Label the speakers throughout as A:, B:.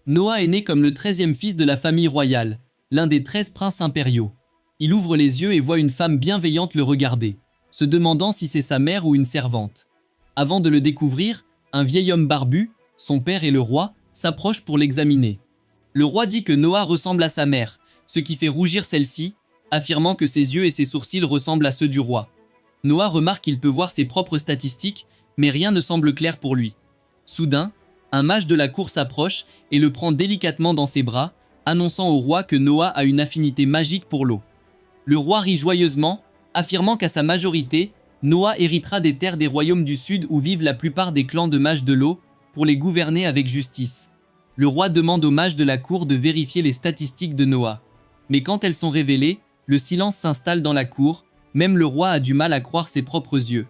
A: Noah est né comme le 13e fils de la famille royale, l'un des 13 princes impériaux. Il ouvre les yeux et voit une femme bienveillante le regarder, se demandant si c'est sa mère ou une servante. Avant de le découvrir, un vieil homme barbu, son père et le roi, s'approchent pour l'examiner. Le roi dit que Noah ressemble à sa mère, ce qui fait rougir celle-ci, affirmant que ses yeux et ses sourcils ressemblent à ceux du roi. Noah remarque qu'il peut voir ses propres statistiques, mais rien ne semble clair pour lui. Soudain, un mage de la cour s'approche et le prend délicatement dans ses bras, annonçant au roi que Noah a une affinité magique pour l'eau. Le roi rit joyeusement, affirmant qu'à sa majorité, Noah héritera des terres des royaumes du sud où vivent la plupart des clans de mages de l'eau, pour les gouverner avec justice. Le roi demande aux mages de la cour de vérifier les statistiques de Noah. Mais quand elles sont révélées, le silence s'installe dans la cour, même le roi a du mal à croire ses propres yeux.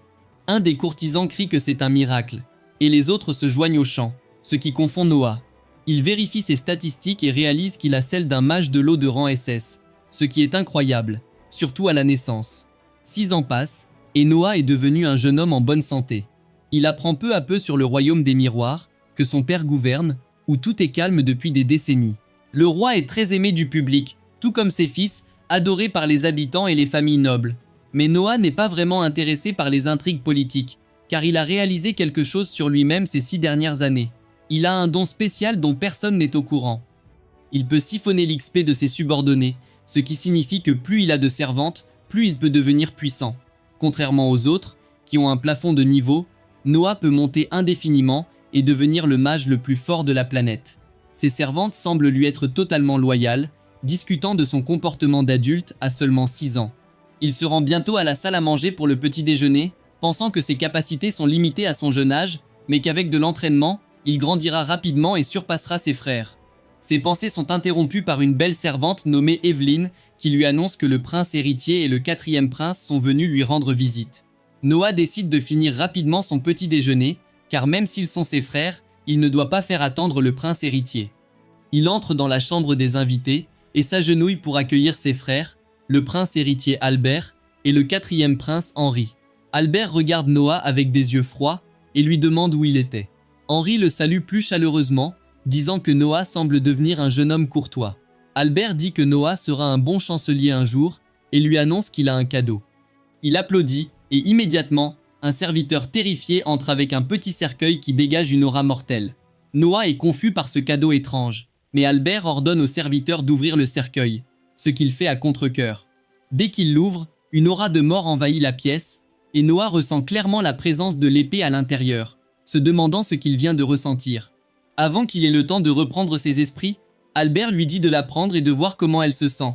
A: Un des courtisans crie que c'est un miracle, et les autres se joignent au chant, ce qui confond Noah. Il vérifie ses statistiques et réalise qu'il a celle d'un mage de l'eau de rang SS, ce qui est incroyable, surtout à la naissance. 6 ans passent, et Noah est devenu un jeune homme en bonne santé. Il apprend peu à peu sur le royaume des miroirs, que son père gouverne, où tout est calme depuis des décennies. Le roi est très aimé du public, tout comme ses fils, adoré par les habitants et les familles nobles. Mais Noah n'est pas vraiment intéressé par les intrigues politiques, car il a réalisé quelque chose sur lui-même ces 6 dernières années. Il a un don spécial dont personne n'est au courant. Il peut siphonner l'XP de ses subordonnés, ce qui signifie que plus il a de servantes, plus il peut devenir puissant. Contrairement aux autres, qui ont un plafond de niveau, Noah peut monter indéfiniment et devenir le mage le plus fort de la planète. Ses servantes semblent lui être totalement loyales, discutant de son comportement d'adulte à seulement 6 ans. Il se rend bientôt à la salle à manger pour le petit déjeuner, pensant que ses capacités sont limitées à son jeune âge, mais qu'avec de l'entraînement, il grandira rapidement et surpassera ses frères. Ses pensées sont interrompues par une belle servante nommée Evelyn, qui lui annonce que le prince héritier et le 4e prince sont venus lui rendre visite. Noah décide de finir rapidement son petit déjeuner, car même s'ils sont ses frères, il ne doit pas faire attendre le prince héritier. Il entre dans la chambre des invités et s'agenouille pour accueillir ses frères, le prince héritier Albert et le 4e prince Henri. Albert regarde Noah avec des yeux froids et lui demande où il était. Henri le salue plus chaleureusement, disant que Noah semble devenir un jeune homme courtois. Albert dit que Noah sera un bon chancelier un jour et lui annonce qu'il a un cadeau. Il applaudit et immédiatement, un serviteur terrifié entre avec un petit cercueil qui dégage une aura mortelle. Noah est confus par ce cadeau étrange, mais Albert ordonne au serviteur d'ouvrir le cercueil, ce qu'il fait à contre-cœur. Dès qu'il l'ouvre, une aura de mort envahit la pièce, et Noah ressent clairement la présence de l'épée à l'intérieur, se demandant ce qu'il vient de ressentir. Avant qu'il ait le temps de reprendre ses esprits, Albert lui dit de la prendre et de voir comment elle se sent.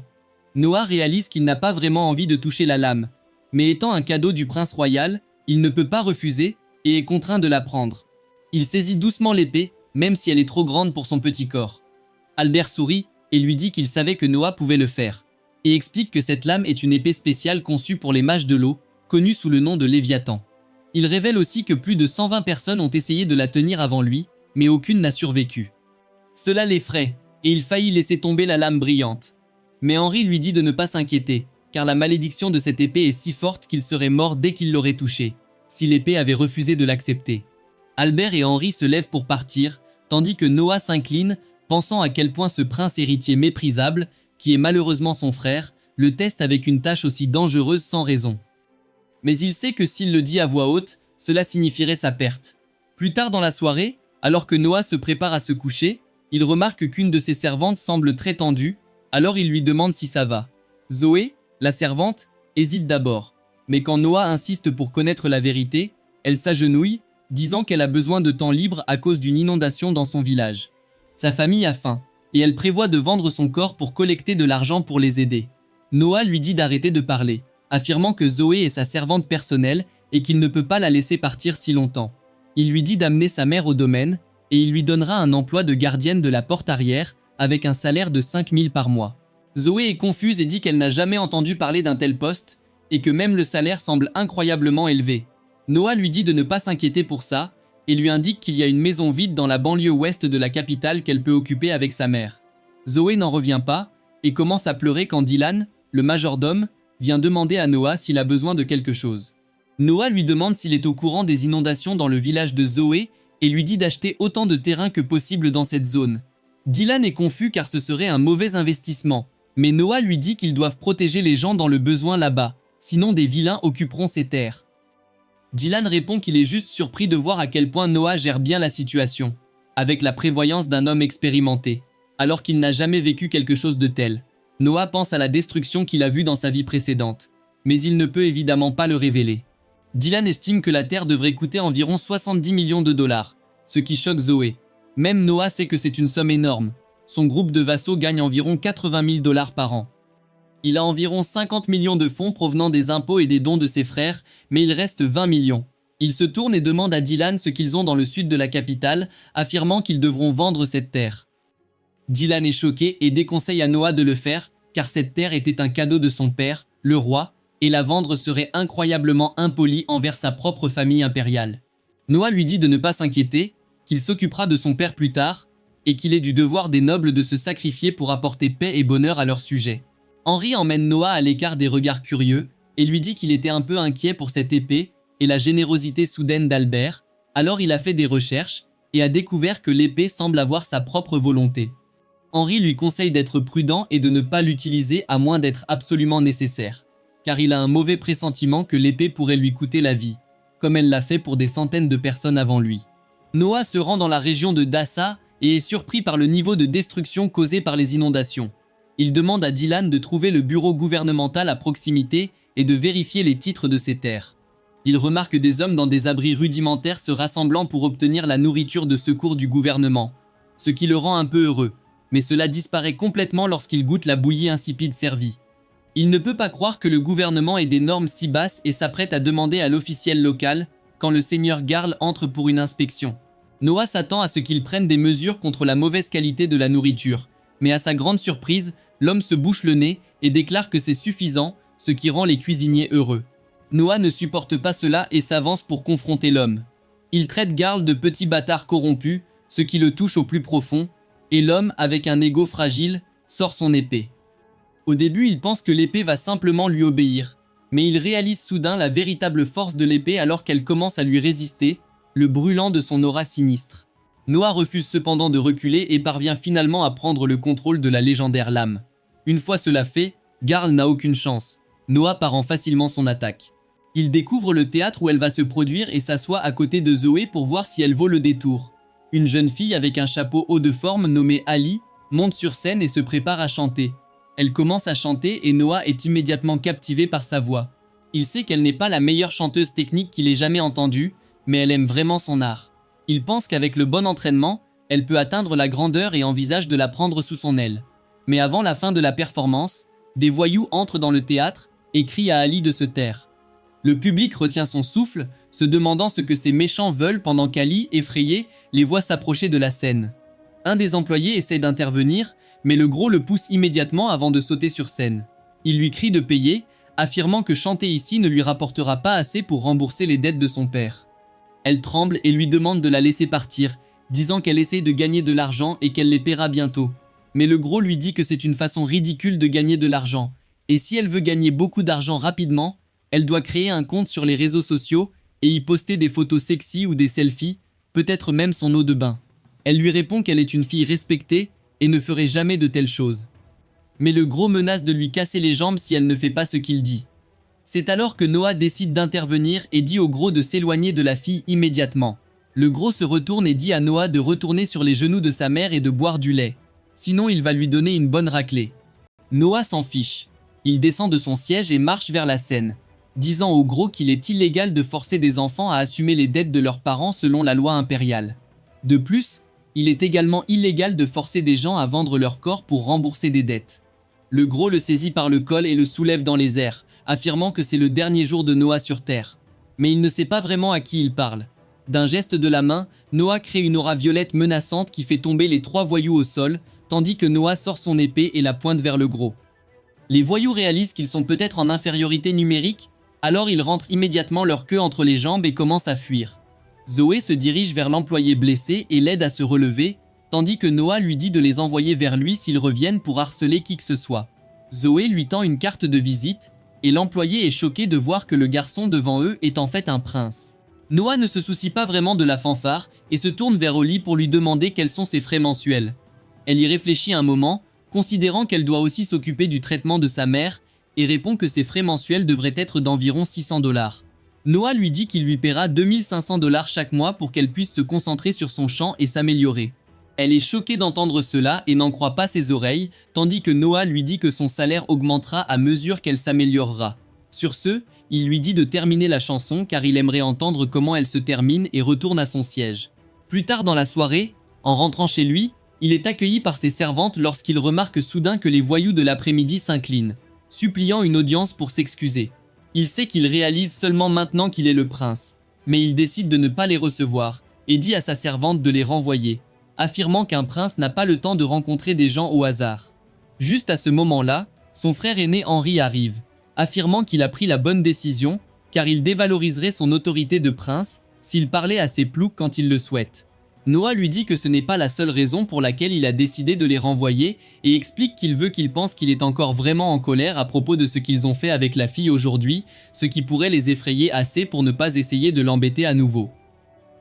A: Noah réalise qu'il n'a pas vraiment envie de toucher la lame, mais étant un cadeau du prince royal, il ne peut pas refuser et est contraint de la prendre. Il saisit doucement l'épée, même si elle est trop grande pour son petit corps. Albert sourit et lui dit qu'il savait que Noah pouvait le faire, et explique que cette lame est une épée spéciale conçue pour les mages de l'eau, connue sous le nom de Léviathan. Il révèle aussi que plus de 120 personnes ont essayé de la tenir avant lui, mais aucune n'a survécu. Cela l'effraie, et il faillit laisser tomber la lame brillante. Mais Henri lui dit de ne pas s'inquiéter, car la malédiction de cette épée est si forte qu'il serait mort dès qu'il l'aurait touchée, si l'épée avait refusé de l'accepter. Albert et Henri se lèvent pour partir, tandis que Noah s'incline, pensant à quel point ce prince héritier méprisable, qui est malheureusement son frère, le teste avec une tâche aussi dangereuse sans raison. Mais il sait que s'il le dit à voix haute, cela signifierait sa perte. Plus tard dans la soirée, alors que Noah se prépare à se coucher, il remarque qu'une de ses servantes semble très tendue, alors il lui demande si ça va. Zoé, la servante, hésite d'abord, mais quand Noah insiste pour connaître la vérité, elle s'agenouille, disant qu'elle a besoin de temps libre à cause d'une inondation dans son village. Sa famille a faim, et elle prévoit de vendre son corps pour collecter de l'argent pour les aider. Noah lui dit d'arrêter de parler, affirmant que Zoé est sa servante personnelle et qu'il ne peut pas la laisser partir si longtemps. Il lui dit d'amener sa mère au domaine, et il lui donnera un emploi de gardienne de la porte arrière, avec un salaire de 5 000 par mois. Zoé est confuse et dit qu'elle n'a jamais entendu parler d'un tel poste, et que même le salaire semble incroyablement élevé. Noah lui dit de ne pas s'inquiéter pour ça, et lui indique qu'il y a une maison vide dans la banlieue ouest de la capitale qu'elle peut occuper avec sa mère. Zoé n'en revient pas, et commence à pleurer quand Dylan, le majordome, vient demander à Noah s'il a besoin de quelque chose. Noah lui demande s'il est au courant des inondations dans le village de Zoé, et lui dit d'acheter autant de terrain que possible dans cette zone. Dylan est confus car ce serait un mauvais investissement, mais Noah lui dit qu'ils doivent protéger les gens dans le besoin là-bas, sinon des vilains occuperont ces terres. Dylan répond qu'il est juste surpris de voir à quel point Noah gère bien la situation, avec la prévoyance d'un homme expérimenté, alors qu'il n'a jamais vécu quelque chose de tel. Noah pense à la destruction qu'il a vue dans sa vie précédente, mais il ne peut évidemment pas le révéler. Dylan estime que la Terre devrait coûter environ 70 millions de dollars, ce qui choque Zoé. Même Noah sait que c'est une somme énorme. Son groupe de vassaux gagne environ 80 000 dollars par an. Il a environ 50 millions de fonds provenant des impôts et des dons de ses frères, mais il reste 20 millions. Il se tourne et demande à Dylan ce qu'ils ont dans le sud de la capitale, affirmant qu'ils devront vendre cette terre. Dylan est choqué et déconseille à Noah de le faire, car cette terre était un cadeau de son père, le roi, et la vendre serait incroyablement impoli envers sa propre famille impériale. Noah lui dit de ne pas s'inquiéter, qu'il s'occupera de son père plus tard, et qu'il est du devoir des nobles de se sacrifier pour apporter paix et bonheur à leur sujet. Henri emmène Noah à l'écart des regards curieux, et lui dit qu'il était un peu inquiet pour cette épée et la générosité soudaine d'Albert, alors il a fait des recherches, et a découvert que l'épée semble avoir sa propre volonté. Henri lui conseille d'être prudent et de ne pas l'utiliser à moins d'être absolument nécessaire, car il a un mauvais pressentiment que l'épée pourrait lui coûter la vie, comme elle l'a fait pour des centaines de personnes avant lui. Noah se rend dans la région de Dassa et est surpris par le niveau de destruction causé par les inondations. Il demande à Dylan de trouver le bureau gouvernemental à proximité et de vérifier les titres de ces terres. Il remarque des hommes dans des abris rudimentaires se rassemblant pour obtenir la nourriture de secours du gouvernement, ce qui le rend un peu heureux, mais cela disparaît complètement lorsqu'il goûte la bouillie insipide servie. Il ne peut pas croire que le gouvernement ait des normes si basses et s'apprête à demander à l'officiel local quand le seigneur Garl entre pour une inspection. Noah s'attend à ce qu'il prenne des mesures contre la mauvaise qualité de la nourriture, mais à sa grande surprise, l'homme se bouche le nez et déclare que c'est suffisant, ce qui rend les cuisiniers heureux. Noah ne supporte pas cela et s'avance pour confronter l'homme. Il traite Garl de petit bâtard corrompu, ce qui le touche au plus profond, et l'homme, avec un ego fragile, sort son épée. Au début, il pense que l'épée va simplement lui obéir, mais il réalise soudain la véritable force de l'épée alors qu'elle commence à lui résister, le brûlant de son aura sinistre. Noah refuse cependant de reculer et parvient finalement à prendre le contrôle de la légendaire lame. Une fois cela fait, Garl n'a aucune chance. Noah parent facilement son attaque. Il découvre le théâtre où elle va se produire et s'assoit à côté de Zoé pour voir si elle vaut le détour. Une jeune fille avec un chapeau haut de forme nommée Ali monte sur scène et se prépare à chanter. Elle commence à chanter et Noah est immédiatement captivé par sa voix. Il sait qu'elle n'est pas la meilleure chanteuse technique qu'il ait jamais entendue, mais elle aime vraiment son art. Il pense qu'avec le bon entraînement, elle peut atteindre la grandeur et envisage de la prendre sous son aile. Mais avant la fin de la performance, des voyous entrent dans le théâtre et crient à Ali de se taire. Le public retient son souffle, se demandant ce que ces méchants veulent pendant qu'Ali, effrayé, les voit s'approcher de la scène. Un des employés essaie d'intervenir, mais le gros le pousse immédiatement avant de sauter sur scène. Il lui crie de payer, affirmant que chanter ici ne lui rapportera pas assez pour rembourser les dettes de son père. Elle tremble et lui demande de la laisser partir, disant qu'elle essaie de gagner de l'argent et qu'elle les paiera bientôt. Mais le gros lui dit que c'est une façon ridicule de gagner de l'argent, et si elle veut gagner beaucoup d'argent rapidement, elle doit créer un compte sur les réseaux sociaux et y poster des photos sexy ou des selfies, peut-être même son eau de bain. Elle lui répond qu'elle est une fille respectée et ne ferait jamais de telles choses. Mais le gros menace de lui casser les jambes si elle ne fait pas ce qu'il dit. C'est alors que Noah décide d'intervenir et dit au gros de s'éloigner de la fille immédiatement. Le gros se retourne et dit à Noah de retourner sur les genoux de sa mère et de boire du lait. Sinon il va lui donner une bonne raclée. Noah s'en fiche. Il descend de son siège et marche vers la scène, disant au gros qu'il est illégal de forcer des enfants à assumer les dettes de leurs parents selon la loi impériale. De plus, il est également illégal de forcer des gens à vendre leur corps pour rembourser des dettes. Le gros le saisit par le col et le soulève dans les airs, affirmant que c'est le dernier jour de Noah sur Terre. Mais il ne sait pas vraiment à qui il parle. D'un geste de la main, Noah crée une aura violette menaçante qui fait tomber les 3 voyous au sol, tandis que Noah sort son épée et la pointe vers le gros. Les voyous réalisent qu'ils sont peut-être en infériorité numérique, alors ils rentrent immédiatement leur queue entre les jambes et commencent à fuir. Zoé se dirige vers l'employé blessé et l'aide à se relever, tandis que Noah lui dit de les envoyer vers lui s'ils reviennent pour harceler qui que ce soit. Zoé lui tend une carte de visite, et l'employé est choqué de voir que le garçon devant eux est en fait un prince. Noah ne se soucie pas vraiment de la fanfare et se tourne vers Holly pour lui demander quels sont ses frais mensuels. Elle y réfléchit un moment, considérant qu'elle doit aussi s'occuper du traitement de sa mère, et répond que ses frais mensuels devraient être d'environ 600 $. Noah lui dit qu'il lui paiera 2500 $ chaque mois pour qu'elle puisse se concentrer sur son chant et s'améliorer. Elle est choquée d'entendre cela et n'en croit pas ses oreilles, tandis que Noah lui dit que son salaire augmentera à mesure qu'elle s'améliorera. Sur ce, il lui dit de terminer la chanson car il aimerait entendre comment elle se termine et retourne à son siège. Plus tard dans la soirée, en rentrant chez lui, il est accueilli par ses servantes lorsqu'il remarque soudain que les voyous de l'après-midi s'inclinent, suppliant une audience pour s'excuser. Il sait qu'il réalise seulement maintenant qu'il est le prince, mais il décide de ne pas les recevoir et dit à sa servante de les renvoyer, affirmant qu'un prince n'a pas le temps de rencontrer des gens au hasard. Juste à ce moment-là, son frère aîné Henri arrive, affirmant qu'il a pris la bonne décision car il dévaloriserait son autorité de prince s'il parlait à ses ploucs quand il le souhaite. Noah lui dit que ce n'est pas la seule raison pour laquelle il a décidé de les renvoyer et explique qu'il veut qu'ils pensent qu'il est encore vraiment en colère à propos de ce qu'ils ont fait avec la fille aujourd'hui, ce qui pourrait les effrayer assez pour ne pas essayer de l'embêter à nouveau.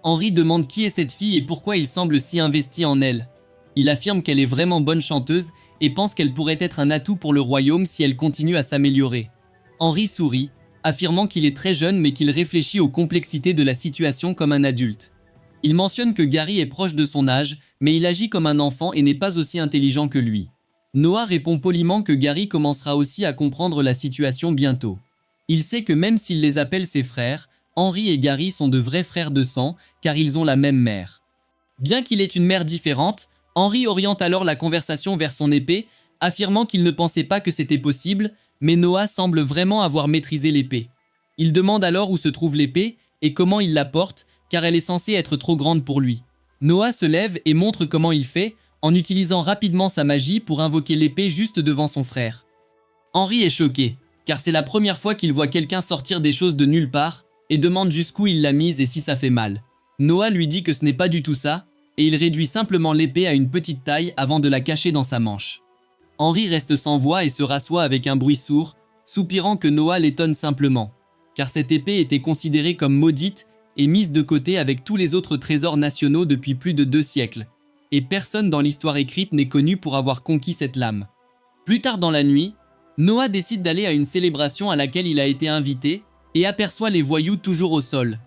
A: Henri demande qui est cette fille et pourquoi il semble si investi en elle. Il affirme qu'elle est vraiment bonne chanteuse et pense qu'elle pourrait être un atout pour le royaume si elle continue à s'améliorer. Henri sourit, affirmant qu'il est très jeune mais qu'il réfléchit aux complexités de la situation comme un adulte. Il mentionne que Gary est proche de son âge, mais il agit comme un enfant et n'est pas aussi intelligent que lui. Noah répond poliment que Gary commencera aussi à comprendre la situation bientôt. Il sait que même s'il les appelle ses frères, Henri et Gary sont de vrais frères de sang, car ils ont la même mère. Bien qu'il ait une mère différente, Henri oriente alors la conversation vers son épée, affirmant qu'il ne pensait pas que c'était possible, mais Noah semble vraiment avoir maîtrisé l'épée. Il demande alors où se trouve l'épée et comment il la porte, car elle est censée être trop grande pour lui. Noah se lève et montre comment il fait, en utilisant rapidement sa magie pour invoquer l'épée juste devant son frère. Henri est choqué, car c'est la première fois qu'il voit quelqu'un sortir des choses de nulle part, et demande jusqu'où il l'a mise et si ça fait mal. Noah lui dit que ce n'est pas du tout ça, et il réduit simplement l'épée à une petite taille avant de la cacher dans sa manche. Henri reste sans voix et se rassoit avec un bruit sourd, soupirant que Noah l'étonne simplement, car cette épée était considérée comme maudite et mise de côté avec tous les autres trésors nationaux depuis plus de 2 siècles, et personne dans l'histoire écrite n'est connu pour avoir conquis cette lame. Plus tard dans la nuit, Noah décide d'aller à une célébration à laquelle il a été invité et aperçoit les voyous toujours au sol.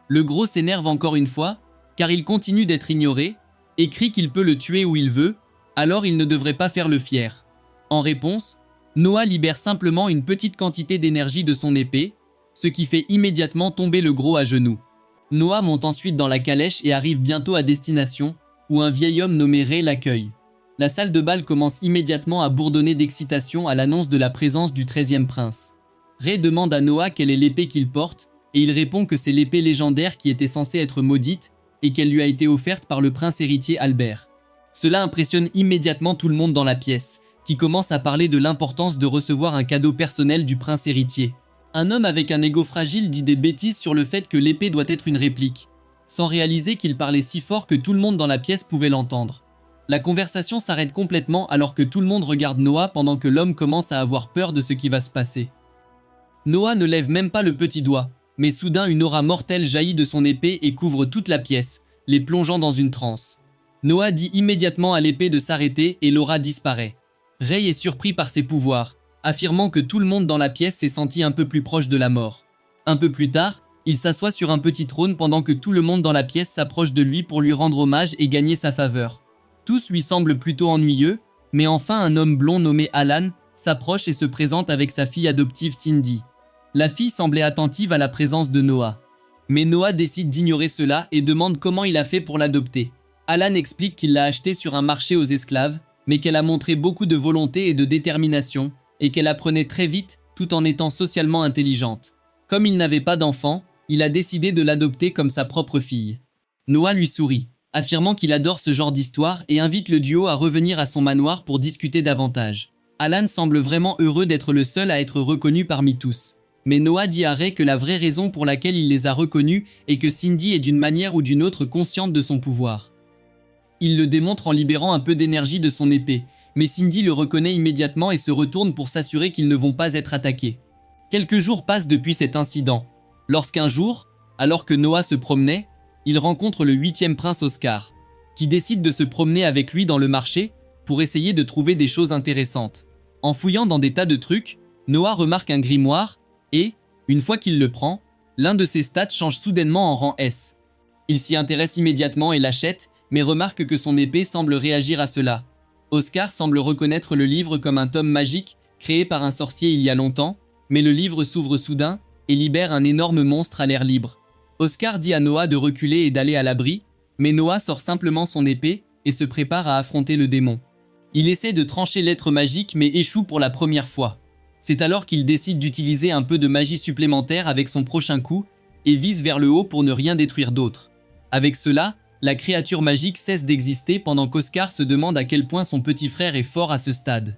A: Le gros s'énerve encore une fois, car il continue d'être ignoré, et crie qu'il peut le tuer où il veut, alors il ne devrait pas faire le fier. En réponse, Noah libère simplement une petite quantité d'énergie de son épée, ce qui fait immédiatement tomber le gros à genoux. Noah monte ensuite dans la calèche et arrive bientôt à destination, où un vieil homme nommé Ray l'accueille. La salle de bal commence immédiatement à bourdonner d'excitation à l'annonce de la présence du 13e prince. Ray demande à Noah quelle est l'épée qu'il porte, et il répond que c'est l'épée légendaire qui était censée être maudite, et qu'elle lui a été offerte par le prince héritier Albert. Cela impressionne immédiatement tout le monde dans la pièce, qui commence à parler de l'importance de recevoir un cadeau personnel du prince héritier. Un homme avec un ego fragile dit des bêtises sur le fait que l'épée doit être une réplique, sans réaliser qu'il parlait si fort que tout le monde dans la pièce pouvait l'entendre. La conversation s'arrête complètement alors que tout le monde regarde Noah pendant que l'homme commence à avoir peur de ce qui va se passer. Noah ne lève même pas le petit doigt, mais soudain une aura mortelle jaillit de son épée et couvre toute la pièce, les plongeant dans une transe. Noah dit immédiatement à l'épée de s'arrêter et l'aura disparaît. Ray est surpris par ses pouvoirs, affirmant que tout le monde dans la pièce s'est senti un peu plus proche de la mort. Un peu plus tard, il s'assoit sur un petit trône pendant que tout le monde dans la pièce s'approche de lui pour lui rendre hommage et gagner sa faveur. Tous lui semblent plutôt ennuyeux, mais enfin un homme blond nommé Alan s'approche et se présente avec sa fille adoptive Cindy. La fille semblait attentive à la présence de Noah. Mais Noah décide d'ignorer cela et demande comment il a fait pour l'adopter. Alan explique qu'il l'a achetée sur un marché aux esclaves, mais qu'elle a montré beaucoup de volonté et de détermination, et qu'elle apprenait très vite tout en étant socialement intelligente. Comme il n'avait pas d'enfant, il a décidé de l'adopter comme sa propre fille. Noah lui sourit, affirmant qu'il adore ce genre d'histoire et invite le duo à revenir à son manoir pour discuter davantage. Alan semble vraiment heureux d'être le seul à être reconnu parmi tous. Mais Noah dit à Ray que la vraie raison pour laquelle il les a reconnus est que Cindy est d'une manière ou d'une autre consciente de son pouvoir. Il le démontre en libérant un peu d'énergie de son épée, mais Cindy le reconnaît immédiatement et se retourne pour s'assurer qu'ils ne vont pas être attaqués. Quelques jours passent depuis cet incident, lorsqu'un jour, alors que Noah se promenait, il rencontre le 8e prince Oscar, qui décide de se promener avec lui dans le marché, pour essayer de trouver des choses intéressantes. En fouillant dans des tas de trucs, Noah remarque un grimoire et, une fois qu'il le prend, l'un de ses stats change soudainement en rang S. Il s'y intéresse immédiatement et l'achète, mais remarque que son épée semble réagir à cela. Oscar semble reconnaître le livre comme un tome magique créé par un sorcier il y a longtemps, mais le livre s'ouvre soudain et libère un énorme monstre à l'air libre. Oscar dit à Noah de reculer et d'aller à l'abri, mais Noah sort simplement son épée et se prépare à affronter le démon. Il essaie de trancher l'être magique mais échoue pour la première fois. C'est alors qu'il décide d'utiliser un peu de magie supplémentaire avec son prochain coup et vise vers le haut pour ne rien détruire d'autre. Avec cela, la créature magique cesse d'exister pendant qu'Oscar se demande à quel point son petit frère est fort à ce stade.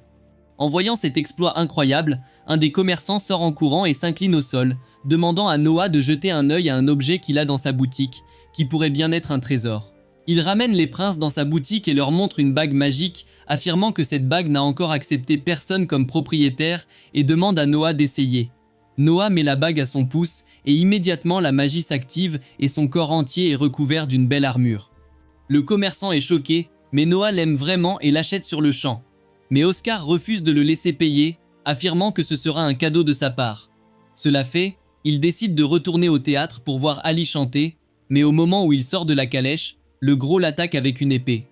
A: En voyant cet exploit incroyable, un des commerçants sort en courant et s'incline au sol, demandant à Noah de jeter un œil à un objet qu'il a dans sa boutique, qui pourrait bien être un trésor. Il ramène les princes dans sa boutique et leur montre une bague magique, affirmant que cette bague n'a encore accepté personne comme propriétaire et demande à Noah d'essayer. Noah met la bague à son pouce et immédiatement la magie s'active et son corps entier est recouvert d'une belle armure. Le commerçant est choqué, mais Noah l'aime vraiment et l'achète sur le champ. Mais Oscar refuse de le laisser payer, affirmant que ce sera un cadeau de sa part. Cela fait, il décide de retourner au théâtre pour voir Ali chanter, mais au moment où il sort de la calèche, le gros l'attaque avec une épée.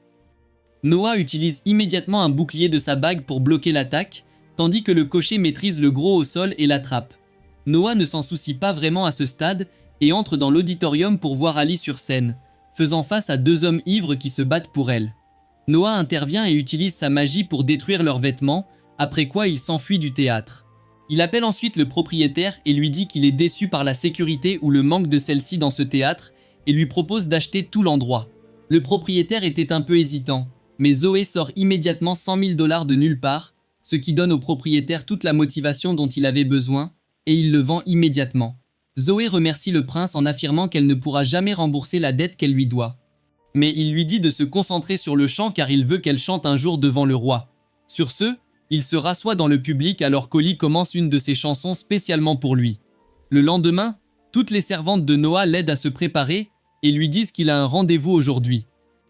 A: Noah utilise immédiatement un bouclier de sa bague pour bloquer l'attaque, tandis que le cocher maîtrise le gros au sol et l'attrape. Noah ne s'en soucie pas vraiment à ce stade et entre dans l'auditorium pour voir Ali sur scène, faisant face à deux hommes ivres qui se battent pour elle. Noah intervient et utilise sa magie pour détruire leurs vêtements, après quoi il s'enfuit du théâtre. Il appelle ensuite le propriétaire et lui dit qu'il est déçu par la sécurité ou le manque de celle-ci dans ce théâtre et lui propose d'acheter tout l'endroit. Le propriétaire était un peu hésitant, mais Zoé sort immédiatement 100 000 $ de nulle part, ce qui donne au propriétaire toute la motivation dont il avait besoin, et il le vend immédiatement. Zoé remercie le prince en affirmant qu'elle ne pourra jamais rembourser la dette qu'elle lui doit. Mais il lui dit de se concentrer sur le chant car il veut qu'elle chante un jour devant le roi. Sur ce, il se rassoit dans le public alors qu'Oli commence une de ses chansons spécialement pour lui. Le lendemain, toutes les servantes de Noah l'aident à se préparer et lui disent qu'il a un rendez-vous aujourd'hui.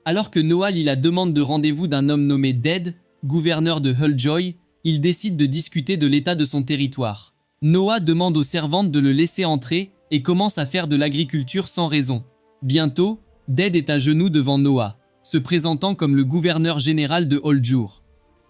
A: Alors que Noah lit la demande de rendez-vous d'un homme nommé Dead, gouverneur de Hulljoy, il décide de discuter de l'état de son territoire. Noah demande aux servantes de le laisser entrer et commence à faire de l'agriculture sans raison. Bientôt, Dead est à genoux devant Noah, se présentant comme le gouverneur général de Hulljour.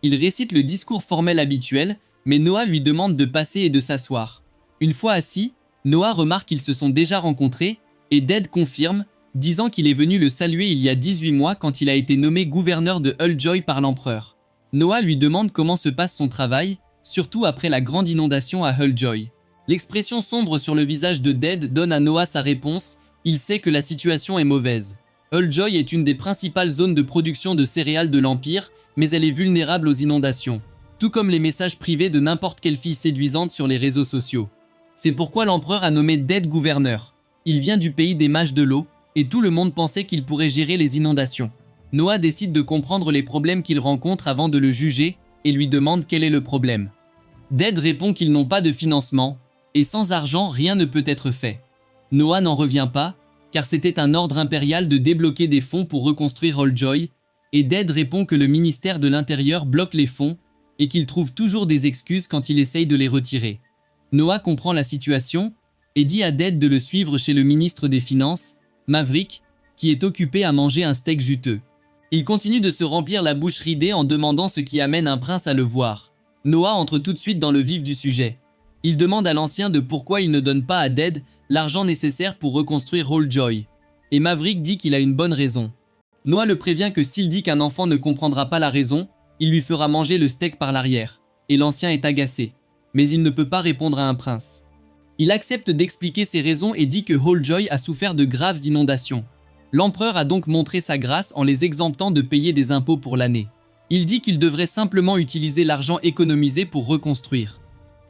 A: Il récite le discours formel habituel, mais Noah lui demande de passer et de s'asseoir. Une fois assis, Noah remarque qu'ils se sont déjà rencontrés et Dead confirme, disant qu'il est venu le saluer il y a 18 mois quand il a été nommé gouverneur de Hulljoy par l'empereur. Noah lui demande comment se passe son travail, surtout après la grande inondation à Hulljoy. L'expression sombre sur le visage de Dead donne à Noah sa réponse. Il sait que la situation est mauvaise. Hulljoy est une des principales zones de production de céréales de l'Empire, mais elle est vulnérable aux inondations. Tout comme les messages privés de n'importe quelle fille séduisante sur les réseaux sociaux. C'est pourquoi l'empereur a nommé Dead gouverneur. Il vient du pays des mages de l'eau, et tout le monde pensait qu'il pourrait gérer les inondations. Noah décide de comprendre les problèmes qu'il rencontre avant de le juger, et lui demande quel est le problème. Dead répond qu'ils n'ont pas de financement, et sans argent rien ne peut être fait. Noah n'en revient pas, car c'était un ordre impérial de débloquer des fonds pour reconstruire Hulljoy, et Dead répond que le ministère de l'Intérieur bloque les fonds, et qu'il trouve toujours des excuses quand il essaye de les retirer. Noah comprend la situation, et dit à Dead de le suivre chez le ministre des Finances, Maverick, qui est occupé à manger un steak juteux. Il continue de se remplir la bouche ridée en demandant ce qui amène un prince à le voir. Noah entre tout de suite dans le vif du sujet. Il demande à l'ancien de pourquoi il ne donne pas à Dead l'argent nécessaire pour reconstruire Hulljoy. Et Maverick dit qu'il a une bonne raison. Noah le prévient que s'il dit qu'un enfant ne comprendra pas la raison, il lui fera manger le steak par l'arrière. Et l'ancien est agacé. Mais il ne peut pas répondre à un prince. Il accepte d'expliquer ses raisons et dit que Hulljoy a souffert de graves inondations. L'empereur a donc montré sa grâce en les exemptant de payer des impôts pour l'année. Il dit qu'il devrait simplement utiliser l'argent économisé pour reconstruire.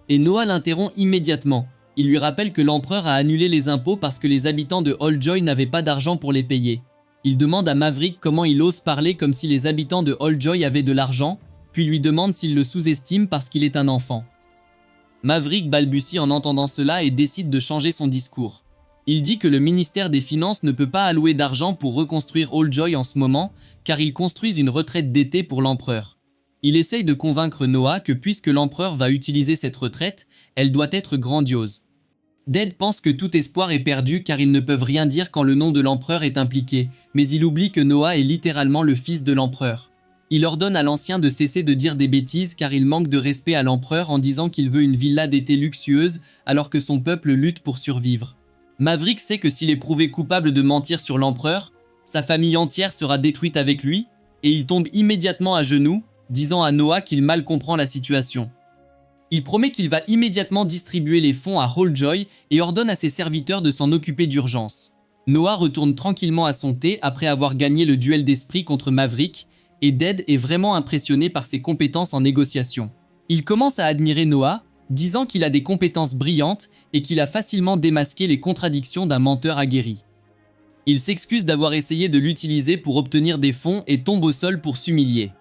A: Et Noah l'interrompt immédiatement. Il lui rappelle que l'empereur a annulé les impôts parce que les habitants de Hulljoy n'avaient pas d'argent pour les payer. Il demande à Maverick comment il ose parler comme si les habitants de Hulljoy avaient de l'argent, puis lui demande s'il le sous-estime parce qu'il est un enfant. Maverick balbutie en entendant cela et décide de changer son discours. Il dit que le ministère des Finances ne peut pas allouer d'argent pour reconstruire Hulljoy en ce moment, car ils construisent une retraite d'été pour l'empereur. Il essaye de convaincre Noah que puisque l'empereur va utiliser cette retraite, elle doit être grandiose. Dead pense que tout espoir est perdu car ils ne peuvent rien dire quand le nom de l'empereur est impliqué, mais il oublie que Noah est littéralement le fils de l'empereur. Il ordonne à l'ancien de cesser de dire des bêtises car il manque de respect à l'empereur en disant qu'il veut une villa d'été luxueuse alors que son peuple lutte pour survivre. Maverick sait que s'il est prouvé coupable de mentir sur l'empereur, sa famille entière sera détruite avec lui, et il tombe immédiatement à genoux, disant à Noah qu'il mal comprend la situation. Il promet qu'il va immédiatement distribuer les fonds à Halljoy et ordonne à ses serviteurs de s'en occuper d'urgence. Noah retourne tranquillement à son thé après avoir gagné le duel d'esprit contre Maverick, et Dead est vraiment impressionné par ses compétences en négociation. Il commence à admirer Noah, disant qu'il a des compétences brillantes et qu'il a facilement démasqué les contradictions d'un menteur aguerri. Il s'excuse d'avoir essayé de l'utiliser pour obtenir des fonds et tombe au sol pour s'humilier.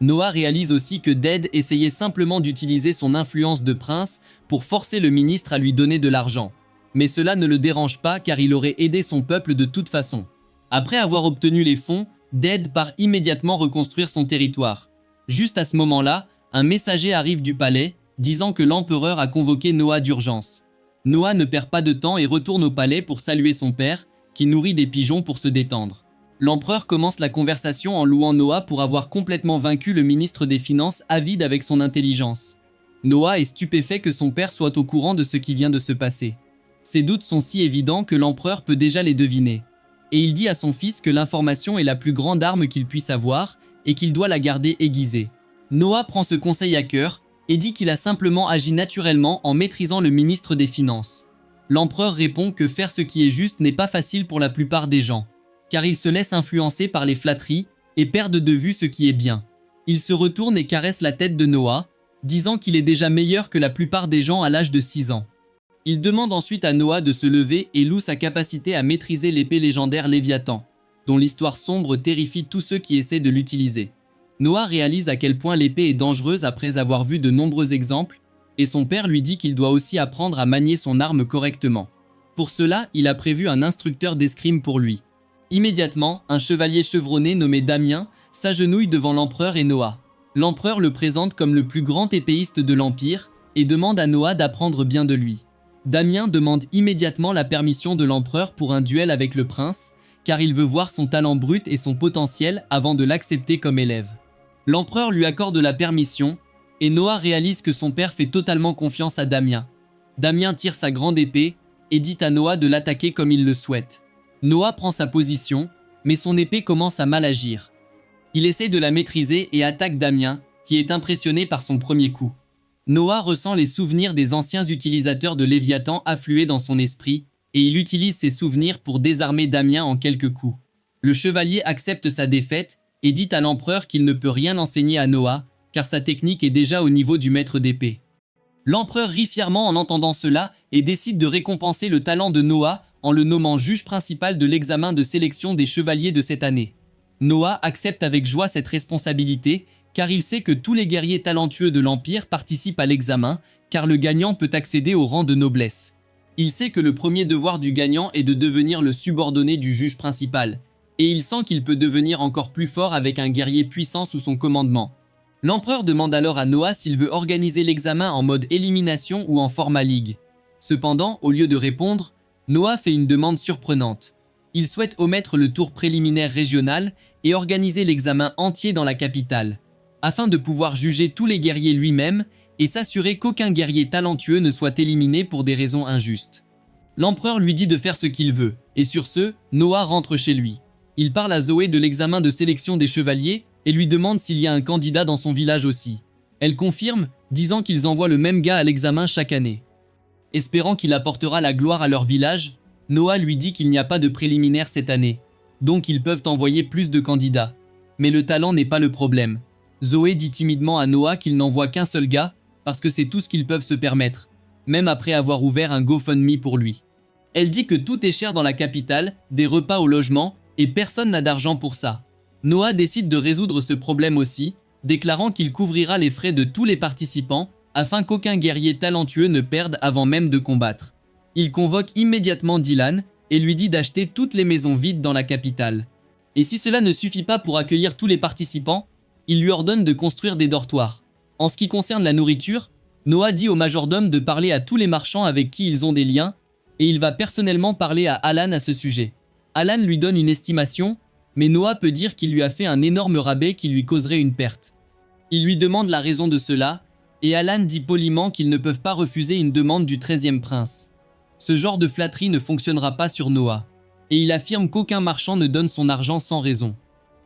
A: Noah réalise aussi que Dead essayait simplement d'utiliser son influence de prince pour forcer le ministre à lui donner de l'argent. Mais cela ne le dérange pas car il aurait aidé son peuple de toute façon. Après avoir obtenu les fonds, Dead part immédiatement reconstruire son territoire. Juste à ce moment-là, un messager arrive du palais, disant que l'empereur a convoqué Noah d'urgence. Noah ne perd pas de temps et retourne au palais pour saluer son père, qui nourrit des pigeons pour se détendre. L'empereur commence la conversation en louant Noah pour avoir complètement vaincu le ministre des Finances avide avec son intelligence. Noah est stupéfait que son père soit au courant de ce qui vient de se passer. Ses doutes sont si évidents que l'empereur peut déjà les deviner. Et il dit à son fils que l'information est la plus grande arme qu'il puisse avoir et qu'il doit la garder aiguisée. Noah prend ce conseil à cœur et dit qu'il a simplement agi naturellement en maîtrisant le ministre des Finances. L'empereur répond que faire ce qui est juste n'est pas facile pour la plupart des gens, car ils se laissent influencer par les flatteries et perdent de vue ce qui est bien. Il se retourne et caresse la tête de Noah, disant qu'il est déjà meilleur que la plupart des gens à l'âge de 6 ans. Il demande ensuite à Noah de se lever et loue sa capacité à maîtriser l'épée légendaire Léviathan, dont l'histoire sombre terrifie tous ceux qui essaient de l'utiliser. Noah réalise à quel point l'épée est dangereuse après avoir vu de nombreux exemples, et son père lui dit qu'il doit aussi apprendre à manier son arme correctement. Pour cela, il a prévu un instructeur d'escrime pour lui. Immédiatement, un chevalier chevronné nommé Damien s'agenouille devant l'empereur et Noah. L'empereur le présente comme le plus grand épéiste de l'Empire et demande à Noah d'apprendre bien de lui. Damien demande immédiatement la permission de l'empereur pour un duel avec le prince, car il veut voir son talent brut et son potentiel avant de l'accepter comme élève. L'empereur lui accorde la permission, et Noah réalise que son père fait totalement confiance à Damien. Damien tire sa grande épée et dit à Noah de l'attaquer comme il le souhaite. Noah prend sa position, mais son épée commence à mal agir. Il essaie de la maîtriser et attaque Damien, qui est impressionné par son premier coup. Noah ressent les souvenirs des anciens utilisateurs de Léviathan affluer dans son esprit, et il utilise ces souvenirs pour désarmer Damien en quelques coups. Le chevalier accepte sa défaite et dit à l'empereur qu'il ne peut rien enseigner à Noah, car sa technique est déjà au niveau du maître d'épée. L'empereur rit fièrement en entendant cela et décide de récompenser le talent de Noah en le nommant juge principal de l'examen de sélection des chevaliers de cette année. Noah accepte avec joie cette responsabilité, car il sait que tous les guerriers talentueux de l'Empire participent à l'examen, car le gagnant peut accéder au rang de noblesse. Il sait que le premier devoir du gagnant est de devenir le subordonné du juge principal, et il sent qu'il peut devenir encore plus fort avec un guerrier puissant sous son commandement. L'empereur demande alors à Noah s'il veut organiser l'examen en mode élimination ou en format ligue. Cependant, au lieu de répondre, Noah fait une demande surprenante. Il souhaite omettre le tour préliminaire régional et organiser l'examen entier dans la capitale, afin de pouvoir juger tous les guerriers lui-même et s'assurer qu'aucun guerrier talentueux ne soit éliminé pour des raisons injustes. L'empereur lui dit de faire ce qu'il veut, et sur ce, Noah rentre chez lui. Il parle à Zoé de l'examen de sélection des chevaliers et lui demande s'il y a un candidat dans son village aussi. Elle confirme, disant qu'ils envoient le même gars à l'examen chaque année. Espérant qu'il apportera la gloire à leur village, Noah lui dit qu'il n'y a pas de préliminaire cette année, donc ils peuvent envoyer plus de candidats. Mais le talent n'est pas le problème. Zoé dit timidement à Noah qu'il n'envoie qu'un seul gars, parce que c'est tout ce qu'ils peuvent se permettre, même après avoir ouvert un GoFundMe pour lui. Elle dit que tout est cher dans la capitale, des repas au logement, et personne n'a d'argent pour ça. Noah décide de résoudre ce problème aussi, déclarant qu'il couvrira les frais de tous les participants, afin qu'aucun guerrier talentueux ne perde avant même de combattre. Il convoque immédiatement Dylan, et lui dit d'acheter toutes les maisons vides dans la capitale. Et si cela ne suffit pas pour accueillir tous les participants, Il lui ordonne de construire des dortoirs. En ce qui concerne la nourriture, Noah dit au majordome de parler à tous les marchands avec qui ils ont des liens, et il va personnellement parler à Alan à ce sujet. Alan lui donne une estimation, mais Noah peut dire qu'il lui a fait un énorme rabais qui lui causerait une perte. Il lui demande la raison de cela, et Alan dit poliment qu'ils ne peuvent pas refuser une demande du 13e prince. Ce genre de flatterie ne fonctionnera pas sur Noah, et il affirme qu'aucun marchand ne donne son argent sans raison.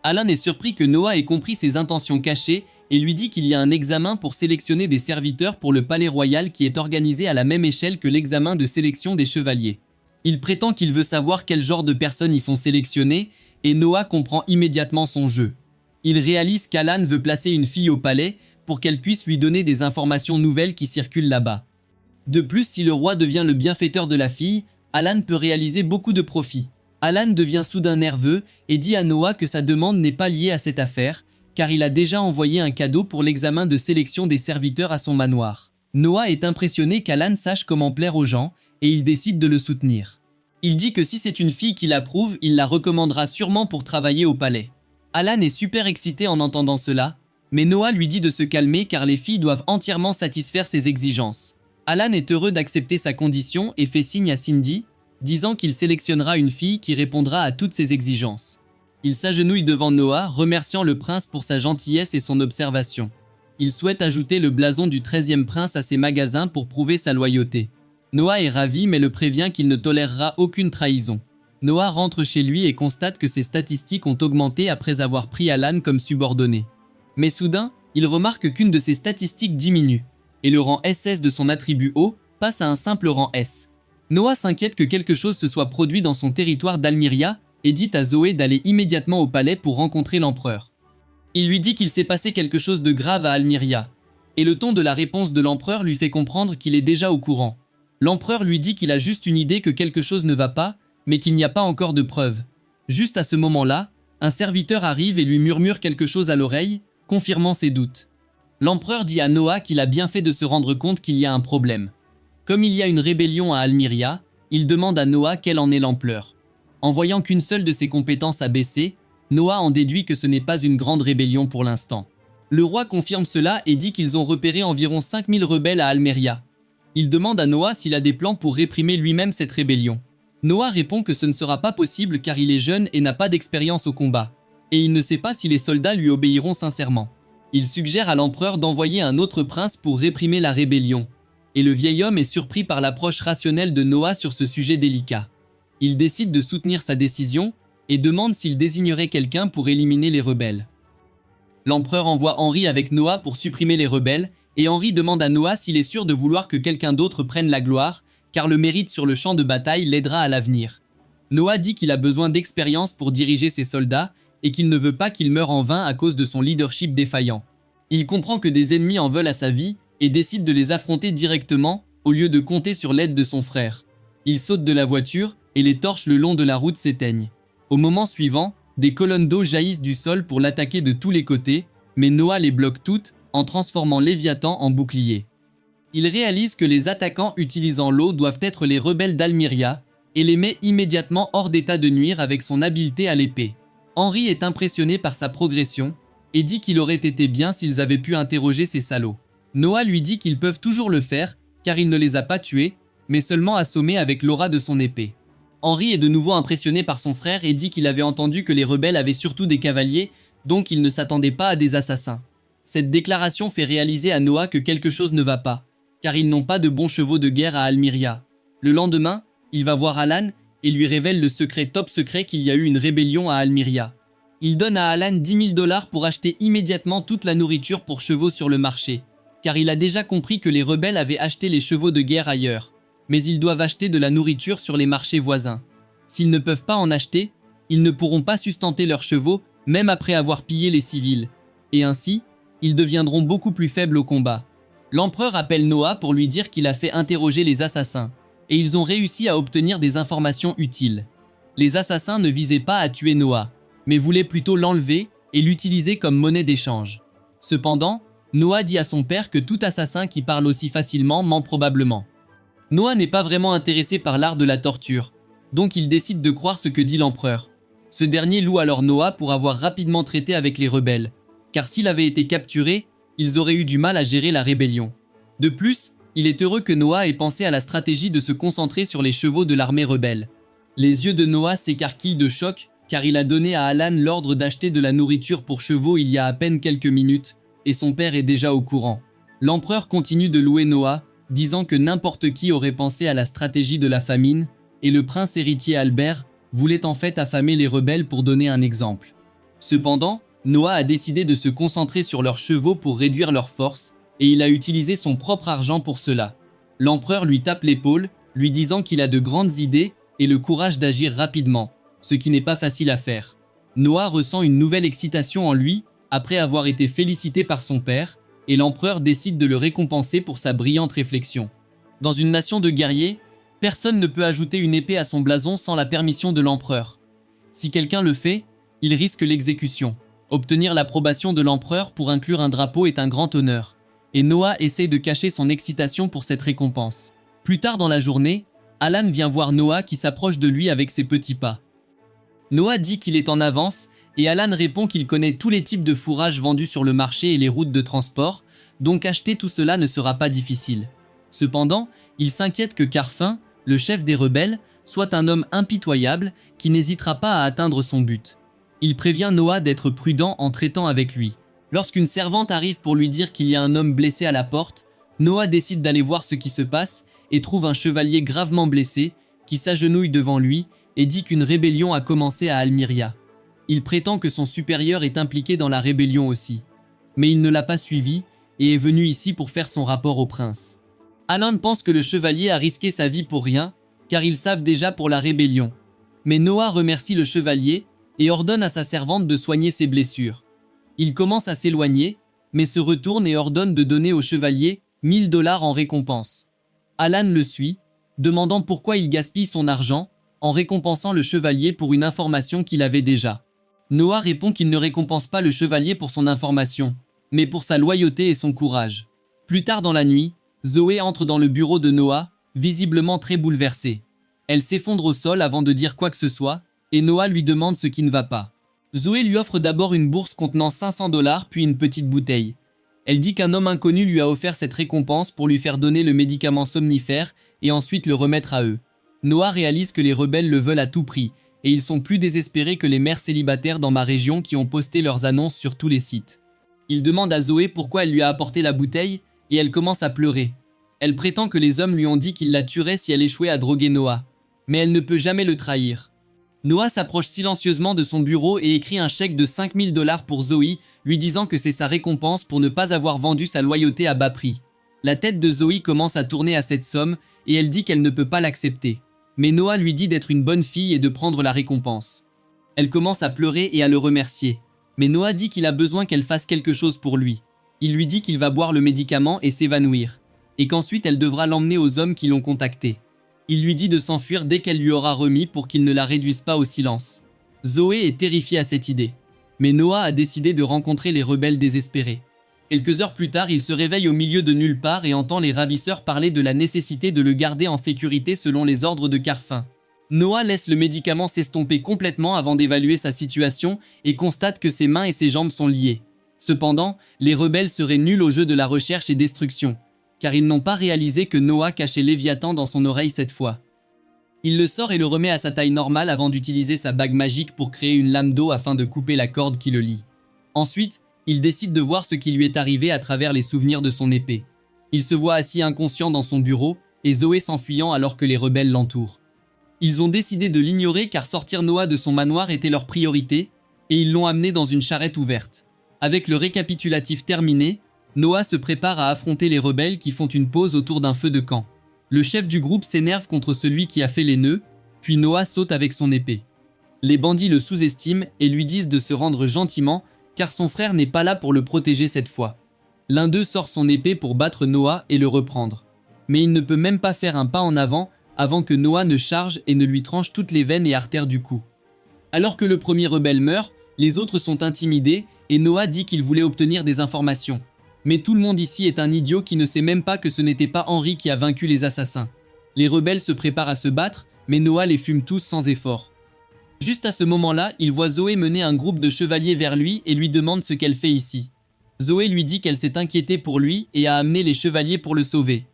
A: Alan est surpris que Noah ait compris ses intentions cachées et lui dit qu'il y a un examen pour sélectionner des serviteurs pour le palais royal qui est organisé à la même échelle que l'examen de sélection des chevaliers. Il prétend qu'il veut savoir quel genre de personnes y sont sélectionnées et Noah comprend immédiatement son jeu. Il réalise qu'Alan veut placer une fille au palais pour qu'elle puisse lui donner des informations nouvelles qui circulent là-bas. De plus, si le roi devient le bienfaiteur de la fille, Alan peut réaliser beaucoup de profits. Alan devient soudain nerveux et dit à Noah que sa demande n'est pas liée à cette affaire, car il a déjà envoyé un cadeau pour l'examen de sélection des serviteurs à son manoir. Noah est impressionné qu'Alan sache comment plaire aux gens et il décide de le soutenir. Il dit que si c'est une fille qu'il approuve, il la recommandera sûrement pour travailler au palais. Alan est super excité en entendant cela, mais Noah lui dit de se calmer car les filles doivent entièrement satisfaire ses exigences. Alan est heureux d'accepter sa condition et fait signe à Cindy, disant qu'il sélectionnera une fille qui répondra à toutes ses exigences. Il s'agenouille devant Noah, remerciant le prince pour sa gentillesse et son observation. Il souhaite ajouter le blason du 13e prince à ses magasins pour prouver sa loyauté. Noah est ravi mais le prévient qu'il ne tolérera aucune trahison. Noah rentre chez lui et constate que ses statistiques ont augmenté après avoir pris Alan comme subordonné. Mais soudain, il remarque qu'une de ses statistiques diminue, et le rang SS de son attribut O passe à un simple rang S. Noah s'inquiète que quelque chose se soit produit dans son territoire d'Almiria et dit à Zoé d'aller immédiatement au palais pour rencontrer l'empereur. Il lui dit qu'il s'est passé quelque chose de grave à Almiria, et le ton de la réponse de l'empereur lui fait comprendre qu'il est déjà au courant. L'empereur lui dit qu'il a juste une idée que quelque chose ne va pas, mais qu'il n'y a pas encore de preuves. Juste à ce moment-là, un serviteur arrive et lui murmure quelque chose à l'oreille, confirmant ses doutes. L'empereur dit à Noah qu'il a bien fait de se rendre compte qu'il y a un problème. Comme il y a une rébellion à Almiria, il demande à Noah quelle en est l'ampleur. En voyant qu'une seule de ses compétences a baissé, Noah en déduit que ce n'est pas une grande rébellion pour l'instant. Le roi confirme cela et dit qu'ils ont repéré environ 5000 rebelles à Almeria. Il demande à Noah s'il a des plans pour réprimer lui-même cette rébellion. Noah répond que ce ne sera pas possible car il est jeune et n'a pas d'expérience au combat, et il ne sait pas si les soldats lui obéiront sincèrement. Il suggère à l'empereur d'envoyer un autre prince pour réprimer la rébellion, et le vieil homme est surpris par l'approche rationnelle de Noah sur ce sujet délicat. Il décide de soutenir sa décision et demande s'il désignerait quelqu'un pour éliminer les rebelles. L'empereur envoie Henri avec Noah pour supprimer les rebelles, et Henri demande à Noah s'il est sûr de vouloir que quelqu'un d'autre prenne la gloire, car le mérite sur le champ de bataille l'aidera à l'avenir. Noah dit qu'il a besoin d'expérience pour diriger ses soldats, et qu'il ne veut pas qu'ils meurent en vain à cause de son leadership défaillant. Il comprend que des ennemis en veulent à sa vie, et décide de les affronter directement, au lieu de compter sur l'aide de son frère. Il saute de la voiture, et les torches le long de la route s'éteignent. Au moment suivant, des colonnes d'eau jaillissent du sol pour l'attaquer de tous les côtés, mais Noah les bloque toutes, en transformant Léviathan en bouclier. Il réalise que les attaquants utilisant l'eau doivent être les rebelles d'Almiria, et les met immédiatement hors d'état de nuire avec son habileté à l'épée. Henri est impressionné par sa progression, et dit qu'il aurait été bien s'ils avaient pu interroger ces salauds. Noah lui dit qu'ils peuvent toujours le faire, car il ne les a pas tués, mais seulement assommés avec l'aura de son épée. Henri est de nouveau impressionné par son frère et dit qu'il avait entendu que les rebelles avaient surtout des cavaliers, donc il ne s'attendait pas à des assassins. Cette déclaration fait réaliser à Noah que quelque chose ne va pas, car ils n'ont pas de bons chevaux de guerre à Almiria. Le lendemain, il va voir Alan et lui révèle le secret top secret qu'il y a eu une rébellion à Almiria. Il donne à Alan 10 000 $ pour acheter immédiatement toute la nourriture pour chevaux sur le marché, car il a déjà compris que les rebelles avaient acheté les chevaux de guerre ailleurs. Mais ils doivent acheter de la nourriture sur les marchés voisins. S'ils ne peuvent pas en acheter, ils ne pourront pas sustenter leurs chevaux, même après avoir pillé les civils. Et ainsi, ils deviendront beaucoup plus faibles au combat. L'empereur appelle Noah pour lui dire qu'il a fait interroger les assassins, et ils ont réussi à obtenir des informations utiles. Les assassins ne visaient pas à tuer Noah, mais voulaient plutôt l'enlever et l'utiliser comme monnaie d'échange. Cependant, Noah dit à son père que tout assassin qui parle aussi facilement ment probablement. Noah n'est pas vraiment intéressé par l'art de la torture, donc il décide de croire ce que dit l'empereur. Ce dernier loue alors Noah pour avoir rapidement traité avec les rebelles, car s'il avait été capturé, ils auraient eu du mal à gérer la rébellion. De plus, il est heureux que Noah ait pensé à la stratégie de se concentrer sur les chevaux de l'armée rebelle. Les yeux de Noah s'écarquillent de choc, car il a donné à Alan l'ordre d'acheter de la nourriture pour chevaux il y a à peine quelques minutes, et son père est déjà au courant. L'empereur continue de louer Noah, disant que n'importe qui aurait pensé à la stratégie de la famine, et le prince héritier Albert voulait en fait affamer les rebelles pour donner un exemple. Cependant, Noah a décidé de se concentrer sur leurs chevaux pour réduire leur force, et il a utilisé son propre argent pour cela. L'empereur lui tape l'épaule, lui disant qu'il a de grandes idées et le courage d'agir rapidement, ce qui n'est pas facile à faire. Noah ressent une nouvelle excitation en lui, après avoir été félicité par son père, et l'empereur décide de le récompenser pour sa brillante réflexion. Dans une nation de guerriers, personne ne peut ajouter une épée à son blason sans la permission de l'empereur. Si quelqu'un le fait, il risque l'exécution. Obtenir l'approbation de l'empereur pour inclure un drapeau est un grand honneur, et Noah essaie de cacher son excitation pour cette récompense. Plus tard dans la journée, Alan vient voir Noah qui s'approche de lui avec ses petits pas. Noah dit qu'il est en avance, et Alan répond qu'il connaît tous les types de fourrages vendus sur le marché et les routes de transport, donc acheter tout cela ne sera pas difficile. Cependant, il s'inquiète que Carfin, le chef des rebelles, soit un homme impitoyable qui n'hésitera pas à atteindre son but. Il prévient Noah d'être prudent en traitant avec lui. Lorsqu'une servante arrive pour lui dire qu'il y a un homme blessé à la porte, Noah décide d'aller voir ce qui se passe et trouve un chevalier gravement blessé qui s'agenouille devant lui et dit qu'une rébellion a commencé à Almiria. Il prétend que son supérieur est impliqué dans la rébellion aussi. Mais il ne l'a pas suivi et est venu ici pour faire son rapport au prince. Alan pense que le chevalier a risqué sa vie pour rien, car ils savent déjà pour la rébellion. Mais Noah remercie le chevalier et ordonne à sa servante de soigner ses blessures. Il commence à s'éloigner, mais se retourne et ordonne de donner au chevalier 1000 $ en récompense. Alan le suit, demandant pourquoi il gaspille son argent, en récompensant le chevalier pour une information qu'il avait déjà. Noah répond qu'il ne récompense pas le chevalier pour son information, mais pour sa loyauté et son courage. Plus tard dans la nuit, Zoé entre dans le bureau de Noah, visiblement très bouleversée. Elle s'effondre au sol avant de dire quoi que ce soit, et Noah lui demande ce qui ne va pas. Zoé lui offre d'abord une bourse contenant 500 $ puis une petite bouteille. Elle dit qu'un homme inconnu lui a offert cette récompense pour lui faire donner le médicament somnifère et ensuite le remettre à eux. Noah réalise que les rebelles le veulent à tout prix, et ils sont plus désespérés que les mères célibataires dans ma région qui ont posté leurs annonces sur tous les sites. Il demande à Zoé pourquoi elle lui a apporté la bouteille, et elle commence à pleurer. Elle prétend que les hommes lui ont dit qu'ils la tueraient si elle échouait à droguer Noah. Mais elle ne peut jamais le trahir. Noah s'approche silencieusement de son bureau et écrit un chèque de 5000 $ pour Zoé, lui disant que c'est sa récompense pour ne pas avoir vendu sa loyauté à bas prix. La tête de Zoé commence à tourner à cette somme et elle dit qu'elle ne peut pas l'accepter. Mais Noah lui dit d'être une bonne fille et de prendre la récompense. Elle commence à pleurer et à le remercier. Mais Noah dit qu'il a besoin qu'elle fasse quelque chose pour lui. Il lui dit qu'il va boire le médicament et s'évanouir, et qu'ensuite elle devra l'emmener aux hommes qui l'ont contacté. Il lui dit de s'enfuir dès qu'elle lui aura remis pour qu'il ne la réduise pas au silence. Zoé est terrifiée à cette idée. Mais Noah a décidé de rencontrer les rebelles désespérés. Quelques heures plus tard, il se réveille au milieu de nulle part et entend les ravisseurs parler de la nécessité de le garder en sécurité selon les ordres de Carfin. Noah laisse le médicament s'estomper complètement avant d'évaluer sa situation et constate que ses mains et ses jambes sont liées. Cependant, les rebelles seraient nuls au jeu de la recherche et destruction, car ils n'ont pas réalisé que Noah cachait Léviathan dans son oreille cette fois. Il le sort et le remet à sa taille normale avant d'utiliser sa bague magique pour créer une lame d'eau afin de couper la corde qui le lie. Ensuite, il décide de voir ce qui lui est arrivé à travers les souvenirs de son épée. Il se voit assis inconscient dans son bureau et Zoé s'enfuyant alors que les rebelles l'entourent. Ils ont décidé de l'ignorer car sortir Noah de son manoir était leur priorité et ils l'ont amené dans une charrette ouverte. Avec le récapitulatif terminé, Noah se prépare à affronter les rebelles qui font une pause autour d'un feu de camp. Le chef du groupe s'énerve contre celui qui a fait les nœuds, puis Noah saute avec son épée. Les bandits le sous-estiment et lui disent de se rendre gentiment car son frère n'est pas là pour le protéger cette fois. L'un d'eux sort son épée pour battre Noah et le reprendre. Mais il ne peut même pas faire un pas en avant que Noah ne charge et ne lui tranche toutes les veines et artères du cou. Alors que le premier rebelle meurt, les autres sont intimidés et Noah dit qu'il voulait obtenir des informations. Mais tout le monde ici est un idiot qui ne sait même pas que ce n'était pas Henri qui a vaincu les assassins. Les rebelles se préparent à se battre, mais Noah les fume tous sans effort. Juste à ce moment-là, il voit Zoé mener un groupe de chevaliers vers lui et lui demande ce qu'elle fait ici. Zoé lui dit qu'elle s'est inquiétée pour lui et a amené les chevaliers pour le sauver.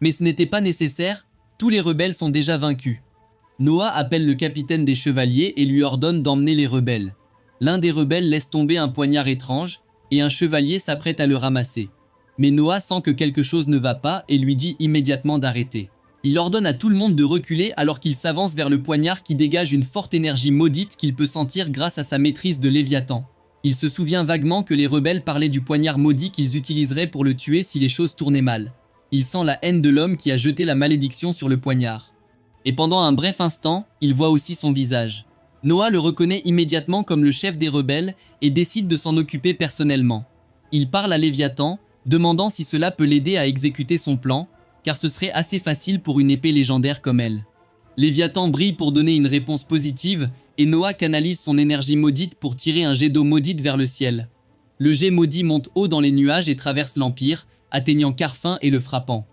A: Mais ce n'était pas nécessaire, tous les rebelles sont déjà vaincus. Noah appelle le capitaine des chevaliers et lui ordonne d'emmener les rebelles. L'un des rebelles laisse tomber un poignard étrange et un chevalier s'apprête à le ramasser. Mais Noah sent que quelque chose ne va pas et lui dit immédiatement d'arrêter. Il ordonne à tout le monde de reculer alors qu'il s'avance vers le poignard qui dégage une forte énergie maudite qu'il peut sentir grâce à sa maîtrise de Léviathan. Il se souvient vaguement que les rebelles parlaient du poignard maudit qu'ils utiliseraient pour le tuer si les choses tournaient mal. Il sent la haine de l'homme qui a jeté la malédiction sur le poignard. Et pendant un bref instant, il voit aussi son visage. Noah le reconnaît immédiatement comme le chef des rebelles et décide de s'en occuper personnellement. Il parle à Léviathan, demandant si cela peut l'aider à exécuter son plan, car ce serait assez facile pour une épée légendaire comme elle. Léviathan brille pour donner une réponse positive, et Noah canalise son énergie maudite pour tirer un jet d'eau maudite vers le ciel. Le jet maudit monte haut dans les nuages et traverse l'Empire, atteignant Carfin et le frappant.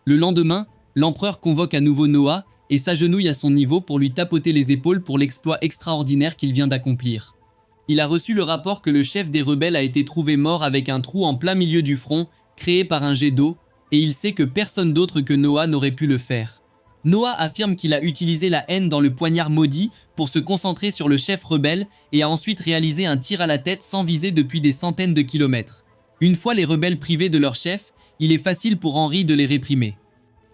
A: Le lendemain, l'empereur convoque à nouveau Noah et s'agenouille à son niveau pour lui tapoter les épaules pour l'exploit extraordinaire qu'il vient d'accomplir. Il a reçu le rapport que le chef des rebelles a été trouvé mort avec un trou en plein milieu du front, créé par un jet d'eau, et il sait que personne d'autre que Noah n'aurait pu le faire. Noah affirme qu'il a utilisé la haine dans le poignard maudit pour se concentrer sur le chef rebelle et a ensuite réalisé un tir à la tête sans viser depuis des centaines de kilomètres. Une fois les rebelles privés de leur chef, il est facile pour Henri de les réprimer.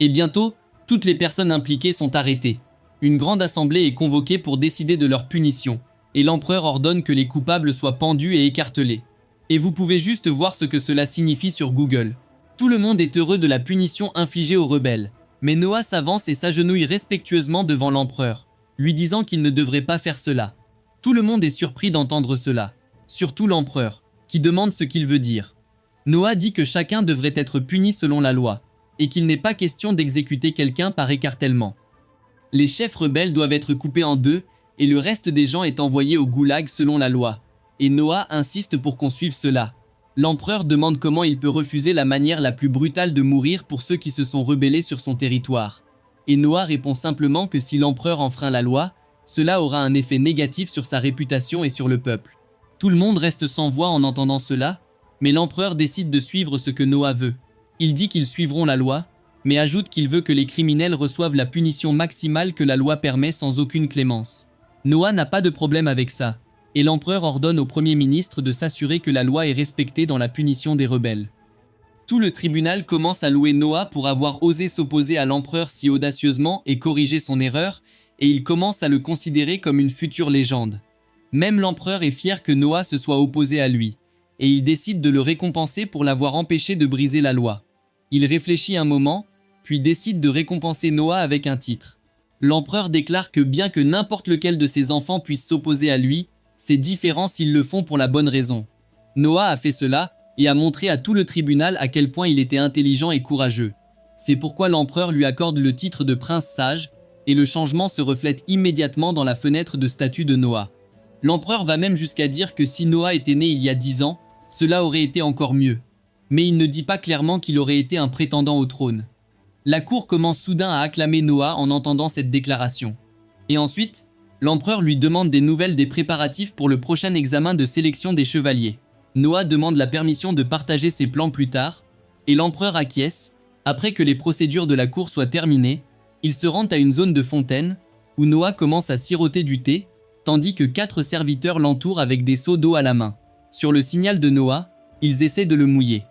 A: Et bientôt, toutes les personnes impliquées sont arrêtées. Une grande assemblée est convoquée pour décider de leur punition, et l'empereur ordonne que les coupables soient pendus et écartelés. Et vous pouvez juste voir ce que cela signifie sur Google. Tout le monde est heureux de la punition infligée aux rebelles. Mais Noah s'avance et s'agenouille respectueusement devant l'empereur, lui disant qu'il ne devrait pas faire cela. Tout le monde est surpris d'entendre cela, surtout l'empereur, qui demande ce qu'il veut dire. Noah dit que chacun devrait être puni selon la loi, et qu'il n'est pas question d'exécuter quelqu'un par écartèlement. Les chefs rebelles doivent être coupés en deux, et le reste des gens est envoyé au goulag selon la loi, et Noah insiste pour qu'on suive cela. L'empereur demande comment il peut refuser la manière la plus brutale de mourir pour ceux qui se sont rebellés sur son territoire. Et Noah répond simplement que si l'empereur enfreint la loi, cela aura un effet négatif sur sa réputation et sur le peuple. Tout le monde reste sans voix en entendant cela, mais l'empereur décide de suivre ce que Noah veut. Il dit qu'ils suivront la loi, mais ajoute qu'il veut que les criminels reçoivent la punition maximale que la loi permet sans aucune clémence. Noah n'a pas de problème avec ça. Et l'empereur ordonne au Premier ministre de s'assurer que la loi est respectée dans la punition des rebelles. Tout le tribunal commence à louer Noah pour avoir osé s'opposer à l'empereur si audacieusement et corriger son erreur, et il commence à le considérer comme une future légende. Même l'empereur est fier que Noah se soit opposé à lui, et il décide de le récompenser pour l'avoir empêché de briser la loi. Il réfléchit un moment, puis décide de récompenser Noah avec un titre. L'empereur déclare que bien que n'importe lequel de ses enfants puisse s'opposer à lui, c'est différent s'ils le font pour la bonne raison. Noah a fait cela et a montré à tout le tribunal à quel point il était intelligent et courageux. C'est pourquoi l'empereur lui accorde le titre de prince sage, et le changement se reflète immédiatement dans la fenêtre de statue de Noah. L'empereur va même jusqu'à dire que si Noah était né il y a 10 ans, cela aurait été encore mieux. Mais il ne dit pas clairement qu'il aurait été un prétendant au trône. La cour commence soudain à acclamer Noah en entendant cette déclaration. Et ensuite, l'empereur lui demande des nouvelles des préparatifs pour le prochain examen de sélection des chevaliers. Noah demande la permission de partager ses plans plus tard, et l'empereur acquiesce. Après que les procédures de la cour soient terminées, ils se rendent à une zone de fontaine, où Noah commence à siroter du thé, tandis que 4 serviteurs l'entourent avec des seaux d'eau à la main. Sur le signal de Noah, ils essaient de le mouiller.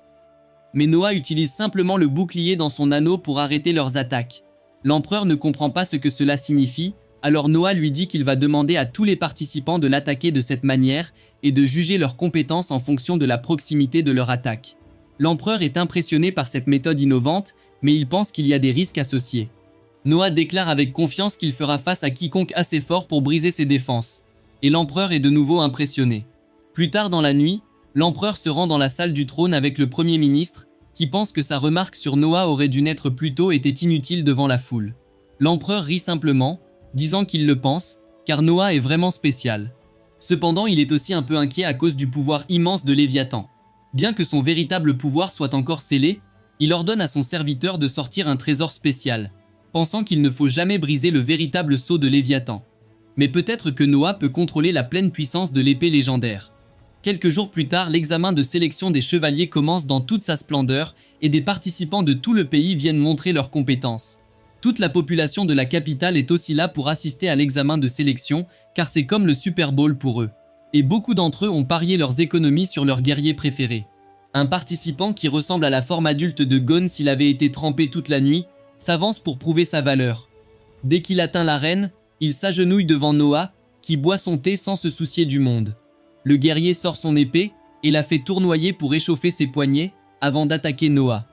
A: Mais Noah utilise simplement le bouclier dans son anneau pour arrêter leurs attaques. L'empereur ne comprend pas ce que cela signifie, alors Noah lui dit qu'il va demander à tous les participants de l'attaquer de cette manière et de juger leurs compétences en fonction de la proximité de leur attaque. L'empereur est impressionné par cette méthode innovante, mais il pense qu'il y a des risques associés. Noah déclare avec confiance qu'il fera face à quiconque assez fort pour briser ses défenses. Et l'empereur est de nouveau impressionné. Plus tard dans la nuit, l'empereur se rend dans la salle du trône avec le Premier ministre, qui pense que sa remarque sur Noah aurait dû naître plus tôt était inutile devant la foule. L'empereur rit simplement, disant qu'il le pense, car Noah est vraiment spécial. Cependant, il est aussi un peu inquiet à cause du pouvoir immense de Léviathan. Bien que son véritable pouvoir soit encore scellé, il ordonne à son serviteur de sortir un trésor spécial, pensant qu'il ne faut jamais briser le véritable sceau de Léviathan. Mais peut-être que Noah peut contrôler la pleine puissance de l'épée légendaire. Quelques jours plus tard, l'examen de sélection des chevaliers commence dans toute sa splendeur et des participants de tout le pays viennent montrer leurs compétences. Toute la population de la capitale est aussi là pour assister à l'examen de sélection car c'est comme le Super Bowl pour eux. Et beaucoup d'entre eux ont parié leurs économies sur leur guerrier préféré. Un participant qui ressemble à la forme adulte de Gon s'il avait été trempé toute la nuit, s'avance pour prouver sa valeur. Dès qu'il atteint l'arène, il s'agenouille devant Noah, qui boit son thé sans se soucier du monde. Le guerrier sort son épée et la fait tournoyer pour réchauffer ses poignets avant d'attaquer Noah.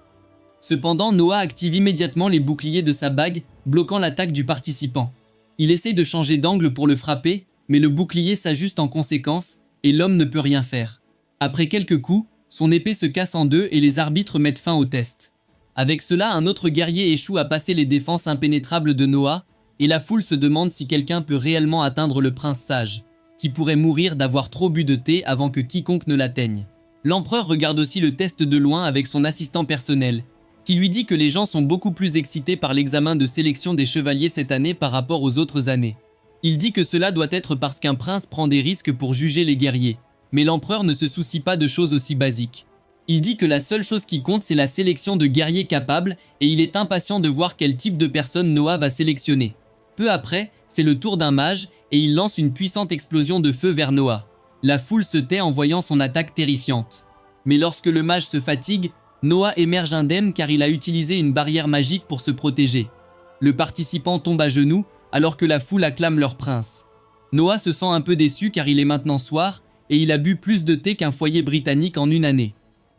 A: Cependant, Noah active immédiatement les boucliers de sa bague, bloquant l'attaque du participant. Il essaye de changer d'angle pour le frapper, mais le bouclier s'ajuste en conséquence et l'homme ne peut rien faire. Après quelques coups, son épée se casse en deux et les arbitres mettent fin au test. Avec cela, un autre guerrier échoue à passer les défenses impénétrables de Noah, et la foule se demande si quelqu'un peut réellement atteindre le prince sage, qui pourrait mourir d'avoir trop bu de thé avant que quiconque ne l'atteigne. L'empereur regarde aussi le test de loin avec son assistant personnel, qui lui dit que les gens sont beaucoup plus excités par l'examen de sélection des chevaliers cette année par rapport aux autres années. Il dit que cela doit être parce qu'un prince prend des risques pour juger les guerriers, mais l'empereur ne se soucie pas de choses aussi basiques. Il dit que la seule chose qui compte c'est la sélection de guerriers capables et il est impatient de voir quel type de personne Noah va sélectionner. Peu après, c'est le tour d'un mage et il lance une puissante explosion de feu vers Noah. La foule se tait en voyant son attaque terrifiante. Mais lorsque le mage se fatigue, Noah émerge indemne car il a utilisé une barrière magique pour se protéger. Le participant tombe à genoux alors que la foule acclame leur prince. Noah se sent un peu déçu car il est maintenant soir et il a bu plus de thé qu'un foyer britannique en une année.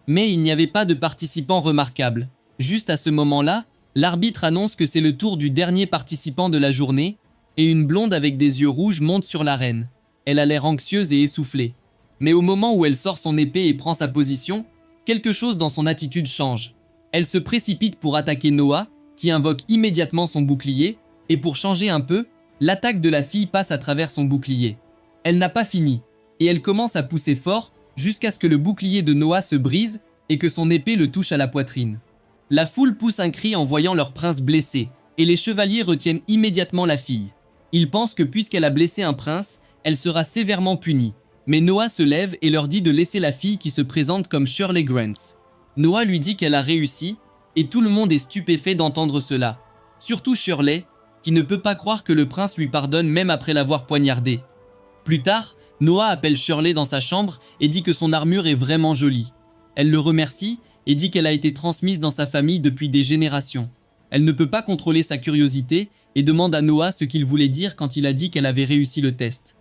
A: Mais il n'y avait pas de participant remarquable. Juste à ce moment-là, l'arbitre annonce que c'est le tour du dernier participant de la journée et une blonde avec des yeux rouges monte sur l'arène. Elle a l'air anxieuse et essoufflée. Mais au moment où elle sort son épée et prend sa position, quelque chose dans son attitude change. Elle se précipite pour attaquer Noah, qui invoque immédiatement son bouclier, et pour changer un peu, l'attaque de la fille passe à travers son bouclier. Elle n'a pas fini, et elle commence à pousser fort jusqu'à ce que le bouclier de Noah se brise et que son épée le touche à la poitrine. La foule pousse un cri en voyant leur prince blessé, et les chevaliers retiennent immédiatement la fille. Ils pensent que puisqu'elle a blessé un prince, elle sera sévèrement punie. Mais Noah se lève et leur dit de laisser la fille qui se présente comme Shirley Grants. Noah lui dit qu'elle a réussi, et tout le monde est stupéfait d'entendre cela. Surtout Shirley, qui ne peut pas croire que le prince lui pardonne même après l'avoir poignardée. Plus tard, Noah appelle Shirley dans sa chambre et dit que son armure est vraiment jolie. Elle le remercie et dit qu'elle a été transmise dans sa famille depuis des générations. Elle ne peut pas contrôler sa curiosité et demande à Noah ce qu'il voulait dire quand il a dit qu'elle avait réussi le test.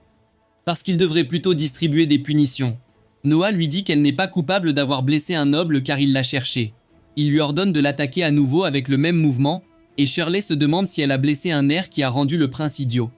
A: Parce qu'il devrait plutôt distribuer des punitions. Noah lui dit qu'elle n'est pas coupable d'avoir blessé un noble car il l'a cherché. Il lui ordonne de l'attaquer à nouveau avec le même mouvement et Shirley se demande si elle a blessé un nerf qui a rendu le prince idiot.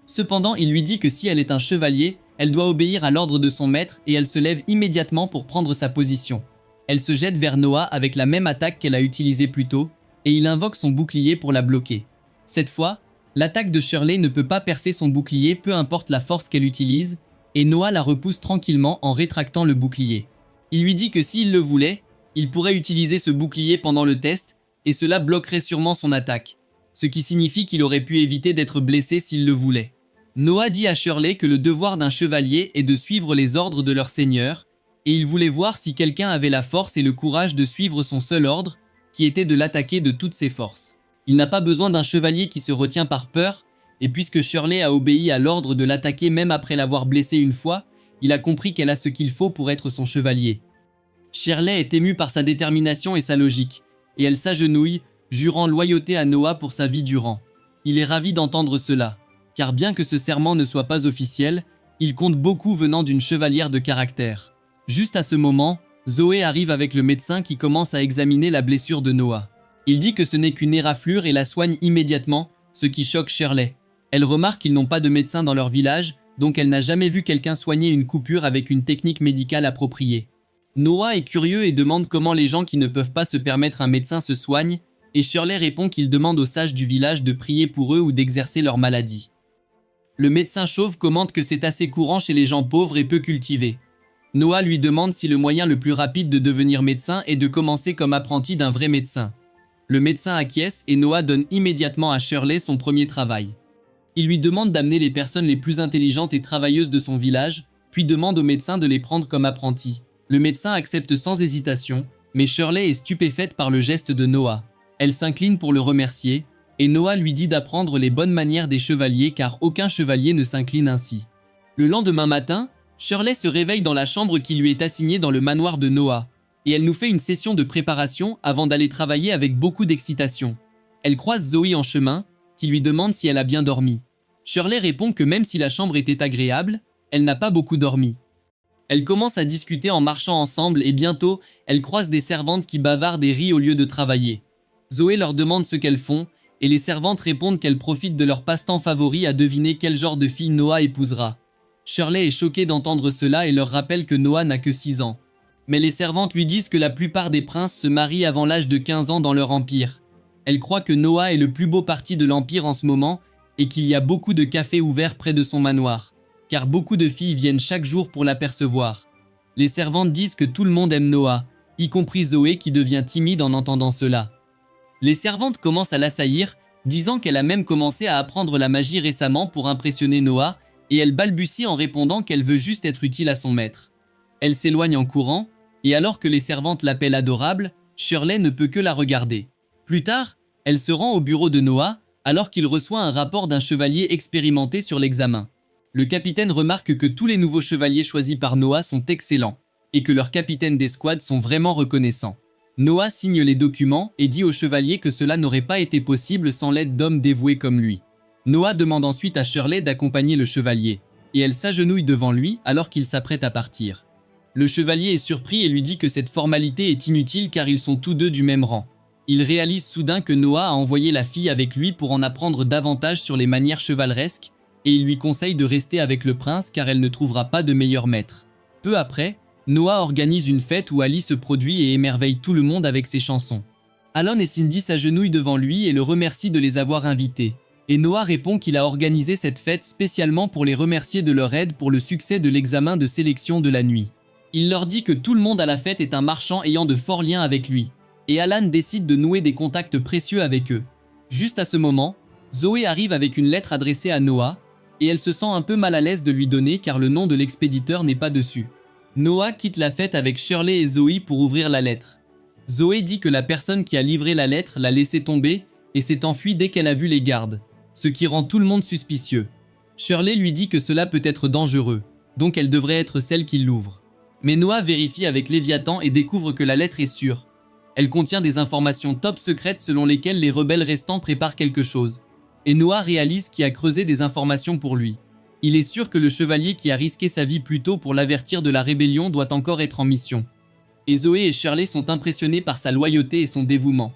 A: Cependant, il lui dit que si elle est un chevalier, elle doit obéir à l'ordre de son maître et elle se lève immédiatement pour prendre sa position. Elle se jette vers Noah avec la même attaque qu'elle a utilisée plus tôt et il invoque son bouclier pour la bloquer. Cette fois, l'attaque de Shirley ne peut pas percer son bouclier peu importe la force qu'elle utilise et Noah la repousse tranquillement en rétractant le bouclier. Il lui dit que s'il le voulait, il pourrait utiliser ce bouclier pendant le test et cela bloquerait sûrement son attaque, ce qui signifie qu'il aurait pu éviter d'être blessé s'il le voulait. Noah dit à Shirley que le devoir d'un chevalier est de suivre les ordres de leur seigneur et il voulait voir si quelqu'un avait la force et le courage de suivre son seul ordre, qui était de l'attaquer de toutes ses forces. Il n'a pas besoin d'un chevalier qui se retient par peur, et puisque Shirley a obéi à l'ordre de l'attaquer même après l'avoir blessé une fois, il a compris qu'elle a ce qu'il faut pour être son chevalier. Shirley est émue par sa détermination et sa logique, et elle s'agenouille, jurant loyauté à Noah pour sa vie durant. Il est ravi d'entendre cela, car bien que ce serment ne soit pas officiel, il compte beaucoup venant d'une chevalière de caractère. Juste à ce moment, Zoé arrive avec le médecin qui commence à examiner la blessure de Noah. Il dit que ce n'est qu'une éraflure et la soigne immédiatement, ce qui choque Shirley. Elle remarque qu'ils n'ont pas de médecin dans leur village, donc elle n'a jamais vu quelqu'un soigner une coupure avec une technique médicale appropriée. Noah est curieux et demande comment les gens qui ne peuvent pas se permettre un médecin se soignent, et Shirley répond qu'il demande aux sages du village de prier pour eux ou d'exercer leur maladie. Le médecin chauve commente que c'est assez courant chez les gens pauvres et peu cultivés. Noah lui demande si le moyen le plus rapide de devenir médecin est de commencer comme apprenti d'un vrai médecin. Le médecin acquiesce et Noah donne immédiatement à Shirley son premier travail. Il lui demande d'amener les personnes les plus intelligentes et travailleuses de son village, puis demande au médecin de les prendre comme apprentis. Le médecin accepte sans hésitation, mais Shirley est stupéfaite par le geste de Noah. Elle s'incline pour le remercier, et Noah lui dit d'apprendre les bonnes manières des chevaliers car aucun chevalier ne s'incline ainsi. Le lendemain matin, Shirley se réveille dans la chambre qui lui est assignée dans le manoir de Noah, et elle nous fait une session de préparation avant d'aller travailler avec beaucoup d'excitation. Elle croise Zoe en chemin, qui lui demande si elle a bien dormi. Shirley répond que même si la chambre était agréable, elle n'a pas beaucoup dormi. Elles commencent à discuter en marchant ensemble et bientôt, elles croisent des servantes qui bavardent et rient au lieu de travailler. Zoé leur demande ce qu'elles font, et les servantes répondent qu'elles profitent de leur passe-temps favori à deviner quel genre de fille Noah épousera. Shirley est choquée d'entendre cela et leur rappelle que Noah n'a que 6 ans. Mais les servantes lui disent que la plupart des princes se marient avant l'âge de 15 ans dans leur empire. Elle croit que Noah est le plus beau parti de l'empire en ce moment et qu'il y a beaucoup de cafés ouverts près de son manoir, car beaucoup de filles viennent chaque jour pour l'apercevoir. Les servantes disent que tout le monde aime Noah, y compris Zoé qui devient timide en entendant cela. Les servantes commencent à l'assaillir, disant qu'elle a même commencé à apprendre la magie récemment pour impressionner Noah, et elle balbutie en répondant qu'elle veut juste être utile à son maître. Elle s'éloigne en courant, et alors que les servantes l'appellent adorable, Shirley ne peut que la regarder. Plus tard, elle se rend au bureau de Noah, alors qu'il reçoit un rapport d'un chevalier expérimenté sur l'examen. Le capitaine remarque que tous les nouveaux chevaliers choisis par Noah sont excellents, et que leurs capitaines d'escouade sont vraiment reconnaissants. Noah signe les documents et dit au chevalier que cela n'aurait pas été possible sans l'aide d'hommes dévoués comme lui. Noah demande ensuite à Shirley d'accompagner le chevalier, et elle s'agenouille devant lui alors qu'il s'apprête à partir. Le chevalier est surpris et lui dit que cette formalité est inutile car ils sont tous deux du même rang. Il réalise soudain que Noah a envoyé la fille avec lui pour en apprendre davantage sur les manières chevaleresques, et il lui conseille de rester avec le prince car elle ne trouvera pas de meilleur maître. Peu après, Noah organise une fête où Ali se produit et émerveille tout le monde avec ses chansons. Alan et Cindy s'agenouillent devant lui et le remercient de les avoir invités. Et Noah répond qu'il a organisé cette fête spécialement pour les remercier de leur aide pour le succès de l'examen de sélection de la nuit. Il leur dit que tout le monde à la fête est un marchand ayant de forts liens avec lui. Et Alan décide de nouer des contacts précieux avec eux. Juste à ce moment, Zoé arrive avec une lettre adressée à Noah, et elle se sent un peu mal à l'aise de lui donner car le nom de l'expéditeur n'est pas dessus. Noah quitte la fête avec Shirley et Zoé pour ouvrir la lettre. Zoé dit que la personne qui a livré la lettre l'a laissé tomber et s'est enfuie dès qu'elle a vu les gardes, ce qui rend tout le monde suspicieux. Shirley lui dit que cela peut être dangereux, donc elle devrait être celle qui l'ouvre. Mais Noah vérifie avec Léviathan et découvre que la lettre est sûre. Elle contient des informations top secrètes selon lesquelles les rebelles restants préparent quelque chose. Et Noah réalise qu'il a creusé des informations pour lui. Il est sûr que le chevalier qui a risqué sa vie plus tôt pour l'avertir de la rébellion doit encore être en mission. Et Zoé et Shirley sont impressionnés par sa loyauté et son dévouement.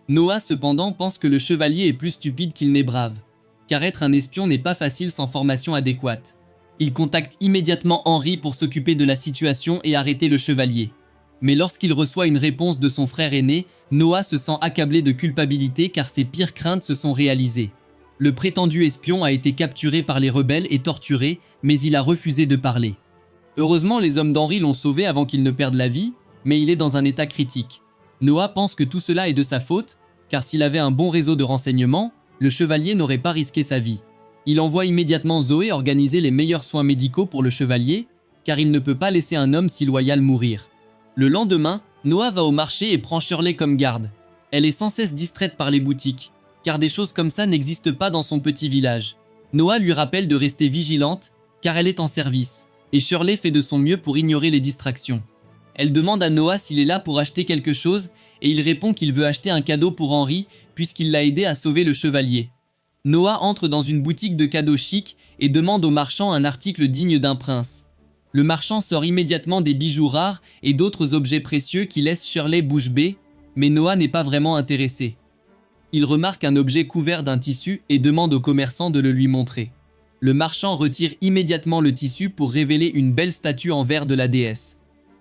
A: Noah cependant pense que le chevalier est plus stupide qu'il n'est brave, car être un espion n'est pas facile sans formation adéquate. Il contacte immédiatement Henry pour s'occuper de la situation et arrêter le chevalier. Mais lorsqu'il reçoit une réponse de son frère aîné, Noah se sent accablé de culpabilité car ses pires craintes se sont réalisées. Le prétendu espion a été capturé par les rebelles et torturé, mais il a refusé de parler. Heureusement, les hommes d'Henry l'ont sauvé avant qu'il ne perde la vie, mais il est dans un état critique. Noah pense que tout cela est de sa faute, car s'il avait un bon réseau de renseignements, le chevalier n'aurait pas risqué sa vie. Il envoie immédiatement Zoé organiser les meilleurs soins médicaux pour le chevalier, car il ne peut pas laisser un homme si loyal mourir. Le lendemain, Noah va au marché et prend Shirley comme garde. Elle est sans cesse distraite par les boutiques, car des choses comme ça n'existent pas dans son petit village. Noah lui rappelle de rester vigilante, car elle est en service, et Shirley fait de son mieux pour ignorer les distractions. Elle demande à Noah s'il est là pour acheter quelque chose, et il répond qu'il veut acheter un cadeau pour Henry, puisqu'il l'a aidé à sauver le chevalier. Noah entre dans une boutique de cadeaux chic et demande au marchand un article digne d'un prince. Le marchand sort immédiatement des bijoux rares et d'autres objets précieux qui laissent Shirley bouche bée, mais Noah n'est pas vraiment intéressé. Il remarque un objet couvert d'un tissu et demande au commerçant de le lui montrer. Le marchand retire immédiatement le tissu pour révéler une belle statue en verre de la déesse.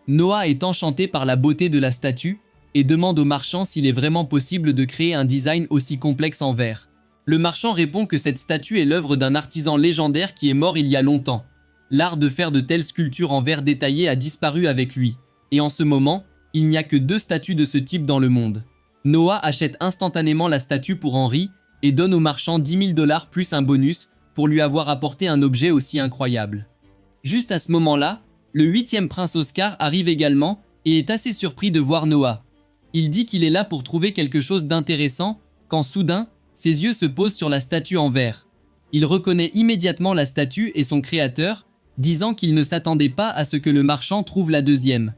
A: Noah est enchanté par la beauté de la statue et demande au marchand s'il est vraiment possible de créer un design aussi complexe en verre. Le marchand répond que cette statue est l'œuvre d'un artisan légendaire qui est mort il y a longtemps. L'art de faire de telles sculptures en verre détaillé a disparu avec lui, et en ce moment, il n'y a que 2 statues de ce type dans le monde. Noah achète instantanément la statue pour Henry et donne au marchand $10 000 plus un bonus pour lui avoir apporté un objet aussi incroyable. Juste à ce moment-là, le 8e prince Oscar arrive également et est assez surpris de voir Noah. Il dit qu'il est là pour trouver quelque chose d'intéressant, quand soudain, ses yeux se posent sur la statue en verre. Il reconnaît immédiatement la statue et son créateur, disant qu'il ne s'attendait pas à ce que le marchand trouve la deuxième.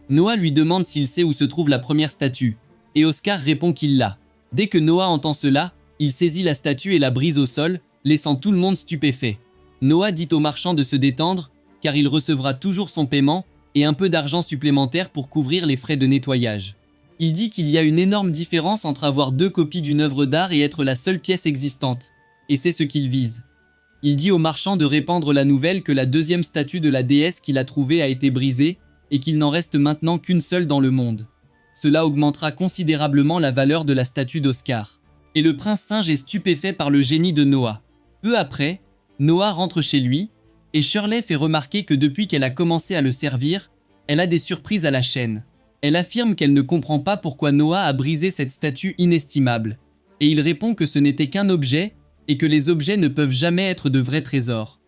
A: Noah lui demande s'il sait où se trouve la première statue, et Oscar répond qu'il l'a. Dès que Noah entend cela, il saisit la statue et la brise au sol, laissant tout le monde stupéfait. Noah dit au marchand de se détendre, car il recevra toujours son paiement et un peu d'argent supplémentaire pour couvrir les frais de nettoyage. Il dit qu'il y a une énorme différence entre avoir 2 copies d'une œuvre d'art et être la seule pièce existante, et c'est ce qu'il vise. Il dit au marchand de répandre la nouvelle que la deuxième statue de la déesse qu'il a trouvée a été brisée et qu'il n'en reste maintenant qu'une seule dans le monde. Cela augmentera considérablement la valeur de la statue d'Oscar. Et le prince singe est stupéfait par le génie de Noah. Peu après, Noah rentre chez lui, et Shirley fait remarquer que depuis qu'elle a commencé à le servir, elle a des surprises à la chaîne. Elle affirme qu'elle ne comprend pas pourquoi Noah a brisé cette statue inestimable. Et il répond que ce n'était qu'un objet, et que les objets ne peuvent jamais être de vrais trésors.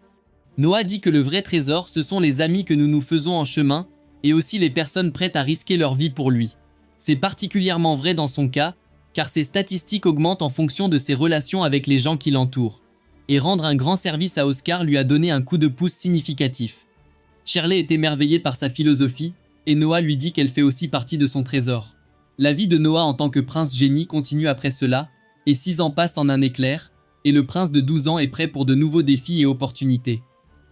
A: Noah dit que le vrai trésor, ce sont les amis que nous nous faisons en chemin, et aussi les personnes prêtes à risquer leur vie pour lui. C'est particulièrement vrai dans son cas, car ses statistiques augmentent en fonction de ses relations avec les gens qui l'entourent. Et rendre un grand service à Oscar lui a donné un coup de pouce significatif. Shirley est émerveillée par sa philosophie, et Noah lui dit qu'elle fait aussi partie de son trésor. La vie de Noah en tant que prince génie continue après cela, et 6 ans passent en un éclair, et le prince de 12 ans est prêt pour de nouveaux défis et opportunités.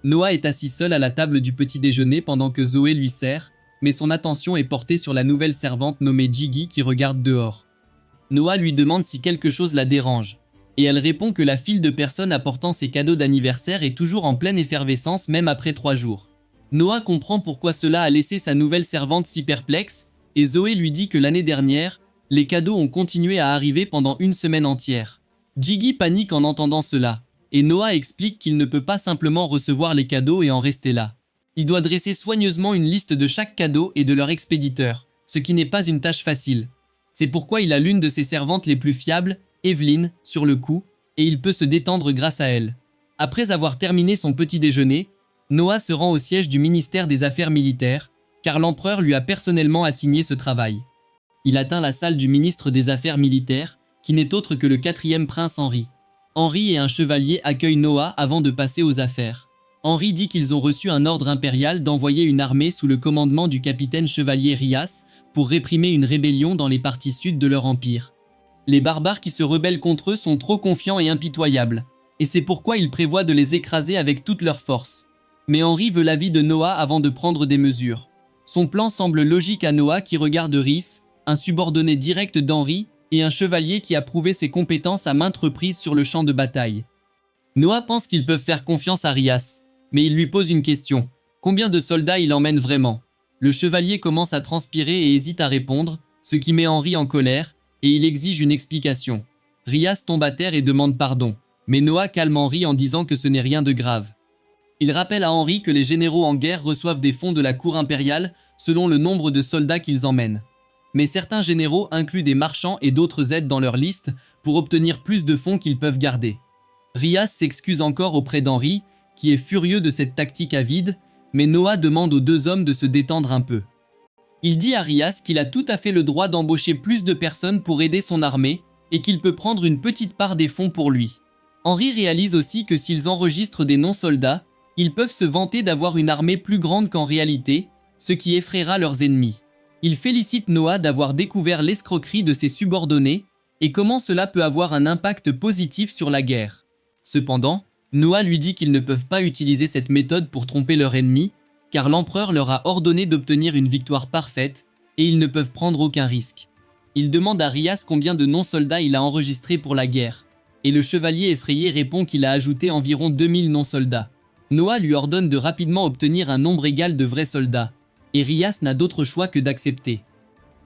A: Noah est assis seul à la table du petit déjeuner pendant que Zoé lui sert, mais son attention est portée sur la nouvelle servante nommée Jiggy qui regarde dehors. Noah lui demande si quelque chose la dérange, et elle répond que la file de personnes apportant ses cadeaux d'anniversaire est toujours en pleine effervescence même après 3 jours. Noah comprend pourquoi cela a laissé sa nouvelle servante si perplexe, et Zoé lui dit que l'année dernière, les cadeaux ont continué à arriver pendant 1 semaine entière. Jiggy panique en entendant cela, et Noah explique qu'il ne peut pas simplement recevoir les cadeaux et en rester là. Il doit dresser soigneusement une liste de chaque cadeau et de leur expéditeur, ce qui n'est pas une tâche facile. C'est pourquoi il a l'une de ses servantes les plus fiables, Evelyn, sur le coup, et il peut se détendre grâce à elle. Après avoir terminé son petit déjeuner, Noah se rend au siège du ministère des Affaires militaires, car l'empereur lui a personnellement assigné ce travail. Il atteint la salle du ministre des Affaires militaires, qui n'est autre que le 4e prince Henri. Henri et un chevalier accueillent Noah avant de passer aux affaires. Henri dit qu'ils ont reçu un ordre impérial d'envoyer une armée sous le commandement du capitaine chevalier Rias pour réprimer une rébellion dans les parties sud de leur empire. Les barbares qui se rebellent contre eux sont trop confiants et impitoyables, et c'est pourquoi ils prévoient de les écraser avec toute leur force. Mais Henri veut l'avis de Noah avant de prendre des mesures. Son plan semble logique à Noah qui regarde Rhys, un subordonné direct d'Henri, et un chevalier qui a prouvé ses compétences à maintes reprises sur le champ de bataille. Noah pense qu'ils peuvent faire confiance à Rias, mais il lui pose une question. Combien de soldats il emmène vraiment? Le chevalier commence à transpirer et hésite à répondre, ce qui met Henri en colère, et il exige une explication. Rias tombe à terre et demande pardon, mais Noah calme Henri en disant que ce n'est rien de grave. Il rappelle à Henri que les généraux en guerre reçoivent des fonds de la cour impériale selon le nombre de soldats qu'ils emmènent. Mais certains généraux incluent des marchands et d'autres aides dans leur liste pour obtenir plus de fonds qu'ils peuvent garder. Rias s'excuse encore auprès d'Henri, qui est furieux de cette tactique à vide, mais Noah demande aux 2 hommes de se détendre un peu. Il dit à Rias qu'il a tout à fait le droit d'embaucher plus de personnes pour aider son armée et qu'il peut prendre une petite part des fonds pour lui. Henri réalise aussi que s'ils enregistrent des non-soldats, ils peuvent se vanter d'avoir une armée plus grande qu'en réalité, ce qui effraiera leurs ennemis. Il félicite Noah d'avoir découvert l'escroquerie de ses subordonnés et comment cela peut avoir un impact positif sur la guerre. Cependant, Noah lui dit qu'ils ne peuvent pas utiliser cette méthode pour tromper leur ennemi, car l'empereur leur a ordonné d'obtenir une victoire parfaite et ils ne peuvent prendre aucun risque. Il demande à Rias combien de non-soldats il a enregistrés pour la guerre, et le chevalier effrayé répond qu'il a ajouté environ 2000 non-soldats. Noah lui ordonne de rapidement obtenir un nombre égal de vrais soldats, et Rias n'a d'autre choix que d'accepter.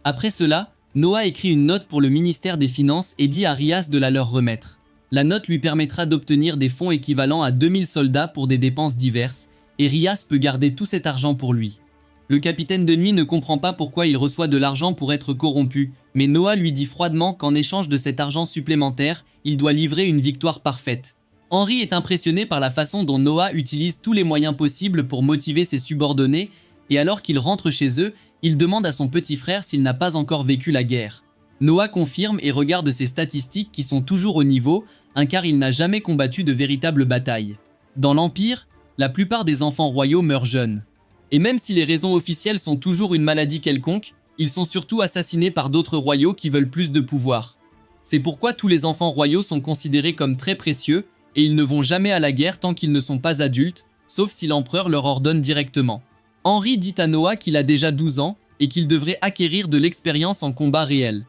A: Après cela, Noah écrit une note pour le ministère des Finances et dit à Rias de la leur remettre. La note lui permettra d'obtenir des fonds équivalents à 2000 soldats pour des dépenses diverses, et Rias peut garder tout cet argent pour lui. Le capitaine de nuit ne comprend pas pourquoi il reçoit de l'argent pour être corrompu, mais Noah lui dit froidement qu'en échange de cet argent supplémentaire, il doit livrer une victoire parfaite. Henry est impressionné par la façon dont Noah utilise tous les moyens possibles pour motiver ses subordonnés, et alors qu'il rentre chez eux, il demande à son petit frère s'il n'a pas encore vécu la guerre. Noah confirme et regarde ses statistiques qui sont toujours au niveau, car il n'a jamais combattu de véritable bataille. Dans l'Empire, la plupart des enfants royaux meurent jeunes. Et même si les raisons officielles sont toujours une maladie quelconque, ils sont surtout assassinés par d'autres royaux qui veulent plus de pouvoir. C'est pourquoi tous les enfants royaux sont considérés comme très précieux, et ils ne vont jamais à la guerre tant qu'ils ne sont pas adultes, sauf si l'empereur leur ordonne directement. Henry dit à Noah qu'il a déjà 12 ans et qu'il devrait acquérir de l'expérience en combat réel.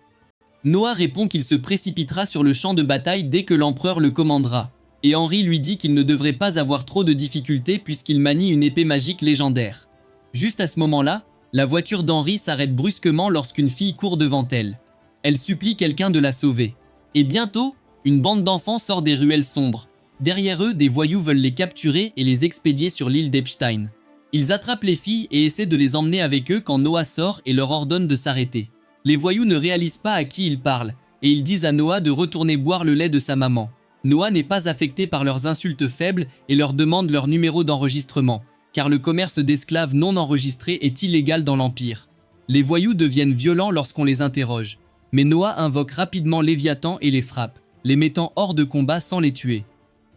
A: Noah répond qu'il se précipitera sur le champ de bataille dès que l'empereur le commandera, et Henry lui dit qu'il ne devrait pas avoir trop de difficultés puisqu'il manie une épée magique légendaire. Juste à ce moment-là, la voiture d'Henry s'arrête brusquement lorsqu'une fille court devant elle. Elle supplie quelqu'un de la sauver. Et bientôt, une bande d'enfants sort des ruelles sombres. Derrière eux, des voyous veulent les capturer et les expédier sur l'île d'Epstein. Ils attrapent les filles et essaient de les emmener avec eux quand Noah sort et leur ordonne de s'arrêter. Les voyous ne réalisent pas à qui ils parlent, et ils disent à Noah de retourner boire le lait de sa maman. Noah n'est pas affecté par leurs insultes faibles et leur demande leur numéro d'enregistrement, car le commerce d'esclaves non enregistrés est illégal dans l'Empire. Les voyous deviennent violents lorsqu'on les interroge, mais Noah invoque rapidement Léviathan et les frappe, les mettant hors de combat sans les tuer.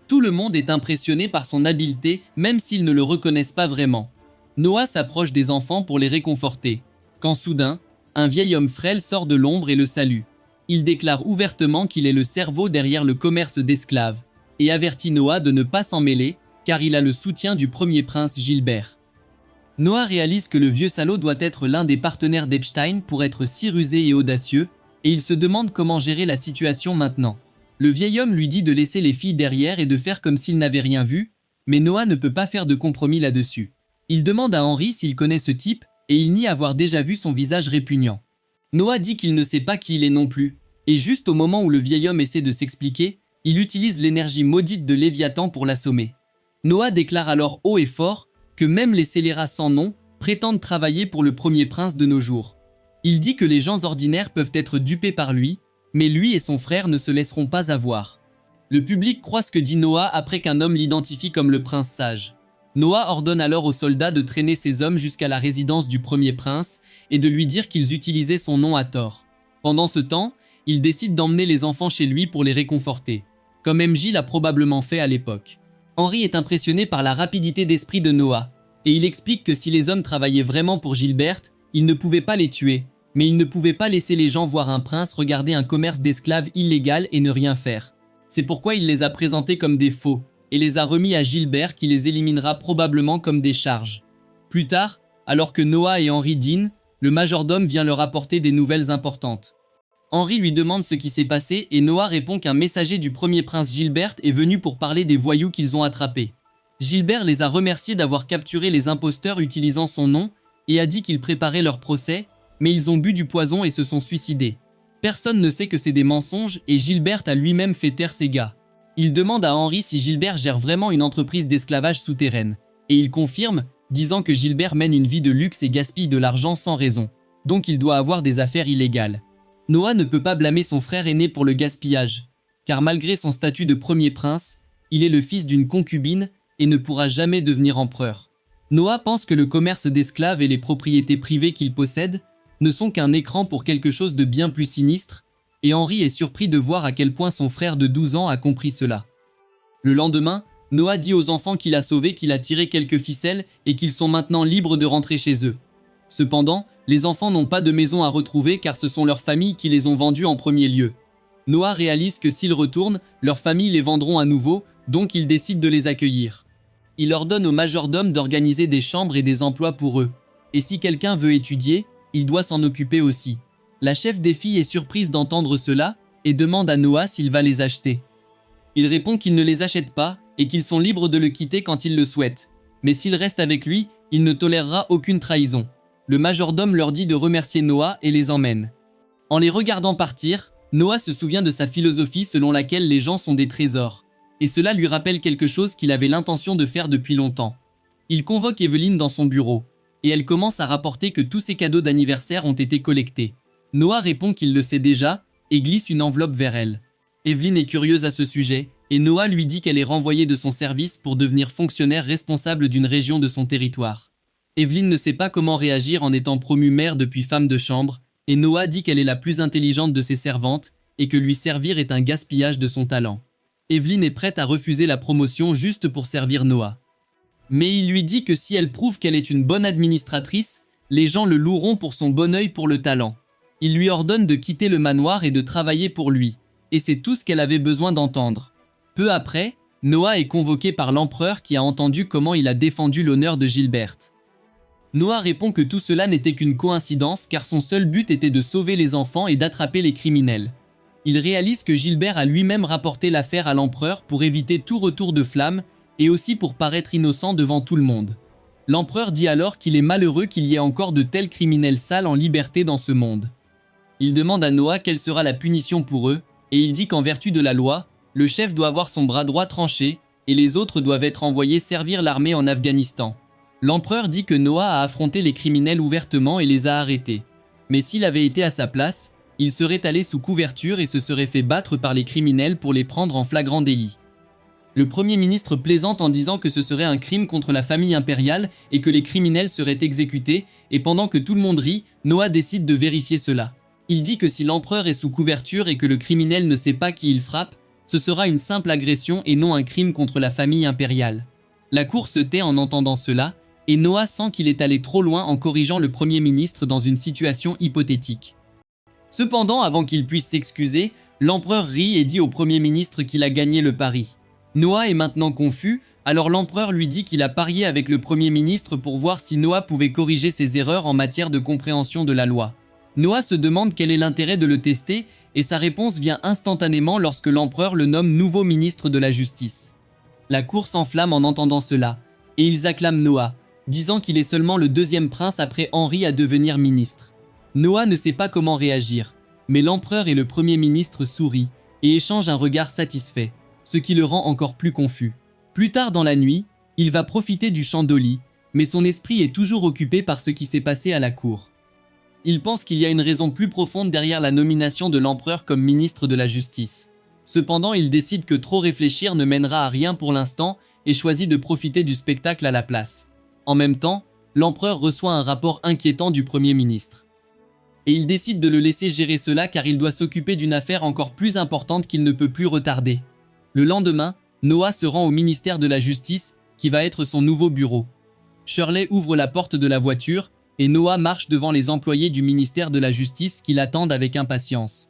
A: Tout le monde est impressionné par son habileté, même s'ils ne le reconnaissent pas vraiment. Noah s'approche des enfants pour les réconforter, quand soudain, un vieil homme frêle sort de l'ombre et le salue. Il déclare ouvertement qu'il est le cerveau derrière le commerce d'esclaves, et avertit Noah de ne pas s'en mêler, car il a le soutien du premier prince Gilbert. Noah réalise que le vieux salaud doit être l'un des partenaires d'Epstein pour être si rusé et audacieux, et il se demande comment gérer la situation maintenant. Le vieil homme lui dit de laisser les filles derrière et de faire comme s'il n'avait rien vu, mais Noah ne peut pas faire de compromis là-dessus. Il demande à Henry s'il connaît ce type, et il nie avoir déjà vu son visage répugnant. Noah dit qu'il ne sait pas qui il est non plus, et juste au moment où le vieil homme essaie de s'expliquer, il utilise l'énergie maudite de Léviathan pour l'assommer. Noah déclare alors haut et fort que même les scélérats sans nom prétendent travailler pour le premier prince de nos jours. Il dit que les gens ordinaires peuvent être dupés par lui, mais lui et son frère ne se laisseront pas avoir. Le public croit ce que dit Noah après qu'un homme l'identifie comme le prince sage. Noah ordonne alors aux soldats de traîner ces hommes jusqu'à la résidence du premier prince et de lui dire qu'ils utilisaient son nom à tort. Pendant ce temps, il décide d'emmener les enfants chez lui pour les réconforter, comme MJ l'a probablement fait à l'époque. Henry est impressionné par la rapidité d'esprit de Noah, et il explique que si les hommes travaillaient vraiment pour Gilbert, ils ne pouvaient pas les tuer, mais ils ne pouvaient pas laisser les gens voir un prince regarder un commerce d'esclaves illégal et ne rien faire. C'est pourquoi il les a présentés comme des faux, et les a remis à Gilbert qui les éliminera probablement comme des charges. Plus tard, alors que Noah et Henry dînent, le majordome vient leur apporter des nouvelles importantes. Henry lui demande ce qui s'est passé et Noah répond qu'un messager du premier prince Gilbert est venu pour parler des voyous qu'ils ont attrapés. Gilbert les a remerciés d'avoir capturé les imposteurs utilisant son nom et a dit qu'il préparait leur procès, mais ils ont bu du poison et se sont suicidés. Personne ne sait que c'est des mensonges et Gilbert a lui-même fait taire ces gars. Il demande à Henry si Gilbert gère vraiment une entreprise d'esclavage souterraine, et il confirme, disant que Gilbert mène une vie de luxe et gaspille de l'argent sans raison, donc il doit avoir des affaires illégales. Noah ne peut pas blâmer son frère aîné pour le gaspillage, car malgré son statut de premier prince, il est le fils d'une concubine et ne pourra jamais devenir empereur. Noah pense que le commerce d'esclaves et les propriétés privées qu'il possède ne sont qu'un écran pour quelque chose de bien plus sinistre, et Henry est surpris de voir à quel point son frère de 12 ans a compris cela. Le lendemain, Noah dit aux enfants qu'il a sauvés qu'il a tiré quelques ficelles et qu'ils sont maintenant libres de rentrer chez eux. Cependant, les enfants n'ont pas de maison à retrouver car ce sont leurs familles qui les ont vendus en premier lieu. Noah réalise que s'ils retournent, leurs familles les vendront à nouveau, donc il décide de les accueillir. Il ordonne au majordome d'organiser des chambres et des emplois pour eux. Et si quelqu'un veut étudier, il doit s'en occuper aussi. La chef des filles est surprise d'entendre cela et demande à Noah s'il va les acheter. Il répond qu'il ne les achète pas et qu'ils sont libres de le quitter quand ils le souhaitent. Mais s'ils restent avec lui, il ne tolérera aucune trahison. Le majordome leur dit de remercier Noah et les emmène. En les regardant partir, Noah se souvient de sa philosophie selon laquelle les gens sont des trésors. Et cela lui rappelle quelque chose qu'il avait l'intention de faire depuis longtemps. Il convoque Evelyn dans son bureau, et elle commence à rapporter que tous ses cadeaux d'anniversaire ont été collectés. Noah répond qu'il le sait déjà, et glisse une enveloppe vers elle. Evelyn est curieuse à ce sujet, et Noah lui dit qu'elle est renvoyée de son service pour devenir fonctionnaire responsable d'une région de son territoire. Evelyn ne sait pas comment réagir en étant promue mère depuis femme de chambre, et Noah dit qu'elle est la plus intelligente de ses servantes et que lui servir est un gaspillage de son talent. Evelyn est prête à refuser la promotion juste pour servir Noah. Mais il lui dit que si elle prouve qu'elle est une bonne administratrice, les gens le loueront pour son bon œil pour le talent. Il lui ordonne de quitter le manoir et de travailler pour lui, et c'est tout ce qu'elle avait besoin d'entendre. Peu après, Noah est convoqué par l'empereur qui a entendu comment il a défendu l'honneur de Gilberte. Noah répond que tout cela n'était qu'une coïncidence car son seul but était de sauver les enfants et d'attraper les criminels. Il réalise que Gilbert a lui-même rapporté l'affaire à l'empereur pour éviter tout retour de flamme et aussi pour paraître innocent devant tout le monde. L'empereur dit alors qu'il est malheureux qu'il y ait encore de tels criminels sales en liberté dans ce monde. Il demande à Noah quelle sera la punition pour eux et il dit qu'en vertu de la loi, le chef doit avoir son bras droit tranché et les autres doivent être envoyés servir l'armée en Afghanistan. L'empereur dit que Noah a affronté les criminels ouvertement et les a arrêtés. Mais s'il avait été à sa place, il serait allé sous couverture et se serait fait battre par les criminels pour les prendre en flagrant délit. Le Premier ministre plaisante en disant que ce serait un crime contre la famille impériale et que les criminels seraient exécutés, et pendant que tout le monde rit, Noah décide de vérifier cela. Il dit que si l'empereur est sous couverture et que le criminel ne sait pas qui il frappe, ce sera une simple agression et non un crime contre la famille impériale. La cour se tait en entendant cela, et Noah sent qu'il est allé trop loin en corrigeant le Premier ministre dans une situation hypothétique. Cependant, avant qu'il puisse s'excuser, l'empereur rit et dit au Premier ministre qu'il a gagné le pari. Noah est maintenant confus, alors l'empereur lui dit qu'il a parié avec le Premier ministre pour voir si Noah pouvait corriger ses erreurs en matière de compréhension de la loi. Noah se demande quel est l'intérêt de le tester, et sa réponse vient instantanément lorsque l'empereur le nomme nouveau ministre de la Justice. La cour s'enflamme en entendant cela, et ils acclament Noah, disant qu'il est seulement le deuxième prince après Henri à devenir ministre. Noah ne sait pas comment réagir, mais l'empereur et le Premier ministre sourient et échangent un regard satisfait, ce qui le rend encore plus confus. Plus tard dans la nuit, il va profiter du chant d'Oli, mais son esprit est toujours occupé par ce qui s'est passé à la cour. Il pense qu'il y a une raison plus profonde derrière la nomination de l'empereur comme ministre de la Justice. Cependant, il décide que trop réfléchir ne mènera à rien pour l'instant et choisit de profiter du spectacle à la place. En même temps, l'empereur reçoit un rapport inquiétant du Premier ministre. Et il décide de le laisser gérer cela car il doit s'occuper d'une affaire encore plus importante qu'il ne peut plus retarder. Le lendemain, Noah se rend au ministère de la Justice, qui va être son nouveau bureau. Shirley ouvre la porte de la voiture, et Noah marche devant les employés du ministère de la Justice qui l'attendent avec impatience.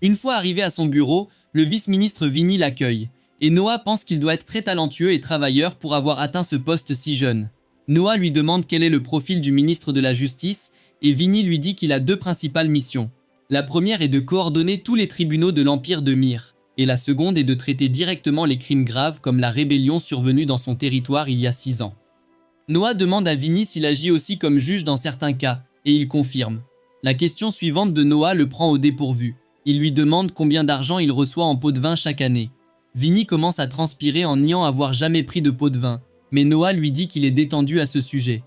A: Une fois arrivé à son bureau, le vice-ministre Vinny l'accueille, et Noah pense qu'il doit être très talentueux et travailleur pour avoir atteint ce poste si jeune. Noah lui demande quel est le profil du ministre de la Justice, et Vinny lui dit qu'il a deux principales missions. La première est de coordonner tous les tribunaux de l'Empire de Myr, et la seconde est de traiter directement les crimes graves comme la rébellion survenue dans son territoire il y a 6 ans. Noah demande à Vinny s'il agit aussi comme juge dans certains cas, et il confirme. La question suivante de Noah le prend au dépourvu. Il lui demande combien d'argent il reçoit en pot de vin chaque année. Vinny commence à transpirer en niant avoir jamais pris de pot de vin, mais Noah lui dit qu'il est détendu à ce sujet.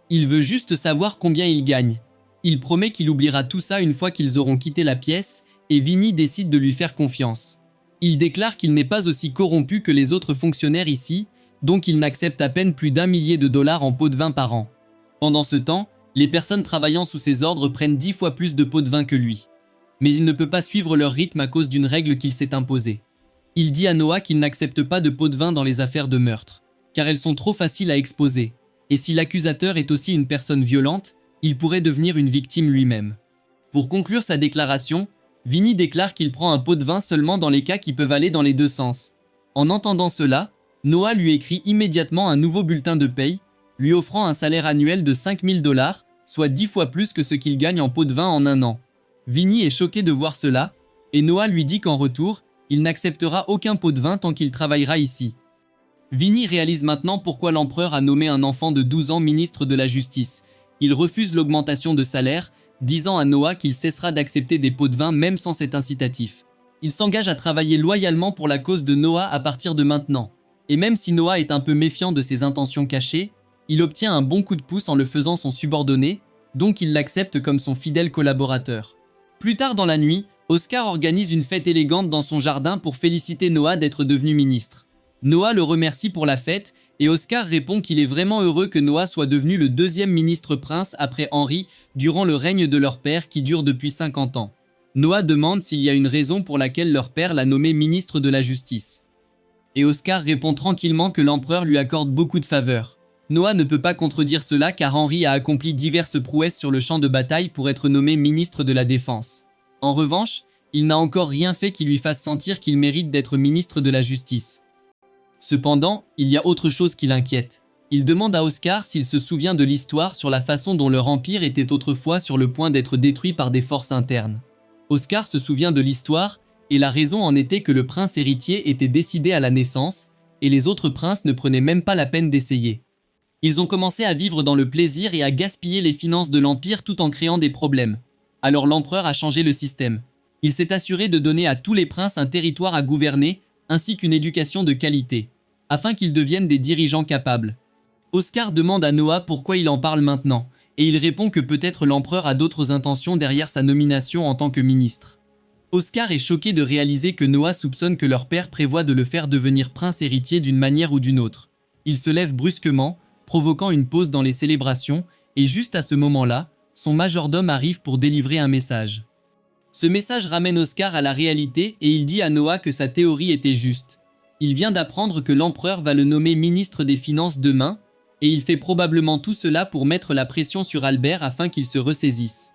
A: Il veut juste savoir combien il gagne. Il promet qu'il oubliera tout ça une fois qu'ils auront quitté la pièce, et Vinny décide de lui faire confiance. Il déclare qu'il n'est pas aussi corrompu que les autres fonctionnaires ici, donc il n'accepte à peine plus d'1 millier de dollars en pots de vin par an. Pendant ce temps, les personnes travaillant sous ses ordres prennent 10 fois plus de pots de vin que lui. Mais il ne peut pas suivre leur rythme à cause d'une règle qu'il s'est imposée. Il dit à Noah qu'il n'accepte pas de pots de vin dans les affaires de meurtre, car elles sont trop faciles à exposer, et si l'accusateur est aussi une personne violente, il pourrait devenir une victime lui-même. Pour conclure sa déclaration, Vinny déclare qu'il prend un pot de vin seulement dans les cas qui peuvent aller dans les deux sens. En entendant cela, Noah lui écrit immédiatement un nouveau bulletin de paye, lui offrant un salaire annuel de 5 000 $, soit 10 fois plus que ce qu'il gagne en pot de vin en un an. Vinny est choqué de voir cela, et Noah lui dit qu'en retour, il n'acceptera aucun pot de vin tant qu'il travaillera ici. Vinny réalise maintenant pourquoi l'empereur a nommé un enfant de 12 ans ministre de la Justice. Il refuse l'augmentation de salaire, disant à Noah qu'il cessera d'accepter des pots de vin même sans cet incitatif. Il s'engage à travailler loyalement pour la cause de Noah à partir de maintenant. Et même si Noah est un peu méfiant de ses intentions cachées, il obtient un bon coup de pouce en le faisant son subordonné, donc il l'accepte comme son fidèle collaborateur. Plus tard dans la nuit, Oscar organise une fête élégante dans son jardin pour féliciter Noah d'être devenu ministre. Noah le remercie pour la fête et Oscar répond qu'il est vraiment heureux que Noah soit devenu le deuxième ministre-prince après Henri durant le règne de leur père qui dure depuis 50 ans. Noah demande s'il y a une raison pour laquelle leur père l'a nommé ministre de la Justice. Et Oscar répond tranquillement que l'empereur lui accorde beaucoup de faveurs. Noah ne peut pas contredire cela car Henri a accompli diverses prouesses sur le champ de bataille pour être nommé ministre de la Défense. En revanche, il n'a encore rien fait qui lui fasse sentir qu'il mérite d'être ministre de la Justice. Cependant, il y a autre chose qui l'inquiète. Il demande à Oscar s'il se souvient de l'histoire sur la façon dont leur empire était autrefois sur le point d'être détruit par des forces internes. Oscar se souvient de l'histoire, et la raison en était que le prince héritier était décidé à la naissance, et les autres princes ne prenaient même pas la peine d'essayer. Ils ont commencé à vivre dans le plaisir et à gaspiller les finances de l'empire tout en créant des problèmes. Alors l'empereur a changé le système. Il s'est assuré de donner à tous les princes un territoire à gouverner, ainsi qu'une éducation de qualité, afin qu'ils deviennent des dirigeants capables. Oscar demande à Noah pourquoi il en parle maintenant, et il répond que peut-être l'empereur a d'autres intentions derrière sa nomination en tant que ministre. Oscar est choqué de réaliser que Noah soupçonne que leur père prévoit de le faire devenir prince héritier d'une manière ou d'une autre. Il se lève brusquement, provoquant une pause dans les célébrations, et juste à ce moment-là, son majordome arrive pour délivrer un message. Ce message ramène Oscar à la réalité et il dit à Noah que sa théorie était juste. Il vient d'apprendre que l'empereur va le nommer ministre des Finances demain, et il fait probablement tout cela pour mettre la pression sur Albert afin qu'il se ressaisisse.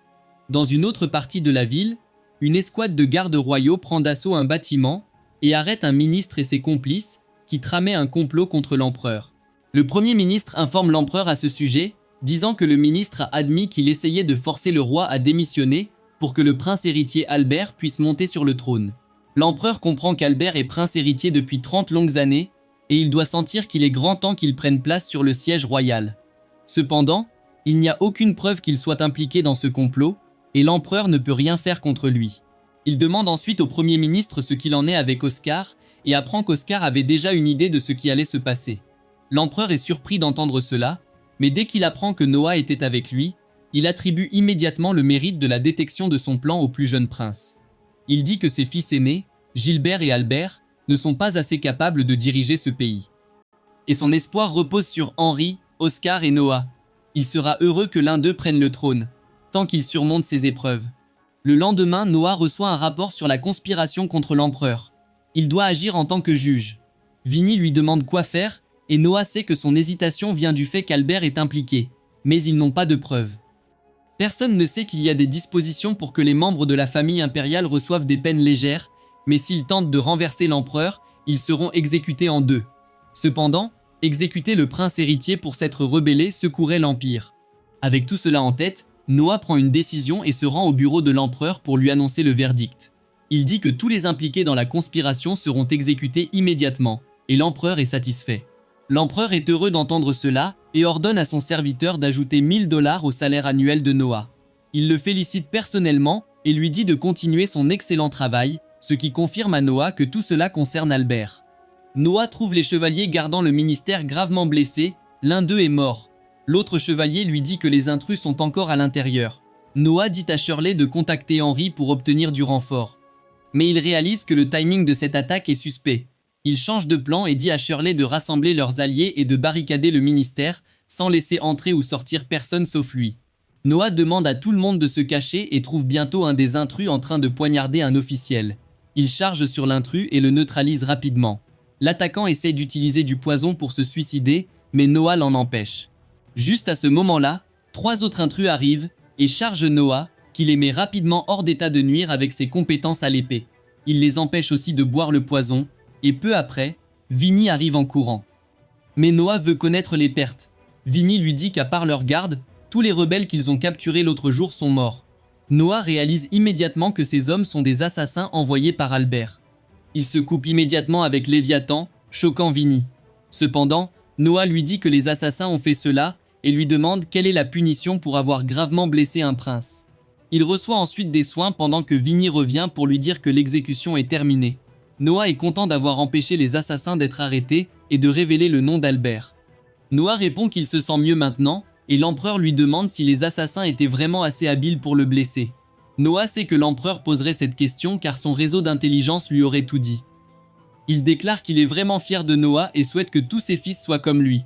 A: Dans une autre partie de la ville, une escouade de gardes royaux prend d'assaut un bâtiment et arrête un ministre et ses complices qui tramaient un complot contre l'empereur. Le Premier ministre informe l'empereur à ce sujet, disant que le ministre a admis qu'il essayait de forcer le roi à démissionner pour que le prince héritier Albert puisse monter sur le trône. L'empereur comprend qu'Albert est prince héritier depuis 30 longues années et il doit sentir qu'il est grand temps qu'il prenne place sur le siège royal. Cependant, il n'y a aucune preuve qu'il soit impliqué dans ce complot et l'empereur ne peut rien faire contre lui. Il demande ensuite au Premier ministre ce qu'il en est avec Oscar et apprend qu'Oscar avait déjà une idée de ce qui allait se passer. L'empereur est surpris d'entendre cela, mais dès qu'il apprend que Noah était avec lui, il attribue immédiatement le mérite de la détection de son plan au plus jeune prince. Il dit que ses fils aînés, Gilbert et Albert, ne sont pas assez capables de diriger ce pays. Et son espoir repose sur Henri, Oscar et Noah. Il sera heureux que l'un d'eux prenne le trône, tant qu'il surmonte ses épreuves. Le lendemain, Noah reçoit un rapport sur la conspiration contre l'empereur. Il doit agir en tant que juge. Vinny lui demande quoi faire, et Noah sait que son hésitation vient du fait qu'Albert est impliqué, mais ils n'ont pas de preuves. Personne ne sait qu'il y a des dispositions pour que les membres de la famille impériale reçoivent des peines légères, mais s'ils tentent de renverser l'empereur, ils seront exécutés en deux. Cependant, exécuter le prince héritier pour s'être rebellé secouerait l'empire. Avec tout cela en tête, Noah prend une décision et se rend au bureau de l'empereur pour lui annoncer le verdict. Il dit que tous les impliqués dans la conspiration seront exécutés immédiatement, et l'empereur est satisfait. L'empereur est heureux d'entendre cela et ordonne à son serviteur d'ajouter 1000 $ au salaire annuel de Noah. Il le félicite personnellement et lui dit de continuer son excellent travail, ce qui confirme à Noah que tout cela concerne Albert. Noah trouve les chevaliers gardant le ministère gravement blessés, l'un d'eux est mort. L'autre chevalier lui dit que les intrus sont encore à l'intérieur. Noah dit à Shirley de contacter Henri pour obtenir du renfort. Mais il réalise que le timing de cette attaque est suspect. Il change de plan et dit à Shirley de rassembler leurs alliés et de barricader le ministère, sans laisser entrer ou sortir personne sauf lui. Noah demande à tout le monde de se cacher et trouve bientôt un des intrus en train de poignarder un officiel. Il charge sur l'intrus et le neutralise rapidement. L'attaquant essaie d'utiliser du poison pour se suicider, mais Noah l'en empêche. Juste à ce moment-là, 3 autres intrus arrivent et chargent Noah, qui les met rapidement hors d'état de nuire avec ses compétences à l'épée. Il les empêche aussi de boire le poison, et peu après, Vinny arrive en courant. Mais Noah veut connaître les pertes. Vinny lui dit qu'à part leur garde, tous les rebelles qu'ils ont capturés l'autre jour sont morts. Noah réalise immédiatement que ces hommes sont des assassins envoyés par Albert. Il se coupe immédiatement avec Léviathan, choquant Vinny. Cependant, Noah lui dit que les assassins ont fait cela et lui demande quelle est la punition pour avoir gravement blessé un prince. Il reçoit ensuite des soins pendant que Vinny revient pour lui dire que l'exécution est terminée. Noah est content d'avoir empêché les assassins d'être arrêtés et de révéler le nom d'Albert. Noah répond qu'il se sent mieux maintenant et l'empereur lui demande si les assassins étaient vraiment assez habiles pour le blesser. Noah sait que l'empereur poserait cette question car son réseau d'intelligence lui aurait tout dit. Il déclare qu'il est vraiment fier de Noah et souhaite que tous ses fils soient comme lui.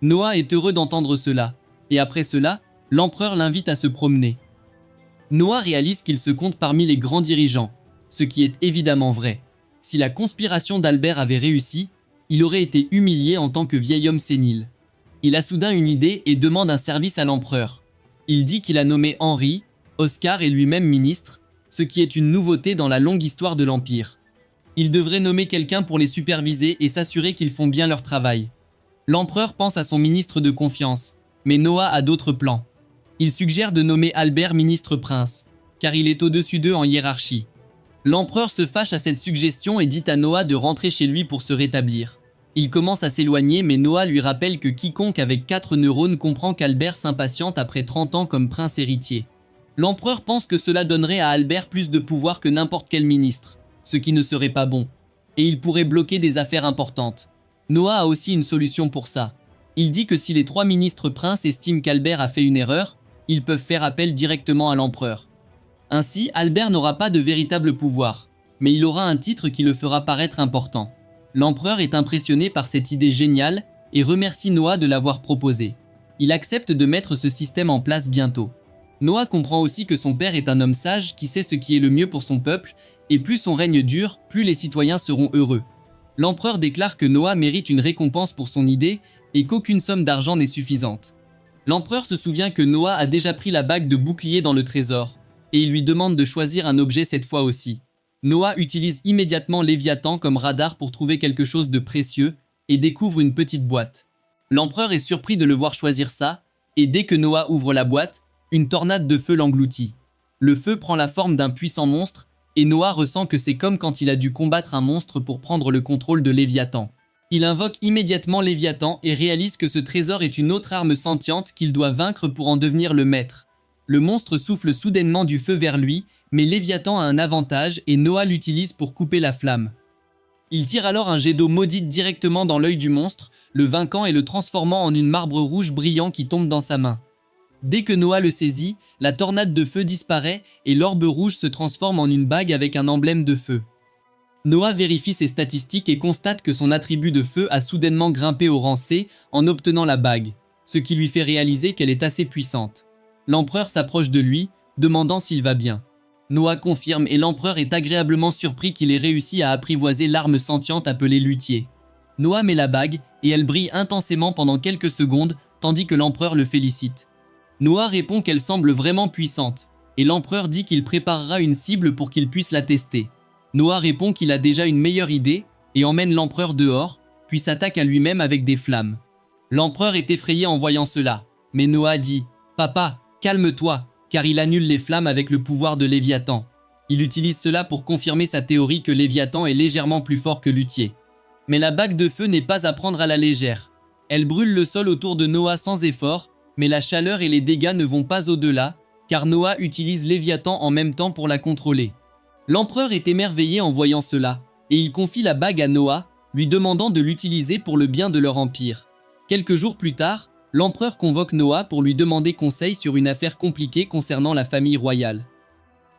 A: Noah est heureux d'entendre cela, et après cela, l'empereur l'invite à se promener. Noah réalise qu'il se compte parmi les grands dirigeants, ce qui est évidemment vrai. Si la conspiration d'Albert avait réussi, il aurait été humilié en tant que vieil homme sénile. Il a soudain une idée et demande un service à l'empereur. Il dit qu'il a nommé Henri, Oscar et lui-même ministre, ce qui est une nouveauté dans la longue histoire de l'Empire. Il devrait nommer quelqu'un pour les superviser et s'assurer qu'ils font bien leur travail. L'empereur pense à son ministre de confiance, mais Noah a d'autres plans. Il suggère de nommer Albert ministre-prince, car il est au-dessus d'eux en hiérarchie. L'empereur se fâche à cette suggestion et dit à Noah de rentrer chez lui pour se rétablir. Il commence à s'éloigner mais Noah lui rappelle que quiconque avec 4 neurones comprend qu'Albert s'impatiente après 30 ans comme prince héritier. L'empereur pense que cela donnerait à Albert plus de pouvoir que n'importe quel ministre, ce qui ne serait pas bon, et il pourrait bloquer des affaires importantes. Noah a aussi une solution pour ça. Il dit que si les 3 ministres princes estiment qu'Albert a fait une erreur, ils peuvent faire appel directement à l'empereur. Ainsi, Albert n'aura pas de véritable pouvoir, mais il aura un titre qui le fera paraître important. L'empereur est impressionné par cette idée géniale et remercie Noah de l'avoir proposée. Il accepte de mettre ce système en place bientôt. Noah comprend aussi que son père est un homme sage qui sait ce qui est le mieux pour son peuple, et plus son règne dure, plus les citoyens seront heureux. L'empereur déclare que Noah mérite une récompense pour son idée et qu'aucune somme d'argent n'est suffisante. L'empereur se souvient que Noah a déjà pris la bague de bouclier dans le trésor, et il lui demande de choisir un objet cette fois aussi. Noah utilise immédiatement Léviathan comme radar pour trouver quelque chose de précieux et découvre une petite boîte. L'empereur est surpris de le voir choisir ça, et dès que Noah ouvre la boîte, une tornade de feu l'engloutit. Le feu prend la forme d'un puissant monstre, et Noah ressent que c'est comme quand il a dû combattre un monstre pour prendre le contrôle de Léviathan. Il invoque immédiatement Léviathan et réalise que ce trésor est une autre arme sentiente qu'il doit vaincre pour en devenir le maître. Le monstre souffle soudainement du feu vers lui, mais Léviathan a un avantage et Noah l'utilise pour couper la flamme. Il tire alors un jet d'eau maudite directement dans l'œil du monstre, le vainquant et le transformant en une marbre rouge brillant qui tombe dans sa main. Dès que Noah le saisit, la tornade de feu disparaît et l'orbe rouge se transforme en une bague avec un emblème de feu. Noah vérifie ses statistiques et constate que son attribut de feu a soudainement grimpé au rang C en obtenant la bague, ce qui lui fait réaliser qu'elle est assez puissante. L'empereur s'approche de lui, demandant s'il va bien. Noah confirme et l'empereur est agréablement surpris qu'il ait réussi à apprivoiser l'arme sentiente appelée luthier. Noah met la bague et elle brille intensément pendant quelques secondes tandis que l'empereur le félicite. Noah répond qu'elle semble vraiment puissante et l'empereur dit qu'il préparera une cible pour qu'il puisse la tester. Noah répond qu'il a déjà une meilleure idée et emmène l'empereur dehors, puis s'attaque à lui-même avec des flammes. L'empereur est effrayé en voyant cela, mais Noah dit « Papa, calme-toi », car il annule les flammes avec le pouvoir de Léviathan. Il utilise cela pour confirmer sa théorie que Léviathan est légèrement plus fort que Luthier. Mais la bague de feu n'est pas à prendre à la légère. Elle brûle le sol autour de Noah sans effort, mais la chaleur et les dégâts ne vont pas au-delà, car Noah utilise Léviathan en même temps pour la contrôler. L'empereur est émerveillé en voyant cela, et il confie la bague à Noah, lui demandant de l'utiliser pour le bien de leur empire. Quelques jours plus tard, l'empereur convoque Noah pour lui demander conseil sur une affaire compliquée concernant la famille royale.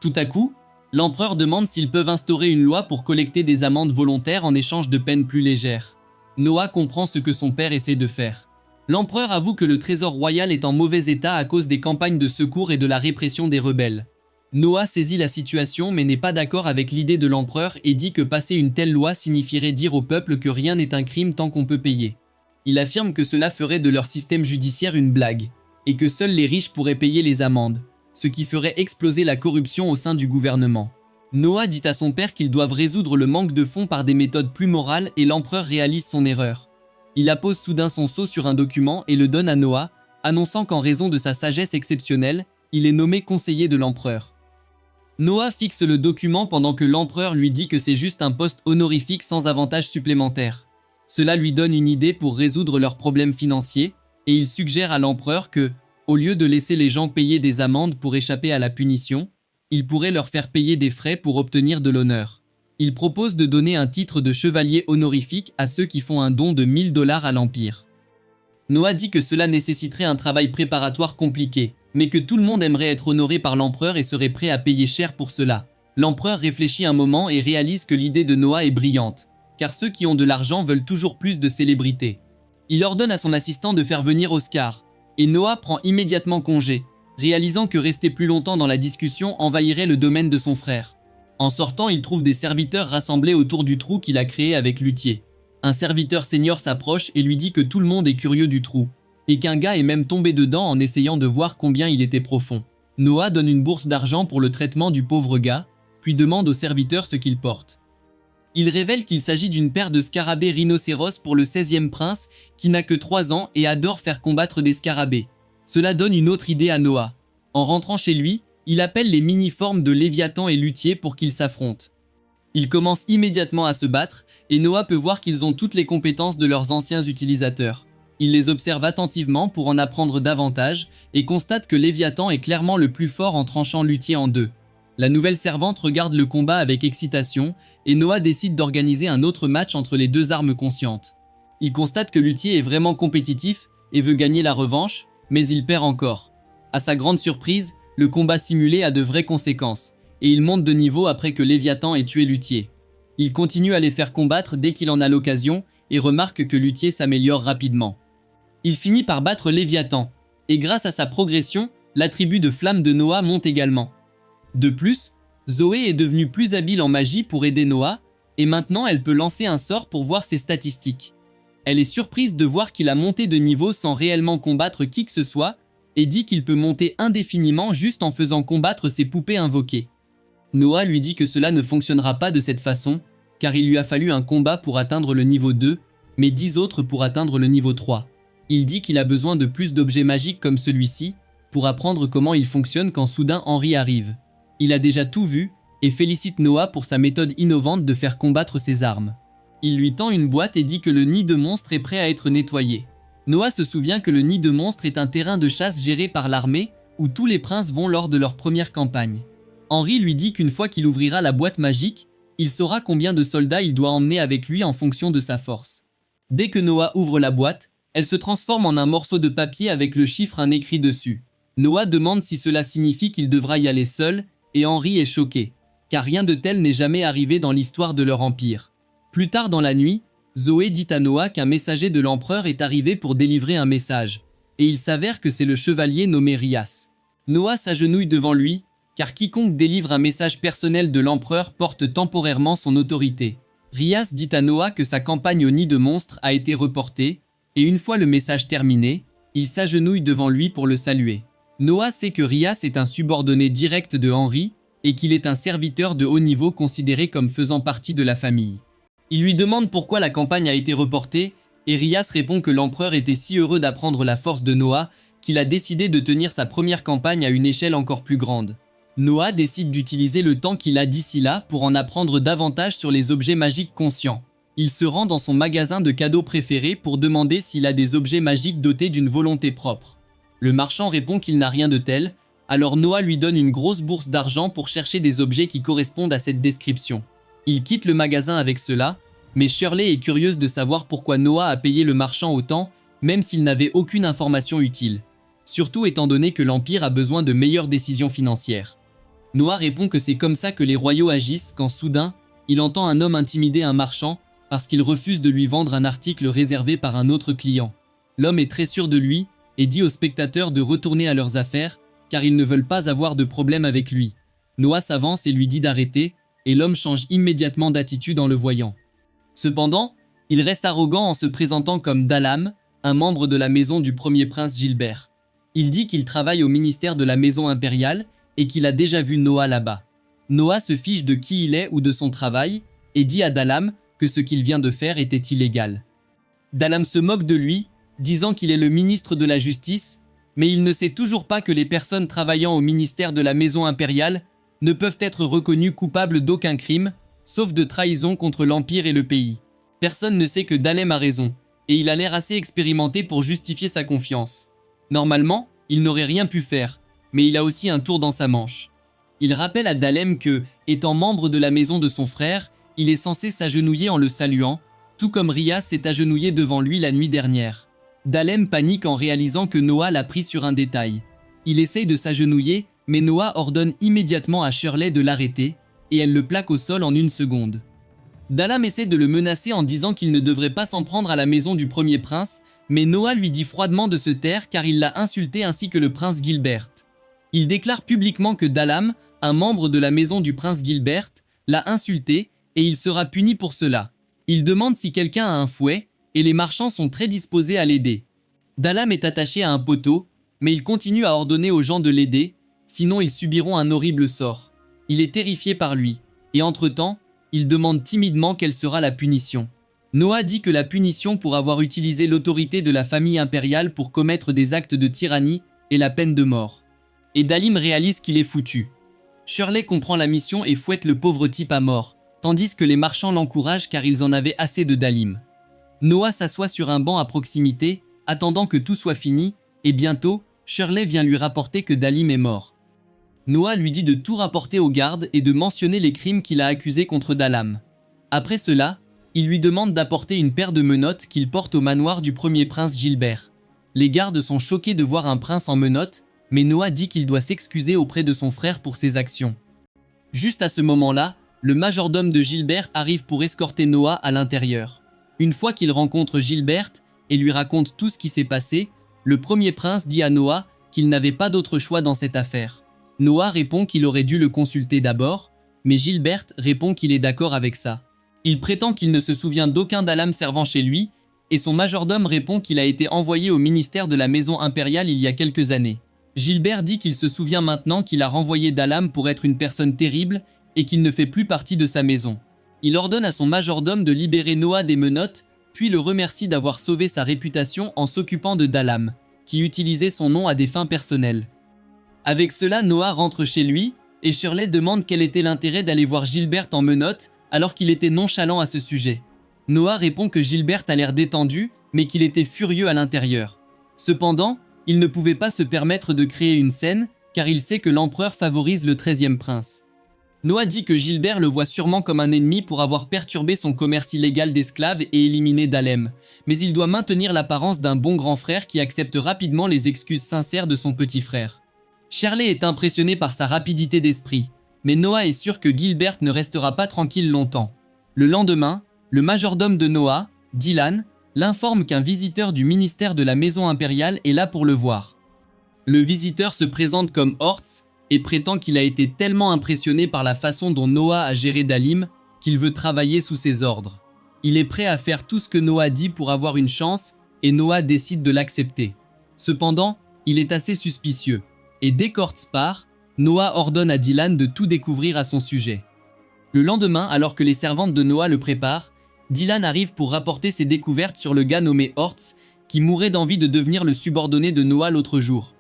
A: Tout à coup, l'empereur demande s'ils peuvent instaurer une loi pour collecter des amendes volontaires en échange de peines plus légères. Noah comprend ce que son père essaie de faire. L'empereur avoue que le trésor royal est en mauvais état à cause des campagnes de secours et de la répression des rebelles. Noah saisit la situation mais n'est pas d'accord avec l'idée de l'empereur et dit que passer une telle loi signifierait dire au peuple que rien n'est un crime tant qu'on peut payer. Il affirme que cela ferait de leur système judiciaire une blague, et que seuls les riches pourraient payer les amendes, ce qui ferait exploser la corruption au sein du gouvernement. Noah dit à son père qu'ils doivent résoudre le manque de fonds par des méthodes plus morales et l'empereur réalise son erreur. Il appose soudain son sceau sur un document et le donne à Noah, annonçant qu'en raison de sa sagesse exceptionnelle, il est nommé conseiller de l'empereur. Noah fixe le document pendant que l'empereur lui dit que c'est juste un poste honorifique sans avantage supplémentaire. Cela lui donne une idée pour résoudre leurs problèmes financiers, et il suggère à l'empereur que, au lieu de laisser les gens payer des amendes pour échapper à la punition, il pourrait leur faire payer des frais pour obtenir de l'honneur. Il propose de donner un titre de chevalier honorifique à ceux qui font un don de 1000 $ à l'Empire. Noah dit que cela nécessiterait un travail préparatoire compliqué, mais que tout le monde aimerait être honoré par l'empereur et serait prêt à payer cher pour cela. L'empereur réfléchit un moment et réalise que l'idée de Noah est brillante, car ceux qui ont de l'argent veulent toujours plus de célébrité. Il ordonne à son assistant de faire venir Oscar, et Noah prend immédiatement congé, réalisant que rester plus longtemps dans la discussion envahirait le domaine de son frère. En sortant, il trouve des serviteurs rassemblés autour du trou qu'il a créé avec Luthier. Un serviteur senior s'approche et lui dit que tout le monde est curieux du trou, et qu'un gars est même tombé dedans en essayant de voir combien il était profond. Noah donne une bourse d'argent pour le traitement du pauvre gars, puis demande au serviteur ce qu'il porte. Il révèle qu'il s'agit d'une paire de scarabées rhinocéros pour le 16e prince qui n'a que 3 ans et adore faire combattre des scarabées. Cela donne une autre idée à Noah. En rentrant chez lui, il appelle les mini-formes de Léviathan et Luthier pour qu'ils s'affrontent. Ils commencent immédiatement à se battre et Noah peut voir qu'ils ont toutes les compétences de leurs anciens utilisateurs. Il les observe attentivement pour en apprendre davantage et constate que Léviathan est clairement le plus fort en tranchant Luthier en deux. La nouvelle servante regarde le combat avec excitation et Noah décide d'organiser un autre match entre les deux armes conscientes. Il constate que Luthier est vraiment compétitif et veut gagner la revanche, mais il perd encore. À sa grande surprise, le combat simulé a de vraies conséquences, et il monte de niveau après que Léviathan ait tué Luthier. Il continue à les faire combattre dès qu'il en a l'occasion et remarque que Luthier s'améliore rapidement. Il finit par battre Léviathan, et grâce à sa progression, l'attribut de flamme de Noah monte également. De plus, Zoé est devenue plus habile en magie pour aider Noah, et maintenant elle peut lancer un sort pour voir ses statistiques. Elle est surprise de voir qu'il a monté de niveau sans réellement combattre qui que ce soit, et dit qu'il peut monter indéfiniment juste en faisant combattre ses poupées invoquées. Noah lui dit que cela ne fonctionnera pas de cette façon, car il lui a fallu un combat pour atteindre le niveau 2, mais 10 autres pour atteindre le niveau 3. Il dit qu'il a besoin de plus d'objets magiques comme celui-ci, pour apprendre comment il fonctionne quand soudain Henry arrive. Il a déjà tout vu, et félicite Noah pour sa méthode innovante de faire combattre ses armes. Il lui tend une boîte et dit que le nid de monstre est prêt à être nettoyé. Noah se souvient que le nid de monstre est un terrain de chasse géré par l'armée, où tous les princes vont lors de leur première campagne. Henry lui dit qu'une fois qu'il ouvrira la boîte magique, il saura combien de soldats il doit emmener avec lui en fonction de sa force. Dès que Noah ouvre la boîte, elle se transforme en un morceau de papier avec le chiffre écrit dessus. Noah demande si cela signifie qu'il devra y aller seul, et Henry est choqué, car rien de tel n'est jamais arrivé dans l'histoire de leur empire. Plus tard dans la nuit, Zoé dit à Noah qu'un messager de l'empereur est arrivé pour délivrer un message, et il s'avère que c'est le chevalier nommé Rias. Noah s'agenouille devant lui, car quiconque délivre un message personnel de l'empereur porte temporairement son autorité. Rias dit à Noah que sa campagne au nid de monstres a été reportée, et une fois le message terminé, il s'agenouille devant lui pour le saluer. Noah sait que Rias est un subordonné direct de Henry, et qu'il est un serviteur de haut niveau considéré comme faisant partie de la famille. Il lui demande pourquoi la campagne a été reportée, et Rias répond que l'empereur était si heureux d'apprendre la force de Noah qu'il a décidé de tenir sa première campagne à une échelle encore plus grande. Noah décide d'utiliser le temps qu'il a d'ici là pour en apprendre davantage sur les objets magiques conscients. Il se rend dans son magasin de cadeaux préféré pour demander s'il a des objets magiques dotés d'une volonté propre. Le marchand répond qu'il n'a rien de tel, alors Noah lui donne une grosse bourse d'argent pour chercher des objets qui correspondent à cette description. Il quitte le magasin avec cela, mais Shirley est curieuse de savoir pourquoi Noah a payé le marchand autant, même s'il n'avait aucune information utile. Surtout étant donné que l'Empire a besoin de meilleures décisions financières. Noah répond que c'est comme ça que les royaux agissent quand soudain, il entend un homme intimider un marchand parce qu'il refuse de lui vendre un article réservé par un autre client. L'homme est très sûr de lui et dit aux spectateurs de retourner à leurs affaires car ils ne veulent pas avoir de problème avec lui. Noah s'avance et lui dit d'arrêter et l'homme change immédiatement d'attitude en le voyant. Cependant, il reste arrogant en se présentant comme Dalam, un membre de la maison du premier prince Gilbert. Il dit qu'il travaille au ministère de la maison impériale et qu'il a déjà vu Noah là-bas. Noah se fiche de qui il est ou de son travail et dit à Dalam que ce qu'il vient de faire était illégal. Dalam se moque de lui, disant qu'il est le ministre de la justice, mais il ne sait toujours pas que les personnes travaillant au ministère de la maison impériale ne peuvent être reconnues coupables d'aucun crime, sauf de trahison contre l'Empire et le pays. Personne ne sait que Dalam a raison, et il a l'air assez expérimenté pour justifier sa confiance. Normalement, il n'aurait rien pu faire, mais il a aussi un tour dans sa manche. Il rappelle à Dalam que, étant membre de la maison de son frère, il est censé s'agenouiller en le saluant, tout comme Rias s'est agenouillé devant lui la nuit dernière. Dalam panique en réalisant que Noah l'a pris sur un détail. Il essaye de s'agenouiller, mais Noah ordonne immédiatement à Shirley de l'arrêter, et elle le plaque au sol en une seconde. Dallam essaie de le menacer en disant qu'il ne devrait pas s'en prendre à la maison du premier prince, mais Noah lui dit froidement de se taire car il l'a insulté ainsi que le prince Gilbert. Il déclare publiquement que Dallam, un membre de la maison du prince Gilbert, l'a insulté et il sera puni pour cela. Il demande si quelqu'un a un fouet et les marchands sont très disposés à l'aider. Dallam est attaché à un poteau, mais il continue à ordonner aux gens de l'aider, sinon ils subiront un horrible sort. Il est terrifié par lui, et entre-temps, il demande timidement quelle sera la punition. Noah dit que la punition pour avoir utilisé l'autorité de la famille impériale pour commettre des actes de tyrannie est la peine de mort. Et Dallam réalise qu'il est foutu. Shirley comprend la mission et fouette le pauvre type à mort, tandis que les marchands l'encouragent car ils en avaient assez de Dallam. Noah s'assoit sur un banc à proximité, attendant que tout soit fini, et bientôt, Shirley vient lui rapporter que Dallam est mort. Noah lui dit de tout rapporter aux gardes et de mentionner les crimes qu'il a accusés contre Dallam. Après cela, il lui demande d'apporter une paire de menottes qu'il porte au manoir du premier prince Gilbert. Les gardes sont choqués de voir un prince en menottes, mais Noah dit qu'il doit s'excuser auprès de son frère pour ses actions. Juste à ce moment-là, le majordome de Gilbert arrive pour escorter Noah à l'intérieur. Une fois qu'il rencontre Gilbert et lui raconte tout ce qui s'est passé, le premier prince dit à Noah qu'il n'avait pas d'autre choix dans cette affaire. Noah répond qu'il aurait dû le consulter d'abord, mais Gilbert répond qu'il est d'accord avec ça. Il prétend qu'il ne se souvient d'aucun Dallam servant chez lui, et son majordome répond qu'il a été envoyé au ministère de la maison impériale il y a quelques années. Gilbert dit qu'il se souvient maintenant qu'il a renvoyé Dallam pour être une personne terrible et qu'il ne fait plus partie de sa maison. Il ordonne à son majordome de libérer Noah des menottes, puis le remercie d'avoir sauvé sa réputation en s'occupant de Dallam, qui utilisait son nom à des fins personnelles. Avec cela, Noah rentre chez lui, et Shirley demande quel était l'intérêt d'aller voir Gilbert en menottes alors qu'il était nonchalant à ce sujet. Noah répond que Gilbert a l'air détendu, mais qu'il était furieux à l'intérieur. Cependant, il ne pouvait pas se permettre de créer une scène, car il sait que l'empereur favorise le 13e prince. Noah dit que Gilbert le voit sûrement comme un ennemi pour avoir perturbé son commerce illégal d'esclaves et éliminé Dallam, mais il doit maintenir l'apparence d'un bon grand frère qui accepte rapidement les excuses sincères de son petit frère. Shirley est impressionné par sa rapidité d'esprit, mais Noah est sûr que Gilbert ne restera pas tranquille longtemps. Le lendemain, le majordome de Noah, Dylan, l'informe qu'un visiteur du ministère de la maison impériale est là pour le voir. Le visiteur se présente comme Hortz et prétend qu'il a été tellement impressionné par la façon dont Noah a géré Dallam qu'il veut travailler sous ses ordres. Il est prêt à faire tout ce que Noah dit pour avoir une chance et Noah décide de l'accepter. Cependant, il est assez suspicieux et dès qu'Hortz part, Noah ordonne à Dylan de tout découvrir à son sujet. Le lendemain, alors que les servantes de Noah le préparent, Dylan arrive pour rapporter ses découvertes sur le gars nommé Hortz qui mourait d'envie de devenir le subordonné de Noah l'autre jour.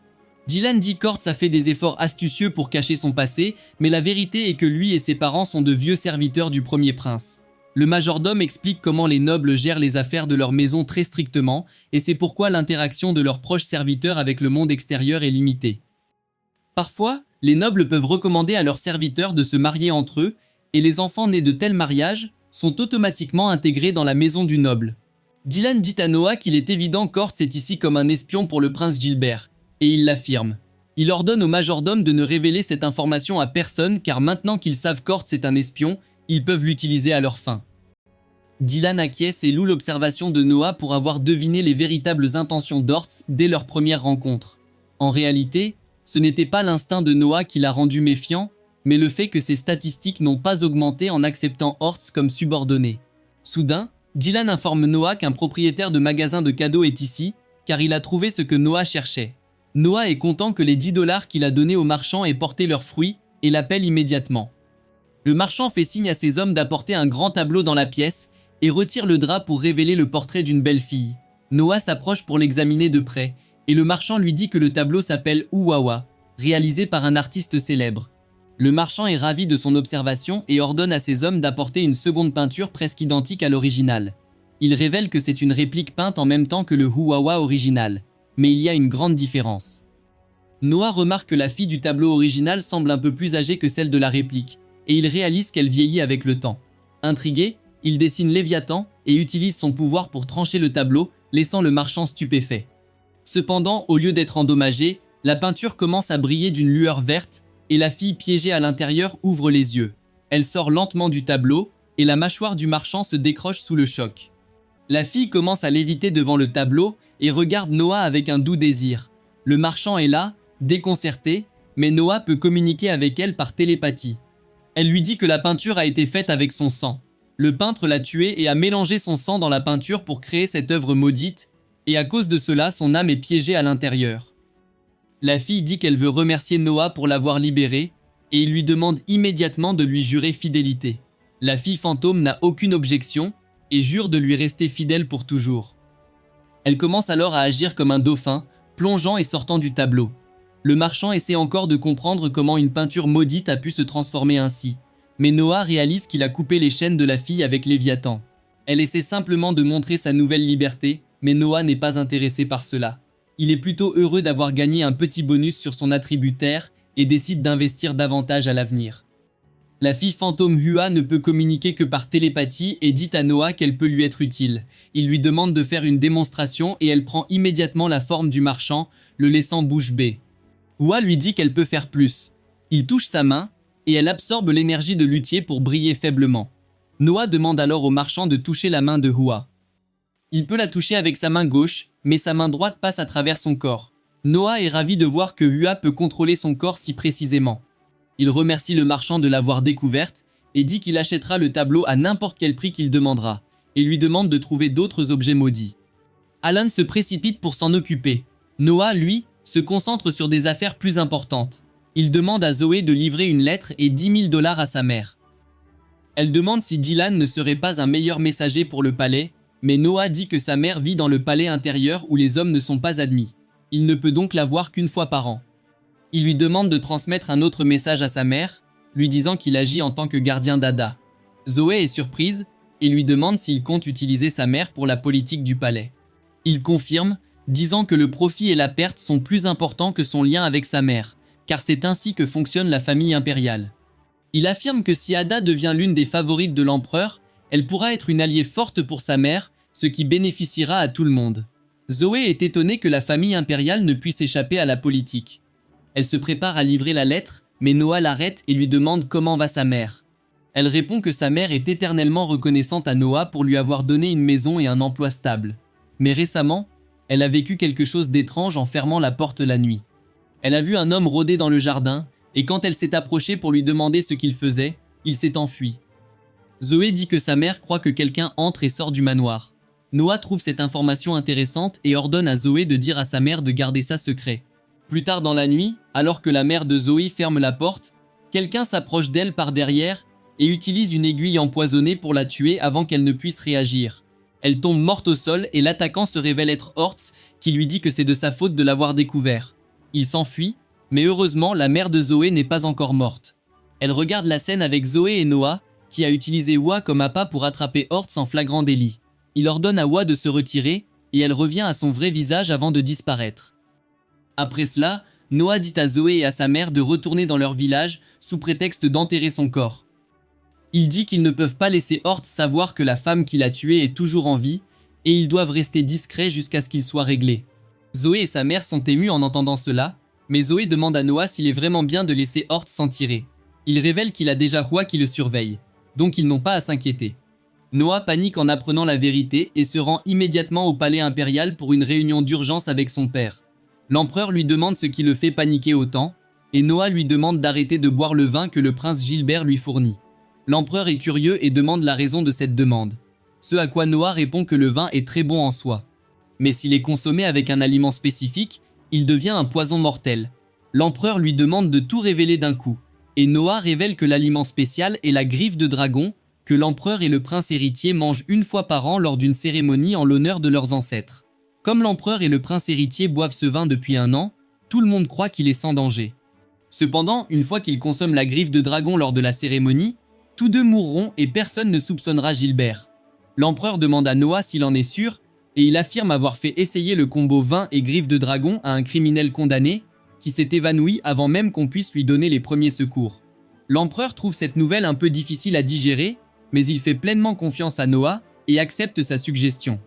A: Dylan dit qu'Hortz a fait des efforts astucieux pour cacher son passé, mais la vérité est que lui et ses parents sont de vieux serviteurs du premier prince. Le majordome explique comment les nobles gèrent les affaires de leur maison très strictement, et c'est pourquoi l'interaction de leurs proches serviteurs avec le monde extérieur est limitée. Parfois, les nobles peuvent recommander à leurs serviteurs de se marier entre eux, et les enfants nés de tels mariages sont automatiquement intégrés dans la maison du noble. Dylan dit à Noah qu'il est évident qu'Hortz est ici comme un espion pour le prince Gilbert, et il l'affirme. Il ordonne au majordome de ne révéler cette information à personne car maintenant qu'ils savent qu'Hortz est un espion, ils peuvent l'utiliser à leur fin. Dylan acquiesce et loue l'observation de Noah pour avoir deviné les véritables intentions d'Hortz dès leur première rencontre. En réalité, ce n'était pas l'instinct de Noah qui l'a rendu méfiant, mais le fait que ses statistiques n'ont pas augmenté en acceptant Hortz comme subordonné. Soudain, Dylan informe Noah qu'un propriétaire de magasin de cadeaux est ici, car il a trouvé ce que Noah cherchait. Noah est content que les 10 $ qu'il a donnés au marchand aient porté leurs fruits et l'appelle immédiatement. Le marchand fait signe à ses hommes d'apporter un grand tableau dans la pièce et retire le drap pour révéler le portrait d'une belle fille. Noah s'approche pour l'examiner de près et le marchand lui dit que le tableau s'appelle Uwawa, réalisé par un artiste célèbre. Le marchand est ravi de son observation et ordonne à ses hommes d'apporter une seconde peinture presque identique à l'original. Il révèle que c'est une réplique peinte en même temps que le Uwawa original, mais il y a une grande différence. Noah remarque que la fille du tableau original semble un peu plus âgée que celle de la réplique, et il réalise qu'elle vieillit avec le temps. Intrigué, il dessine Léviathan et utilise son pouvoir pour trancher le tableau, laissant le marchand stupéfait. Cependant, au lieu d'être endommagé, La peinture commence à briller d'une lueur verte et la fille piégée à l'intérieur ouvre les yeux. Elle sort lentement du tableau et la mâchoire du marchand se décroche sous le choc. La fille commence à léviter devant le tableau et regarde Noah avec un doux désir. Le marchand est là, déconcerté, mais Noah peut communiquer avec elle par télépathie. Elle lui dit que la peinture a été faite avec son sang. Le peintre l'a tué et a mélangé son sang dans la peinture pour créer cette œuvre maudite, et à cause de cela, son âme est piégée à l'intérieur. La fille dit qu'elle veut remercier Noah pour l'avoir libérée, et il lui demande immédiatement de lui jurer fidélité. La fille fantôme n'a aucune objection, et jure de lui rester fidèle pour toujours. Elle commence alors à agir comme un dauphin, plongeant et sortant du tableau. Le marchand essaie encore de comprendre comment une peinture maudite a pu se transformer ainsi. Mais Noah réalise qu'il a coupé les chaînes de la fille avec Léviathan. Elle essaie simplement de montrer sa nouvelle liberté, mais Noah n'est pas intéressé par cela. Il est plutôt heureux d'avoir gagné un petit bonus sur son attributaire et décide d'investir davantage à l'avenir. La fille fantôme Hua ne peut communiquer que par télépathie et dit à Noah qu'elle peut lui être utile. Il lui demande de faire une démonstration et elle prend immédiatement la forme du marchand, le laissant bouche bée. Hua lui dit qu'elle peut faire plus. Il touche sa main et elle absorbe l'énergie de luthier pour briller faiblement. Noah demande alors au marchand de toucher la main de Hua. Il peut la toucher avec sa main gauche, mais sa main droite passe à travers son corps. Noah est ravi de voir que Hua peut contrôler son corps si précisément. Il remercie le marchand de l'avoir découverte et dit qu'il achètera le tableau à n'importe quel prix qu'il demandera, et lui demande de trouver d'autres objets maudits. Alan se précipite pour s'en occuper. Noah, lui, se concentre sur des affaires plus importantes. Il demande à Zoé de livrer une lettre et 10 000 $ à sa mère. Elle demande si Dylan ne serait pas un meilleur messager pour le palais, mais Noah dit que sa mère vit dans le palais intérieur où les hommes ne sont pas admis. Il ne peut donc la voir qu'une fois par an. Il lui demande de transmettre un autre message à sa mère, lui disant qu'il agit en tant que gardien d'Ada. Zoé est surprise et lui demande s'il compte utiliser sa mère pour la politique du palais. Il confirme, disant que le profit et la perte sont plus importants que son lien avec sa mère, car c'est ainsi que fonctionne la famille impériale. Il affirme que si Ada devient l'une des favorites de l'empereur, elle pourra être une alliée forte pour sa mère, ce qui bénéficiera à tout le monde. Zoé est étonnée que la famille impériale ne puisse échapper à la politique. Elle se prépare à livrer la lettre, mais Noah l'arrête et lui demande comment va sa mère. Elle répond que sa mère est éternellement reconnaissante à Noah pour lui avoir donné une maison et un emploi stable. Mais récemment, elle a vécu quelque chose d'étrange en fermant la porte la nuit. Elle a vu un homme rôder dans le jardin, et quand elle s'est approchée pour lui demander ce qu'il faisait, il s'est enfui. Zoé dit que sa mère croit que quelqu'un entre et sort du manoir. Noah trouve cette information intéressante et ordonne à Zoé de dire à sa mère de garder ça secret. Plus tard dans la nuit, alors que la mère de Zoé ferme la porte, quelqu'un s'approche d'elle par derrière et utilise une aiguille empoisonnée pour la tuer avant qu'elle ne puisse réagir. Elle tombe morte au sol et l'attaquant se révèle être Hortz, qui lui dit que c'est de sa faute de l'avoir découvert. Il s'enfuit, mais heureusement la mère de Zoé n'est pas encore morte. Elle regarde la scène avec Zoé et Noah, qui a utilisé Hua comme appât pour attraper Hortz en flagrant délit. Il ordonne à Hua de se retirer et elle revient à son vrai visage avant de disparaître. Après cela, Noah dit à Zoé et à sa mère de retourner dans leur village sous prétexte d'enterrer son corps. Il dit qu'ils ne peuvent pas laisser Hortz savoir que la femme qu'il a tuée est toujours en vie et ils doivent rester discrets jusqu'à ce qu'il soit réglé. Zoé et sa mère sont émues en entendant cela, mais Zoé demande à Noah s'il est vraiment bien de laisser Hortz s'en tirer. Il révèle qu'il a déjà Hua qui le surveille, donc ils n'ont pas à s'inquiéter. Noah panique en apprenant la vérité et se rend immédiatement au palais impérial pour une réunion d'urgence avec son père. L'empereur lui demande ce qui le fait paniquer autant, et Noah lui demande d'arrêter de boire le vin que le prince Gilbert lui fournit. L'empereur est curieux et demande la raison de cette demande. Ce à quoi Noah répond que le vin est très bon en soi. Mais s'il est consommé avec un aliment spécifique, il devient un poison mortel. L'empereur lui demande de tout révéler d'un coup, et Noah révèle que l'aliment spécial est la griffe de dragon, que l'empereur et le prince héritier mangent une fois par an lors d'une cérémonie en l'honneur de leurs ancêtres. Comme l'empereur et le prince héritier boivent ce vin depuis 1 an, tout le monde croit qu'il est sans danger. Cependant, une fois qu'ils consomment la griffe de dragon lors de la cérémonie, tous deux mourront et personne ne soupçonnera Gilbert. L'empereur demande à Noah s'il en est sûr, et il affirme avoir fait essayer le combo vin et griffe de dragon à un criminel condamné, qui s'est évanoui avant même qu'on puisse lui donner les premiers secours. L'empereur trouve cette nouvelle un peu difficile à digérer, mais il fait pleinement confiance à Noah et accepte sa suggestion.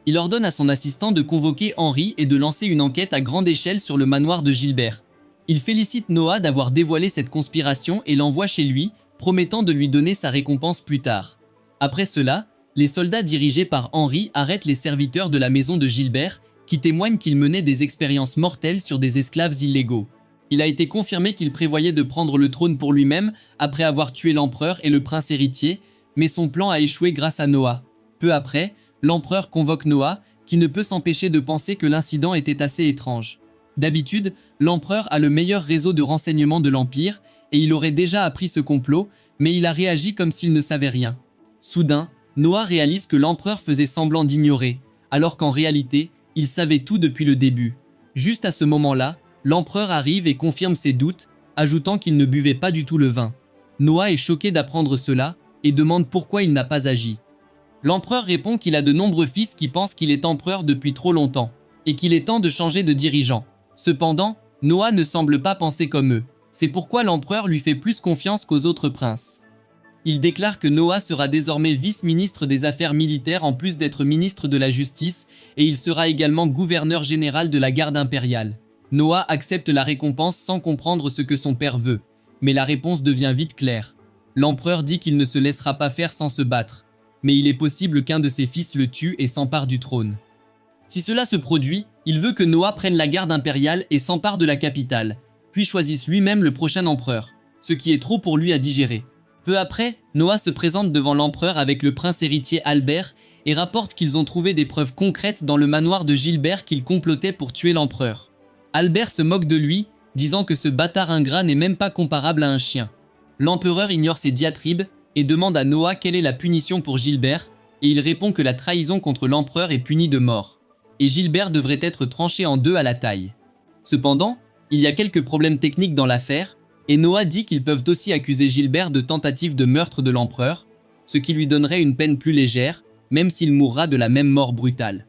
A: Il ordonne à son assistant de convoquer Henri et de lancer une enquête à grande échelle sur le manoir de Gilbert. Il félicite Noah d'avoir dévoilé cette conspiration et l'envoie chez lui, promettant de lui donner sa récompense plus tard. Après cela, les soldats dirigés par Henri arrêtent les serviteurs de la maison de Gilbert, qui témoignent qu'ils menaient des expériences mortelles sur des esclaves illégaux. Il a été confirmé qu'il prévoyait de prendre le trône pour lui-même après avoir tué l'empereur et le prince héritier, mais son plan a échoué grâce à Noah. Peu après, l'empereur convoque Noah, qui ne peut s'empêcher de penser que l'incident était assez étrange. D'habitude, l'empereur a le meilleur réseau de renseignement de l'Empire, et il aurait déjà appris ce complot, mais il a réagi comme s'il ne savait rien. Soudain, Noah réalise que l'empereur faisait semblant d'ignorer, alors qu'en réalité, il savait tout depuis le début. Juste à ce moment-là, l'empereur arrive et confirme ses doutes, ajoutant qu'il ne buvait pas du tout le vin. Noah est choqué d'apprendre cela, et demande pourquoi il n'a pas agi. L'empereur répond qu'il a de nombreux fils qui pensent qu'il est empereur depuis trop longtemps, et qu'il est temps de changer de dirigeant. Cependant, Noah ne semble pas penser comme eux. C'est pourquoi l'empereur lui fait plus confiance qu'aux autres princes. Il déclare que Noah sera désormais vice-ministre des Affaires militaires en plus d'être ministre de la Justice, et il sera également gouverneur général de la garde impériale. Noah accepte la récompense sans comprendre ce que son père veut, mais la réponse devient vite claire. L'empereur dit qu'il ne se laissera pas faire sans se battre, mais il est possible qu'un de ses fils le tue et s'empare du trône. Si cela se produit, il veut que Noah prenne la garde impériale et s'empare de la capitale, puis choisisse lui-même le prochain empereur, ce qui est trop pour lui à digérer. Peu après, Noah se présente devant l'empereur avec le prince héritier Albert et rapporte qu'ils ont trouvé des preuves concrètes dans le manoir de Gilbert qu'il complotait pour tuer l'empereur. Albert se moque de lui, disant que ce bâtard ingrat n'est même pas comparable à un chien. L'empereur ignore ces diatribes et demande à Noah quelle est la punition pour Gilbert, et il répond que la trahison contre l'empereur est punie de mort, et Gilbert devrait être tranché en deux à la taille. Cependant, il y a quelques problèmes techniques dans l'affaire, et Noah dit qu'ils peuvent aussi accuser Gilbert de tentative de meurtre de l'empereur, ce qui lui donnerait une peine plus légère, même s'il mourra de la même mort brutale.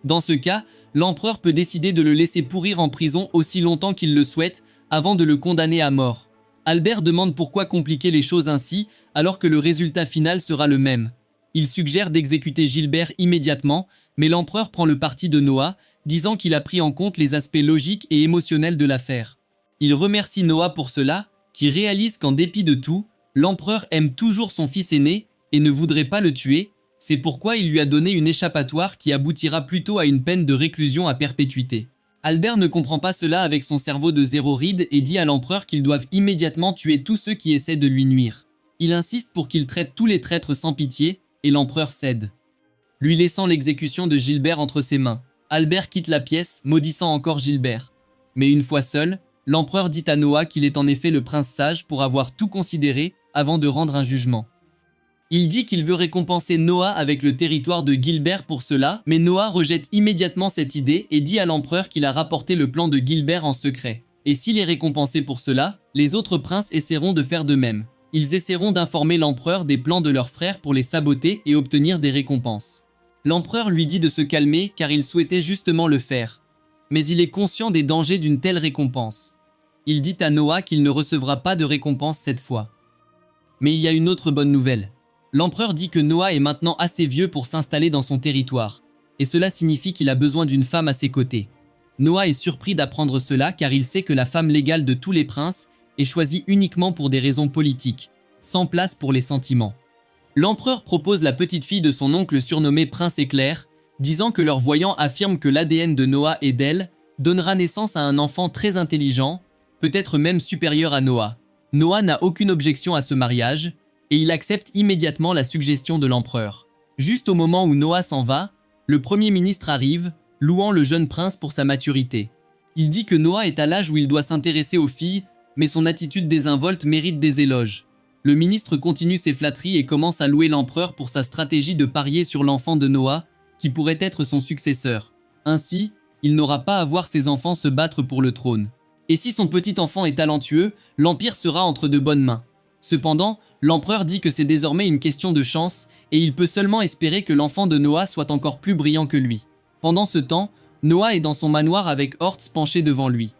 A: Dans ce cas, l'empereur peut décider de le laisser pourrir en prison aussi longtemps qu'il le souhaite, avant de le condamner à mort. Albert demande pourquoi compliquer les choses ainsi, alors que le résultat final sera le même. Il suggère d'exécuter Gilbert immédiatement, mais l'empereur prend le parti de Noah, disant qu'il a pris en compte les aspects logiques et émotionnels de l'affaire. Il remercie Noah pour cela, qui réalise qu'en dépit de tout, l'empereur aime toujours son fils aîné et ne voudrait pas le tuer. C'est pourquoi il lui a donné une échappatoire qui aboutira plutôt à une peine de réclusion à perpétuité. Albert ne comprend pas cela avec son cerveau de zéro ride et dit à l'empereur qu'ils doivent immédiatement tuer tous ceux qui essaient de lui nuire. Il insiste pour qu'il traite tous les traîtres sans pitié, et l'empereur cède, lui laissant l'exécution de Gilbert entre ses mains. Albert quitte la pièce, maudissant encore Gilbert. Mais une fois seul, l'empereur dit à Noah qu'il est en effet le prince sage pour avoir tout considéré avant de rendre un jugement. Il dit qu'il veut récompenser Noah avec le territoire de Gilbert pour cela, mais Noah rejette immédiatement cette idée et dit à l'empereur qu'il a rapporté le plan de Gilbert en secret. Et s'il est récompensé pour cela, les autres princes essaieront de faire de même. Ils essaieront d'informer l'empereur des plans de leurs frères pour les saboter et obtenir des récompenses. L'empereur lui dit de se calmer car il souhaitait justement le faire. Mais il est conscient des dangers d'une telle récompense. Il dit à Noah qu'il ne recevra pas de récompense cette fois. Mais il y a une autre bonne nouvelle. L'empereur dit que Noah est maintenant assez vieux pour s'installer dans son territoire, et cela signifie qu'il a besoin d'une femme à ses côtés. Noah est surpris d'apprendre cela car il sait que la femme légale de tous les princes est choisie uniquement pour des raisons politiques, sans place pour les sentiments. L'empereur propose la petite fille de son oncle surnommé Prince Éclair, disant que leur voyant affirme que l'ADN de Noah et d'elle donnera naissance à un enfant très intelligent, peut-être même supérieur à Noah. Noah n'a aucune objection à ce mariage, et il accepte immédiatement la suggestion de l'empereur. Juste au moment où Noah s'en va, le premier ministre arrive, louant le jeune prince pour sa maturité. Il dit que Noah est à l'âge où il doit s'intéresser aux filles, mais son attitude désinvolte mérite des éloges. Le ministre continue ses flatteries et commence à louer l'empereur pour sa stratégie de parier sur l'enfant de Noah, qui pourrait être son successeur. Ainsi, il n'aura pas à voir ses enfants se battre pour le trône. Et si son petit enfant est talentueux, l'empire sera entre de bonnes mains. Cependant, l'empereur dit que c'est désormais une question de chance et il peut seulement espérer que l'enfant de Noah soit encore plus brillant que lui. Pendant ce temps, Noah est dans son manoir avec Hortz penché devant lui.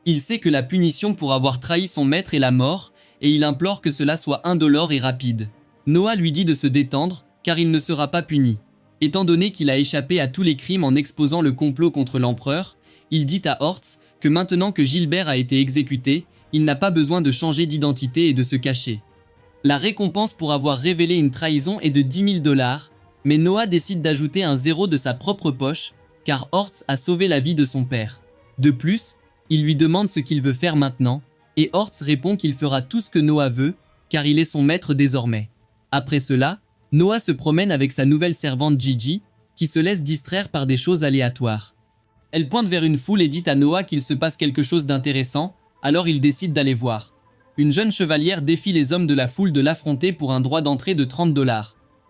A: Il sait que la punition pour avoir trahi son maître est la mort et il implore que cela soit indolore et rapide. Noah lui dit de se détendre car il ne sera pas puni. Étant donné qu'il a échappé à tous les crimes en exposant le complot contre l'empereur, il dit à Hortz que maintenant que Gilbert a été exécuté, il n'a pas besoin de changer d'identité et de se cacher. La récompense pour avoir révélé une trahison est de 10 000 $, mais Noah décide d'ajouter un zéro de sa propre poche, car Hortz a sauvé la vie de son père. De plus, il lui demande ce qu'il veut faire maintenant, et Hortz répond qu'il fera tout ce que Noah veut, car il est son maître désormais. Après cela, Noah se promène avec sa nouvelle servante Gigi, qui se laisse distraire par des choses aléatoires. Elle pointe vers une foule et dit à Noah qu'il se passe quelque chose d'intéressant, alors il décide d'aller voir. Une jeune chevalière défie les hommes de la foule de l'affronter pour un droit d'entrée de 30 $.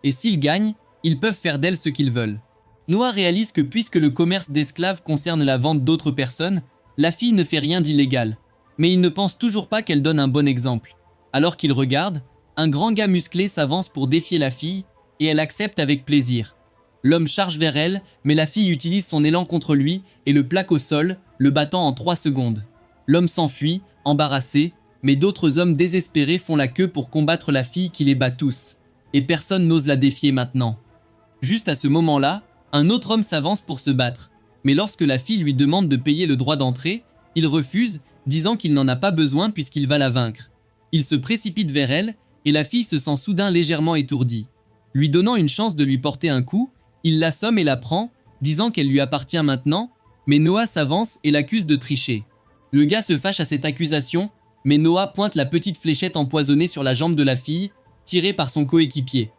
A: Et s'ils gagnent, ils peuvent faire d'elle ce qu'ils veulent. Noah réalise que puisque le commerce d'esclaves concerne la vente d'autres personnes, la fille ne fait rien d'illégal. Mais il ne pense toujours pas qu'elle donne un bon exemple. Alors qu'il regarde, un grand gars musclé s'avance pour défier la fille, et elle accepte avec plaisir. L'homme charge vers elle, mais la fille utilise son élan contre lui et le plaque au sol, le battant en 3 secondes. L'homme s'enfuit, embarrassé, mais d'autres hommes désespérés font la queue pour combattre la fille qui les bat tous. Et personne n'ose la défier maintenant. Juste à ce moment-là, un autre homme s'avance pour se battre. Mais lorsque la fille lui demande de payer le droit d'entrée, il refuse, disant qu'il n'en a pas besoin puisqu'il va la vaincre. Il se précipite vers elle, et la fille se sent soudain légèrement étourdie. Lui donnant une chance de lui porter un coup, il l'assomme et la prend, disant qu'elle lui appartient maintenant, mais Noah s'avance et l'accuse de tricher. Le gars se fâche à cette accusation, mais Noah pointe la petite fléchette empoisonnée sur la jambe de la fille, tirée par son coéquipier.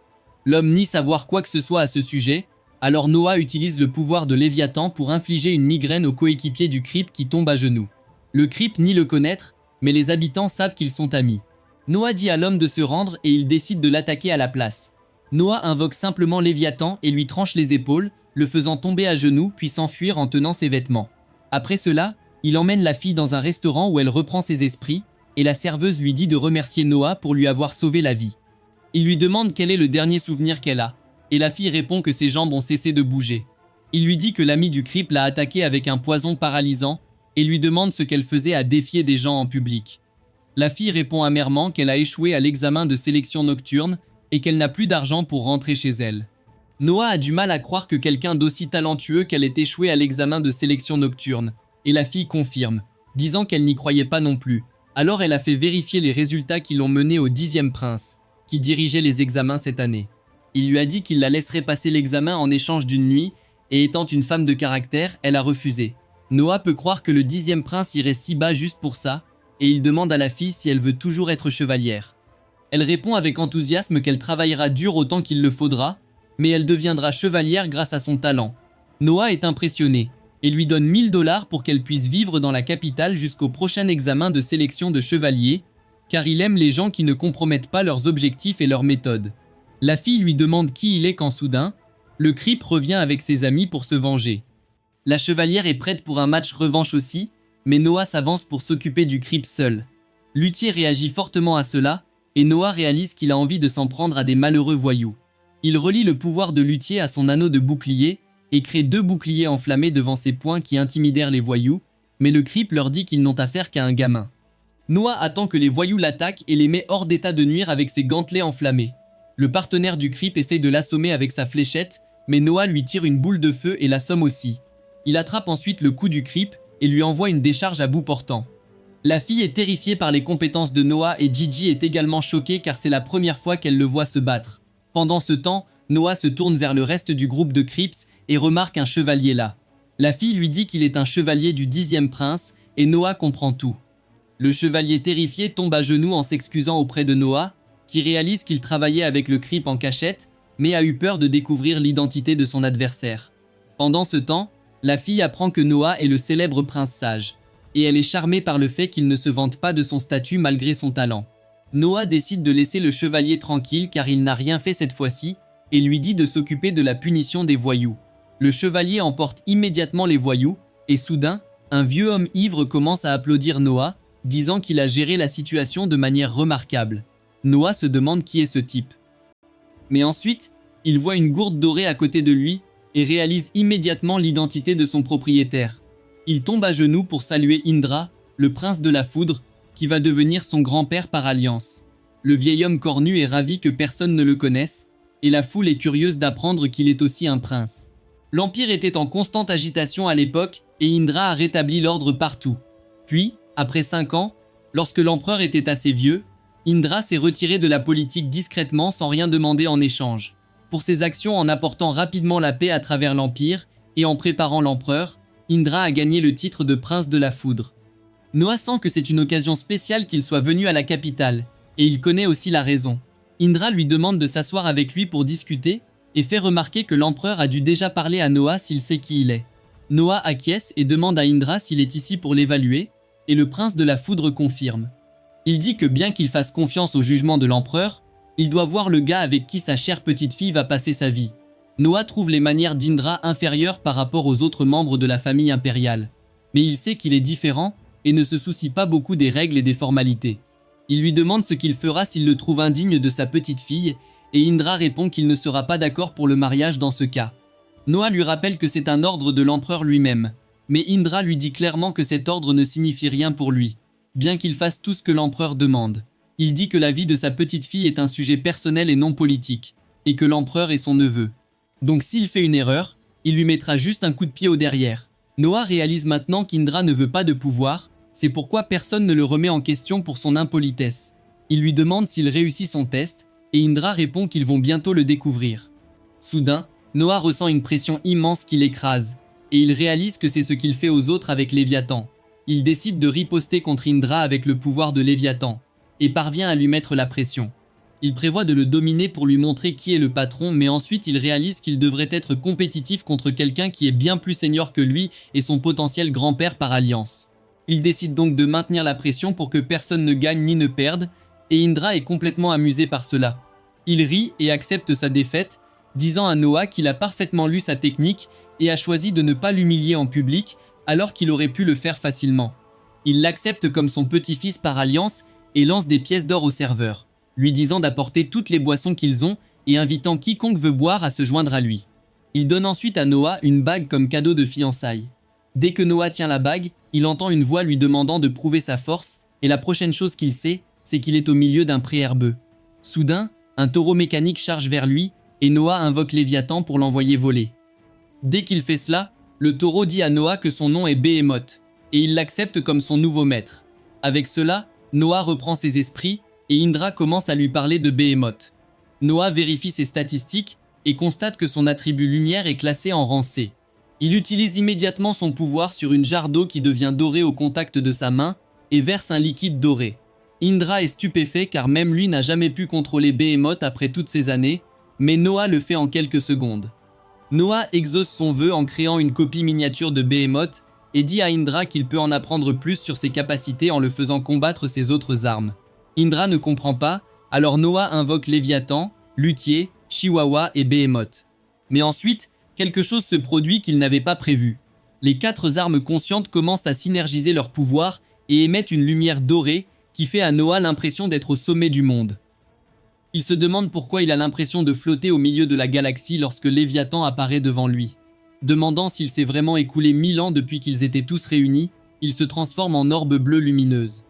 A: L'homme nie savoir quoi que ce soit à ce sujet, alors Noah utilise le pouvoir de Léviathan pour infliger une migraine au coéquipier du Crip qui tombe à genoux. Le Crip nie le connaître, mais les habitants savent qu'ils sont amis. Noah dit à l'homme de se rendre et il décide de l'attaquer à la place. Noah invoque simplement Léviathan et lui tranche les épaules, le faisant tomber à genoux puis s'enfuir en tenant ses vêtements. Après cela, il emmène la fille dans un restaurant où elle reprend ses esprits, et la serveuse lui dit de remercier Noah pour lui avoir sauvé la vie. Il lui demande quel est le dernier souvenir qu'elle a, et la fille répond que ses jambes ont cessé de bouger. Il lui dit que l'ami du Crip l'a attaqué avec un poison paralysant, et lui demande ce qu'elle faisait à défier des gens en public. La fille répond amèrement qu'elle a échoué à l'examen de sélection nocturne, et qu'elle n'a plus d'argent pour rentrer chez elle. Noah a du mal à croire que quelqu'un d'aussi talentueux qu'elle ait échoué à l'examen de sélection nocturne, et la fille confirme, disant qu'elle n'y croyait pas non plus. Alors elle a fait vérifier les résultats qui l'ont mené au 10e prince, qui dirigeait les examens cette année. Il lui a dit qu'il la laisserait passer l'examen en échange d'une nuit, et étant une femme de caractère, elle a refusé. Noah peut croire que le 10e prince irait si bas juste pour ça, et il demande à la fille si elle veut toujours être chevalière. Elle répond avec enthousiasme qu'elle travaillera dur autant qu'il le faudra, mais elle deviendra chevalière grâce à son talent. Noah est impressionné, et lui donne 1 000 $ pour qu'elle puisse vivre dans la capitale jusqu'au prochain examen de sélection de chevalier, car il aime les gens qui ne compromettent pas leurs objectifs et leurs méthodes. La fille lui demande qui il est quand soudain, le Crip revient avec ses amis pour se venger. La chevalière est prête pour un match revanche aussi, mais Noah s'avance pour s'occuper du Crip seul. Luthier réagit fortement à cela, et Noah réalise qu'il a envie de s'en prendre à des malheureux voyous. Il relie le pouvoir de Luthier à son anneau de bouclier, et crée 2 boucliers enflammés devant ses poings qui intimidèrent les voyous, mais le Crip leur dit qu'ils n'ont affaire qu'à un gamin. Noah attend que les voyous l'attaquent et les met hors d'état de nuire avec ses gantelets enflammés. Le partenaire du Crip essaye de l'assommer avec sa fléchette, mais Noah lui tire une boule de feu et l'assomme aussi. Il attrape ensuite le coup du Crip et lui envoie une décharge à bout portant. La fille est terrifiée par les compétences de Noah et Gigi est également choquée car c'est la première fois qu'elle le voit se battre. Pendant ce temps, Noah se tourne vers le reste du groupe de Crips et remarque un chevalier là. La fille lui dit qu'il est un chevalier du 10e prince et Noah comprend tout. Le chevalier terrifié tombe à genoux en s'excusant auprès de Noah, qui réalise qu'il travaillait avec le Crip en cachette, mais a eu peur de découvrir l'identité de son adversaire. Pendant ce temps, la fille apprend que Noah est le célèbre prince sage, et elle est charmée par le fait qu'il ne se vante pas de son statut malgré son talent. Noah décide de laisser le chevalier tranquille car il n'a rien fait cette fois-ci, et lui dit de s'occuper de la punition des voyous. Le chevalier emporte immédiatement les voyous, et soudain, un vieux homme ivre commence à applaudir Noah, disant qu'il a géré la situation de manière remarquable. Noah se demande qui est ce type. Mais ensuite, il voit une gourde dorée à côté de lui, et réalise immédiatement l'identité de son propriétaire. Il tombe à genoux pour saluer Indra, le prince de la foudre, qui va devenir son grand-père par alliance. Le vieil homme cornu est ravi que personne ne le connaisse, et la foule est curieuse d'apprendre qu'il est aussi un prince. L'Empire était en constante agitation à l'époque et Indra a rétabli l'ordre partout. Puis, après 5 ans, lorsque l'empereur était assez vieux, Indra s'est retiré de la politique discrètement sans rien demander en échange. Pour ses actions en apportant rapidement la paix à travers l'Empire et en préparant l'empereur, Indra a gagné le titre de prince de la foudre. Noah sent que c'est une occasion spéciale qu'il soit venu à la capitale, et il connaît aussi la raison. Indra lui demande de s'asseoir avec lui pour discuter et fait remarquer que l'empereur a dû déjà parler à Noah s'il sait qui il est. Noah acquiesce et demande à Indra s'il est ici pour l'évaluer, et le prince de la foudre confirme. Il dit que bien qu'il fasse confiance au jugement de l'empereur, il doit voir le gars avec qui sa chère petite fille va passer sa vie. Noah trouve les manières d'Indra inférieures par rapport aux autres membres de la famille impériale. Mais il sait qu'il est différent et ne se soucie pas beaucoup des règles et des formalités. Il lui demande ce qu'il fera s'il le trouve indigne de sa petite fille, et Indra répond qu'il ne sera pas d'accord pour le mariage dans ce cas. Noah lui rappelle que c'est un ordre de l'empereur lui-même, mais Indra lui dit clairement que cet ordre ne signifie rien pour lui, bien qu'il fasse tout ce que l'empereur demande. Il dit que la vie de sa petite fille est un sujet personnel et non politique, et que l'empereur est son neveu. Donc s'il fait une erreur, il lui mettra juste un coup de pied au derrière. Noah réalise maintenant qu'Indra ne veut pas de pouvoir, c'est pourquoi personne ne le remet en question pour son impolitesse. Il lui demande s'il réussit son test, et Indra répond qu'ils vont bientôt le découvrir. Soudain, Noah ressent une pression immense qui l'écrase, et il réalise que c'est ce qu'il fait aux autres avec Léviathan. Il décide de riposter contre Indra avec le pouvoir de Léviathan, et parvient à lui mettre la pression. Il prévoit de le dominer pour lui montrer qui est le patron, mais ensuite il réalise qu'il devrait être compétitif contre quelqu'un qui est bien plus senior que lui et son potentiel grand-père par alliance. Il décide donc de maintenir la pression pour que personne ne gagne ni ne perde, et Indra est complètement amusé par cela. Il rit et accepte sa défaite, disant à Noah qu'il a parfaitement lu sa technique et a choisi de ne pas l'humilier en public alors qu'il aurait pu le faire facilement. Il l'accepte comme son petit-fils par alliance et lance des pièces d'or au serveur, lui disant d'apporter toutes les boissons qu'ils ont et invitant quiconque veut boire à se joindre à lui. Il donne ensuite à Noah une bague comme cadeau de fiançailles. Dès que Noah tient la bague, il entend une voix lui demandant de prouver sa force, et la prochaine chose qu'il sait, c'est qu'il est au milieu d'un pré herbeux. Soudain, un taureau mécanique charge vers lui, et Noah invoque Léviathan pour l'envoyer voler. Dès qu'il fait cela, le taureau dit à Noah que son nom est Behemoth, et il l'accepte comme son nouveau maître. Avec cela, Noah reprend ses esprits, et Indra commence à lui parler de Behemoth. Noah vérifie ses statistiques, et constate que son attribut lumière est classé en rang C. Il utilise immédiatement son pouvoir sur une jarre d'eau qui devient dorée au contact de sa main, et verse un liquide doré. Indra est stupéfait car même lui n'a jamais pu contrôler Behemoth après toutes ces années, mais Noah le fait en quelques secondes. Noah exauce son vœu en créant une copie miniature de Behemoth et dit à Indra qu'il peut en apprendre plus sur ses capacités en le faisant combattre ses autres armes. Indra ne comprend pas, alors Noah invoque Léviathan, Luthier, Chihuahua et Behemoth. Mais ensuite, quelque chose se produit qu'il n'avait pas prévu. Les 4 armes conscientes commencent à synergiser leur pouvoir et émettent une lumière dorée qui fait à Noah l'impression d'être au sommet du monde. Il se demande pourquoi il a l'impression de flotter au milieu de la galaxie lorsque Léviathan apparaît devant lui. Demandant s'il s'est vraiment écoulé 1000 ans depuis qu'ils étaient tous réunis, il se transforme en orbe bleue lumineuse.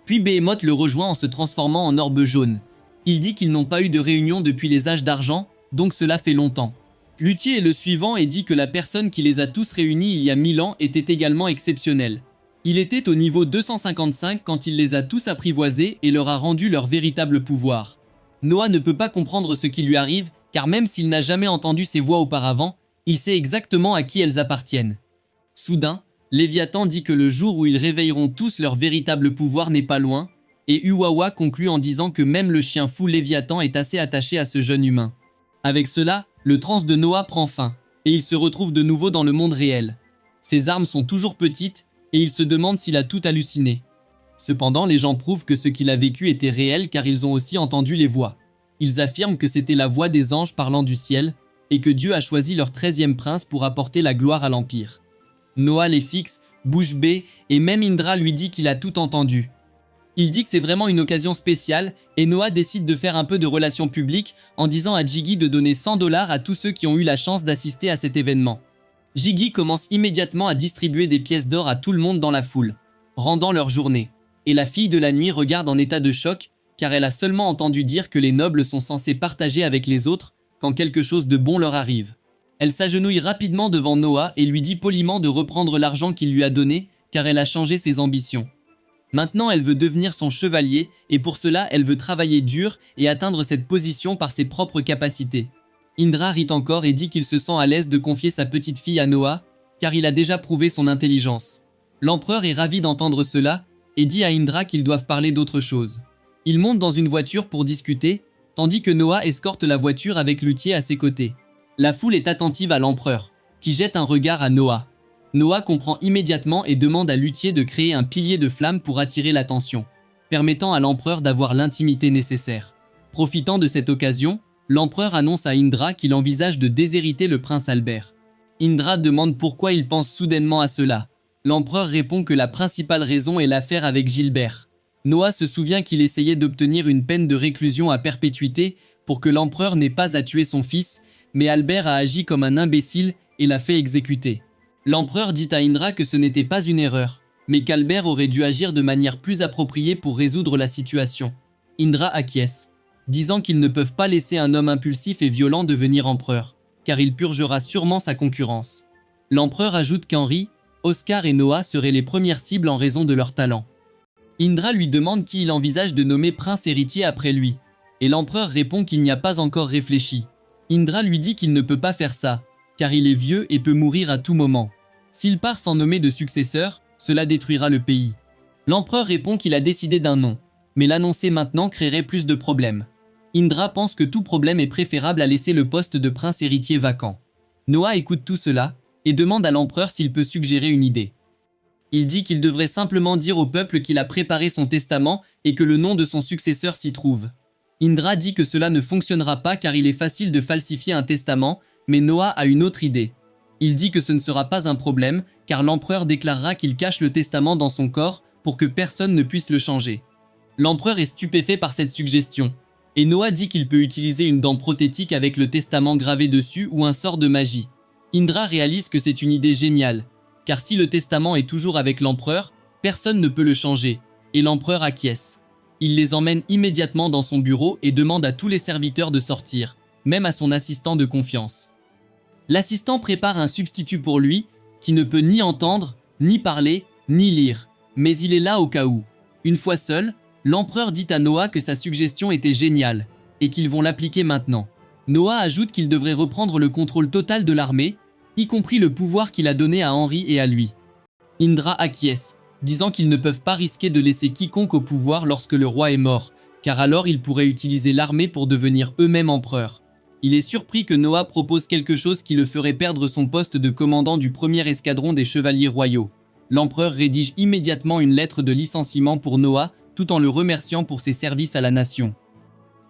A: Puis Behemoth le rejoint en se transformant en orbe jaune. Il dit qu'ils n'ont pas eu de réunion depuis les âges d'argent, donc cela fait longtemps. Luthier est le suivant et dit que la personne qui les a tous réunis il y a 1000 ans était également exceptionnelle. Il était au niveau 255 quand il les a tous apprivoisés et leur a rendu leur véritable pouvoir. Noah ne peut pas comprendre ce qui lui arrive, car même s'il n'a jamais entendu ces voix auparavant, il sait exactement à qui elles appartiennent. Soudain, Léviathan dit que le jour où ils réveilleront tous leur véritable pouvoir n'est pas loin, et Uwawa conclut en disant que même le chien fou Léviathan est assez attaché à ce jeune humain. Avec cela, le trance de Noah prend fin, et il se retrouve de nouveau dans le monde réel. Ses armes sont toujours petites, et il se demande s'il a tout halluciné. Cependant, les gens prouvent que ce qu'il a vécu était réel car ils ont aussi entendu les voix. Ils affirment que c'était la voix des anges parlant du ciel, et que Dieu a choisi leur 13e prince pour apporter la gloire à l'Empire. Noah les fixe, bouche bée, et même Indra lui dit qu'il a tout entendu. Il dit que c'est vraiment une occasion spéciale, et Noah décide de faire un peu de relations publiques en disant à Jiggy de donner 100 $ à tous ceux qui ont eu la chance d'assister à cet événement. Jiggy commence immédiatement à distribuer des pièces d'or à tout le monde dans la foule, rendant leur journée. Et la fille de la nuit regarde en état de choc, car elle a seulement entendu dire que les nobles sont censés partager avec les autres, quand quelque chose de bon leur arrive. Elle s'agenouille rapidement devant Noah et lui dit poliment de reprendre l'argent qu'il lui a donné, car elle a changé ses ambitions. Maintenant, elle veut devenir son chevalier, et pour cela, elle veut travailler dur et atteindre cette position par ses propres capacités. Indra rit encore et dit qu'il se sent à l'aise de confier sa petite fille à Noah, car il a déjà prouvé son intelligence. L'empereur est ravi d'entendre cela, et dit à Indra qu'ils doivent parler d'autre chose. Ils montent dans une voiture pour discuter, tandis que Noah escorte la voiture avec Luthier à ses côtés. La foule est attentive à l'empereur, qui jette un regard à Noah. Noah comprend immédiatement et demande à Luthier de créer un pilier de flamme pour attirer l'attention, permettant à l'empereur d'avoir l'intimité nécessaire. Profitant de cette occasion, l'empereur annonce à Indra qu'il envisage de déshériter le prince Albert. Indra demande pourquoi il pense soudainement à cela. L'empereur répond que la principale raison est l'affaire avec Gilbert. Noah se souvient qu'il essayait d'obtenir une peine de réclusion à perpétuité pour que l'empereur n'ait pas à tuer son fils, mais Albert a agi comme un imbécile et l'a fait exécuter. L'empereur dit à Indra que ce n'était pas une erreur, mais qu'Albert aurait dû agir de manière plus appropriée pour résoudre la situation. Indra acquiesce, disant qu'ils ne peuvent pas laisser un homme impulsif et violent devenir empereur, car il purgera sûrement sa concurrence. L'empereur ajoute qu'Henri, Oscar et Noah seraient les premières cibles en raison de leur talent. Indra lui demande qui il envisage de nommer prince héritier après lui, et l'empereur répond qu'il n'y a pas encore réfléchi. Indra lui dit qu'il ne peut pas faire ça, car il est vieux et peut mourir à tout moment. S'il part sans nommer de successeur, cela détruira le pays. L'empereur répond qu'il a décidé d'un nom, mais l'annoncer maintenant créerait plus de problèmes. Indra pense que tout problème est préférable à laisser le poste de prince héritier vacant. Noah écoute tout cela et demande à l'empereur s'il peut suggérer une idée. Il dit qu'il devrait simplement dire au peuple qu'il a préparé son testament et que le nom de son successeur s'y trouve. Indra dit que cela ne fonctionnera pas car il est facile de falsifier un testament, mais Noah a une autre idée. Il dit que ce ne sera pas un problème, car l'empereur déclarera qu'il cache le testament dans son corps pour que personne ne puisse le changer. L'empereur est stupéfait par cette suggestion, et Noah dit qu'il peut utiliser une dent prothétique avec le testament gravé dessus ou un sort de magie. Indra réalise que c'est une idée géniale, car si le testament est toujours avec l'empereur, personne ne peut le changer, et l'empereur acquiesce. Il les emmène immédiatement dans son bureau et demande à tous les serviteurs de sortir, même à son assistant de confiance. L'assistant prépare un substitut pour lui, qui ne peut ni entendre, ni parler, ni lire, mais il est là au cas où. Une fois seul, l'empereur dit à Noah que sa suggestion était géniale, et qu'ils vont l'appliquer maintenant. Noah ajoute qu'il devrait reprendre le contrôle total de l'armée, y compris le pouvoir qu'il a donné à Henri et à lui. Indra acquiesce, disant qu'ils ne peuvent pas risquer de laisser quiconque au pouvoir lorsque le roi est mort, car alors ils pourraient utiliser l'armée pour devenir eux-mêmes empereurs. Il est surpris que Noah propose quelque chose qui le ferait perdre son poste de commandant du premier escadron des chevaliers royaux. L'empereur rédige immédiatement une lettre de licenciement pour Noah, tout en le remerciant pour ses services à la nation.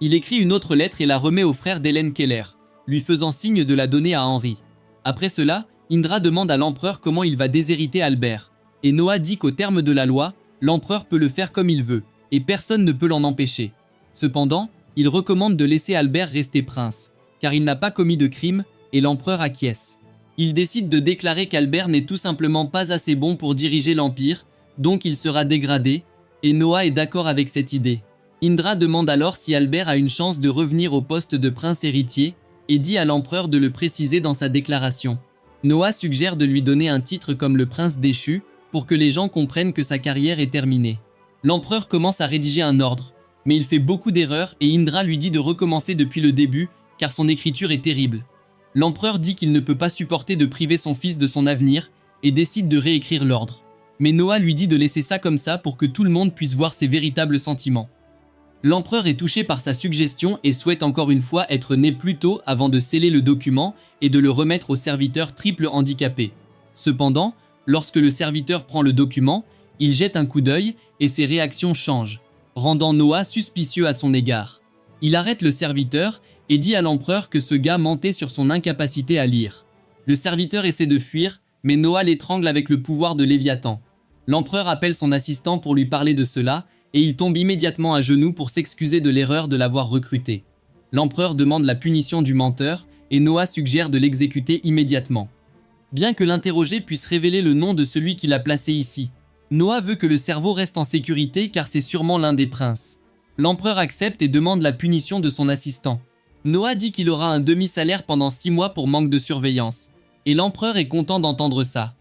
A: Il écrit une autre lettre et la remet au frère d'Hélène Keller, lui faisant signe de la donner à Henri. Après cela, Indra demande à l'empereur comment il va déshériter Albert, et Noah dit qu'au terme de la loi, l'empereur peut le faire comme il veut, et personne ne peut l'en empêcher. Cependant, il recommande de laisser Albert rester prince, car il n'a pas commis de crime, et l'empereur acquiesce. Il décide de déclarer qu'Albert n'est tout simplement pas assez bon pour diriger l'empire, donc il sera dégradé, et Noah est d'accord avec cette idée. Indra demande alors si Albert a une chance de revenir au poste de prince héritier, et dit à l'empereur de le préciser dans sa déclaration. Noah suggère de lui donner un titre comme le prince déchu, pour que les gens comprennent que sa carrière est terminée. L'empereur commence à rédiger un ordre, mais il fait beaucoup d'erreurs et Indra lui dit de recommencer depuis le début, car son écriture est terrible. L'empereur dit qu'il ne peut pas supporter de priver son fils de son avenir et décide de réécrire l'ordre. Mais Noah lui dit de laisser ça comme ça pour que tout le monde puisse voir ses véritables sentiments. L'empereur est touché par sa suggestion et souhaite encore une fois être né plus tôt avant de sceller le document et de le remettre au serviteur triple handicapé. Cependant, lorsque le serviteur prend le document, il jette un coup d'œil et ses réactions changent, rendant Noah suspicieux à son égard. Il arrête le serviteur et dit à l'empereur que ce gars mentait sur son incapacité à lire. Le serviteur essaie de fuir, mais Noah l'étrangle avec le pouvoir de Léviathan. L'empereur appelle son assistant pour lui parler de cela, et il tombe immédiatement à genoux pour s'excuser de l'erreur de l'avoir recruté. L'empereur demande la punition du menteur, et Noah suggère de l'exécuter immédiatement. Bien que l'interrogé puisse révéler le nom de celui qui l'a placé ici, Noah veut que le cerveau reste en sécurité car c'est sûrement l'un des princes. L'empereur accepte et demande la punition de son assistant. Noah dit qu'il aura un demi-salaire pendant 6 mois pour manque de surveillance. Et l'empereur est content d'entendre ça.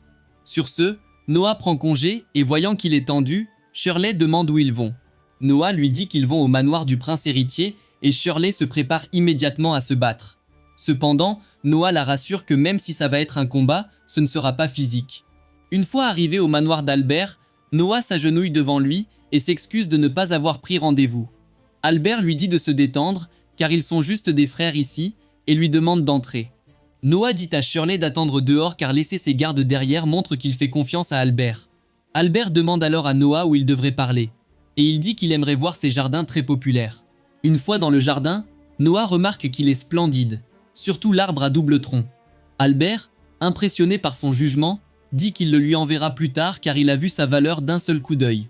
A: Sur ce, Noah prend congé et voyant qu'il est tendu, Shirley demande où ils vont. Noah lui dit qu'ils vont au manoir du prince héritier et Shirley se prépare immédiatement à se battre. Cependant, Noah la rassure que même si ça va être un combat, ce ne sera pas physique. Une fois arrivé au manoir d'Albert, Noah s'agenouille devant lui et s'excuse de ne pas avoir pris rendez-vous. Albert lui dit de se détendre, car ils sont juste des frères ici, et lui demande d'entrer. Noah dit à Shirley d'attendre dehors car laisser ses gardes derrière montre qu'il fait confiance à Albert. Albert demande alors à Noah où il devrait parler, et il dit qu'il aimerait voir ses jardins très populaires. Une fois dans le jardin, Noah remarque qu'il est splendide, surtout l'arbre à double tronc. Albert, impressionné par son jugement, dit qu'il le lui enverra plus tard car il a vu sa valeur d'un seul coup d'œil.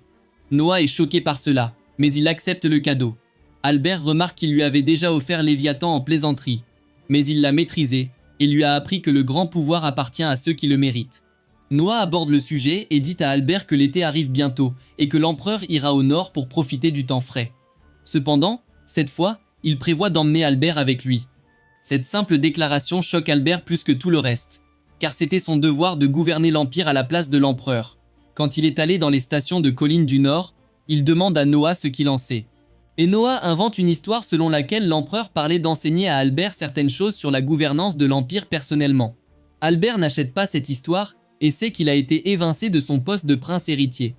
A: Noah est choqué par cela, mais il accepte le cadeau. Albert remarque qu'il lui avait déjà offert Léviathan en plaisanterie, mais il l'a maîtrisé et lui a appris que le grand pouvoir appartient à ceux qui le méritent. Noah aborde le sujet et dit à Albert que l'été arrive bientôt et que l'empereur ira au nord pour profiter du temps frais. Cependant, cette fois, il prévoit d'emmener Albert avec lui. Cette simple déclaration choque Albert plus que tout le reste, car c'était son devoir de gouverner l'Empire à la place de l'empereur. Quand il est allé dans les stations de collines du Nord, il demande à Noah ce qu'il en sait. Et Noah invente une histoire selon laquelle l'empereur parlait d'enseigner à Albert certaines choses sur la gouvernance de l'Empire personnellement. Albert n'achète pas cette histoire et sait qu'il a été évincé de son poste de prince héritier.